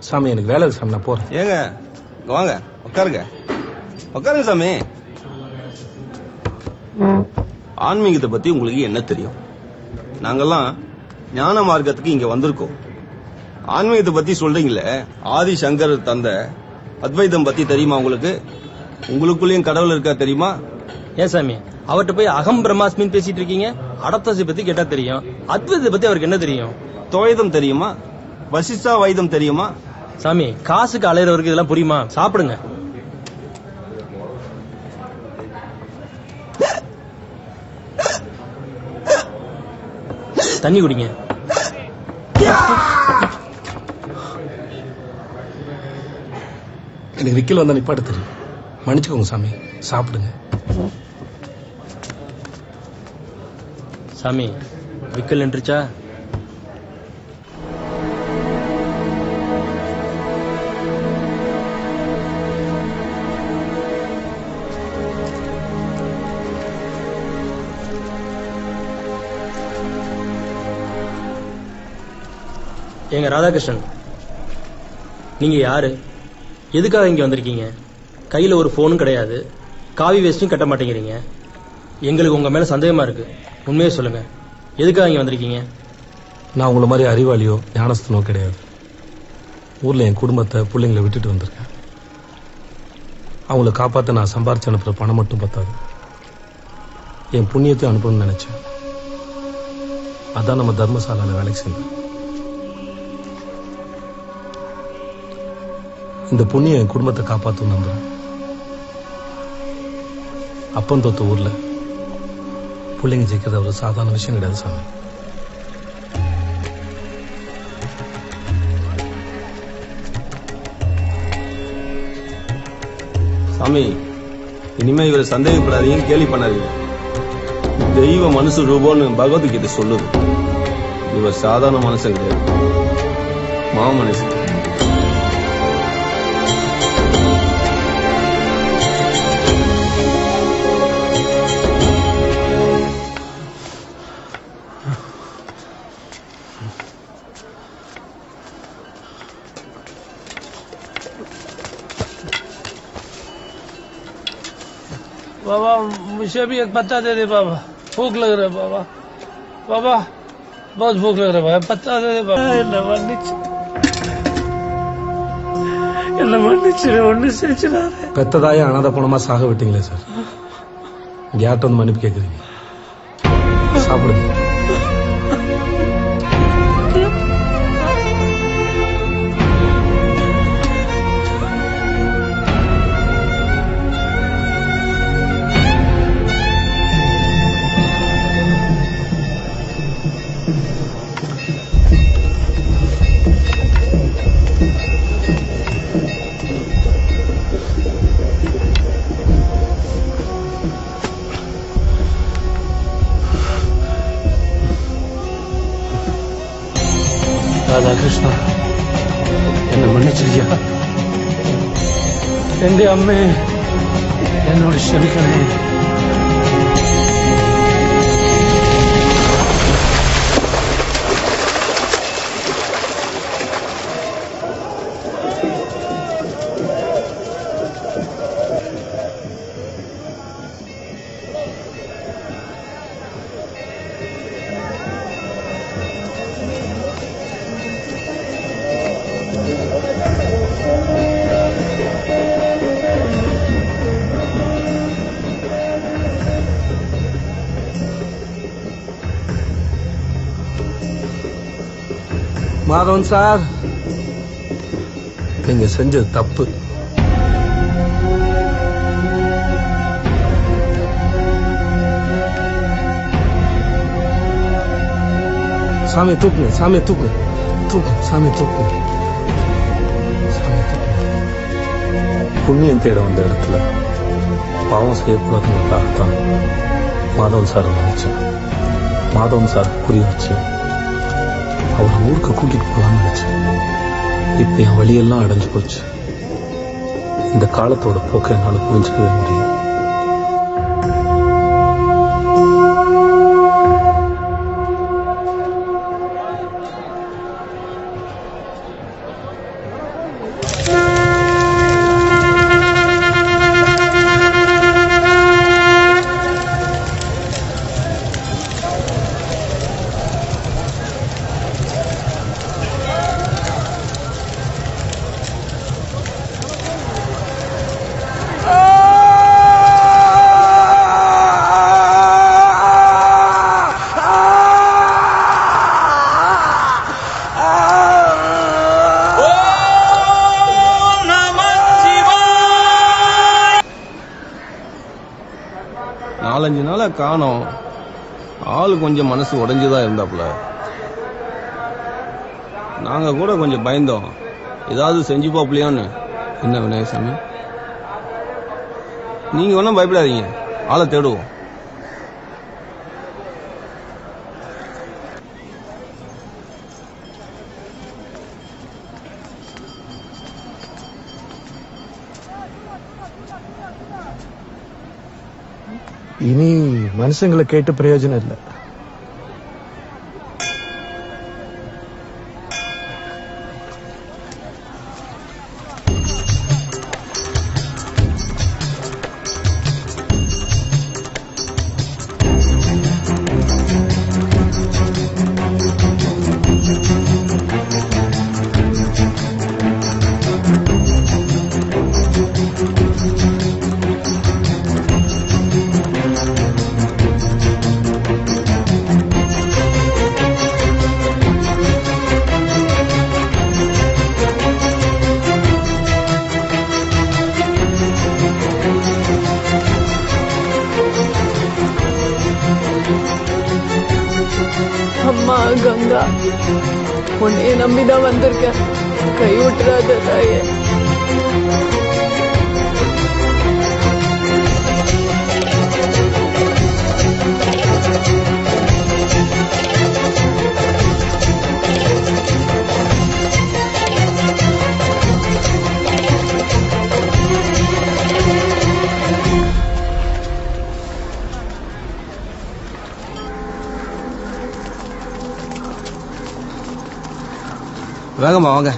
சாமி எனக்கு வேலை சாமி, நான் போறேன். ஏங்க வாங்க, உட்காருங்க உட்காருங்க சாமி. ஆன்மீகத்தை பத்தி உங்களுக்கு என்ன தெரியும்? நாங்கெல்லாம் ஞான மார்க்கத்துக்கு இங்க வந்திருக்கோம். ஆன்மீகத்தை பத்தி சொல்றீங்களே, ஆதி சங்கர் தந்த அத்வைதம் பத்தி தெரியுமா உங்களுக்கு? உங்களுக்குள்ளேயும் கடவுள் இருக்கா தெரியுமா? ஏன் சாமி அவர்கிட்ட போய் அகம் பிரம்மாஸ்மின்னு பேசிட்டு இருக்கீங்க? அடப்தாசி பத்தி கேட்டா தெரியும், அத்வைதத்தை பத்தி அவருக்கு என்ன தெரியும்? துவைதம் தெரியுமா? வசிஷ்டா வைதம் தெரியுமா? சாமி காசுக்கு அலையறவருக்கு இதெல்லாம் புரியுமா? சாப்பிடுங்க. தண்ணி குடிங்க. எனக்கு விக்கல் வந்தா நிப்பாட்ட தெரியும். மன்னிச்சுக்கோங்க சாமி, சாப்பிடுங்க. சாமி விக்கல் நின்றுச்சா? ஏங்க ராதாகிருஷ்ணன், நீங்க யாரு? எதுக்காக இங்க வந்திருக்கீங்க? கையில ஒரு போனும் கிடையாது, காவி வேஸ்டும் கட்ட மாட்டேங்கிறீங்க. எங்களுக்கு உங்க மேல சந்தேகமா இருக்கு. உண்மையே சொல்லுங்க, எதுக்காக இங்க வந்திருக்கீங்க? நான் உங்களை மாதிரி அறிவாளியோ ஞானஸ்தனோ கிடையாது. ஊர்ல என் குடும்பத்தை பிள்ளைங்களை விட்டுட்டு வந்திருக்கேன். அவங்கள காப்பாற்ற நான் சம்பாரிச்சு அனுப்புற பணம் மட்டும் பத்தாது, என் புண்ணியத்தை அனுப்பணும்னு நினைச்சேன். அதான் நம்ம தர்மசாலையில வேலைக்கு செஞ்சேன். இந்த புண்ணியம் என் குடும்பத்தை காப்பாற்றும் நம்புறேன். அப்பன் தொத்த ஊர்ல பிள்ளைங்க ஜெயிக்கிறது ஒரு சாதாரண விஷயம் கிடையாது சாமி. சாமி இனிமே இவரை சந்தேகப்படாதீங்க, கேலி பண்ணாதீங்க. தெய்வ மனுஷ ரூபம்னு பகவத்கீதை சொல்லுது. இவர் சாதாரண மனுஷன் கிடையாது, மாமனுஷன். बाबा मुझे भी एक पत्ता दे दे बाबा, भूख लग रहा है बाबा. बाबा बहुत भूख लग रहा है, पत्ता दे दे बाबा. என்ன மன்னிச்சிரு, ஒண்ணு செஞ்சிடாதே. பெத்ததாயே அனாதை பணமா சாக விட்டீங்களே சார், யார்கிட்ட வந்து மன்னிப்பு கேட்குறீங்க? சாப்பிடுங்க. രാധാകൃഷ്ണ എന്നെ മன்னிச்சிருக்கியா എന്റെ അമ്മേ എന്നോട് ക്ഷമിക്കണേ. மாதவன் சார், நீங்க செஞ்சது தப்பு. சாமி தூக்குங்க, சாமி தூக்குங்க, சாமி தூக்குங்க. புண்ணியம் தேட வந்த இடத்துல பாவம் செய்யக்கூடாதுங்கிறதுக்காகத்தான் மாதவன் சார் நினைச்சேன். மாதவன் சார் புரிய வச்சு அவரை ஊருக்கு கூட்டிட்டு போலான்னு நினைச்சேன். இப்ப என் வழியெல்லாம் அடைஞ்சு போச்சு. இந்த காலத்தோட போக்க என்னால புரிஞ்சுக்கவே முடியும். நாலஞ்சு நாளா காணோம். ஆளு கொஞ்சம் மனசு உடைஞ்சுதான் இருந்தாப்புல. நாங்க கூட கொஞ்சம் பயந்தோம், ஏதாவது செஞ்சு பாப்பலையான்னு. என்ன விநாயகசாமி, நீங்க ஒன்னும் பயப்படாதீங்க, ஆளை தேடுவோம். இனி மனுஷங்களை கேட்டு பிரயோஜனம் இல்லை. அம்மா கங்கா, உன்னைய நம்பிதான் வந்திருக்கேன், கை விட்டுறாத தாயே. வேகமா வாங்க.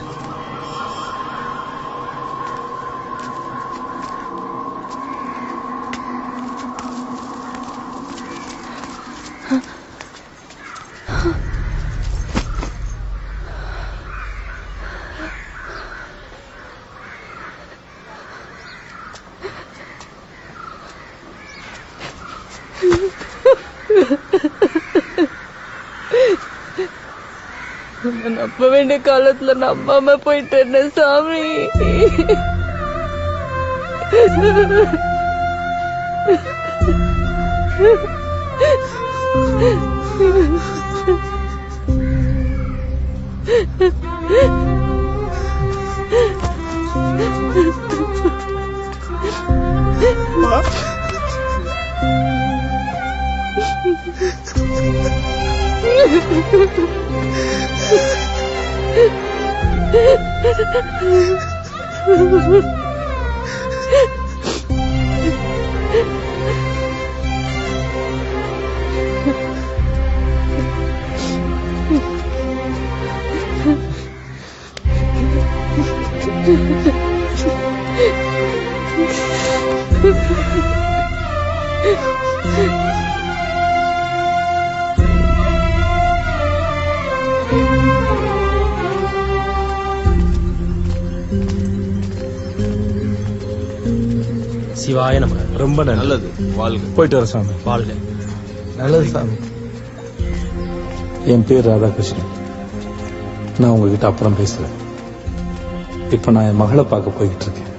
நம்ப வேண்டிய காலத்துல நம்பாம போயிட்டேன்னு சாமி. சிவாய நமக. ரொம்ப நல்லது. வாழ்க. போயிட்டு வர சாமி. வாழ்க. நல்லது சாமி. என் பேர் ராதாகிருஷ்ணன். நான் உங்ககிட்ட அப்புறம் பேசுறேன். இப்ப நான் என் மகளை பார்க்க போய்கிட்டு இருக்கேன்.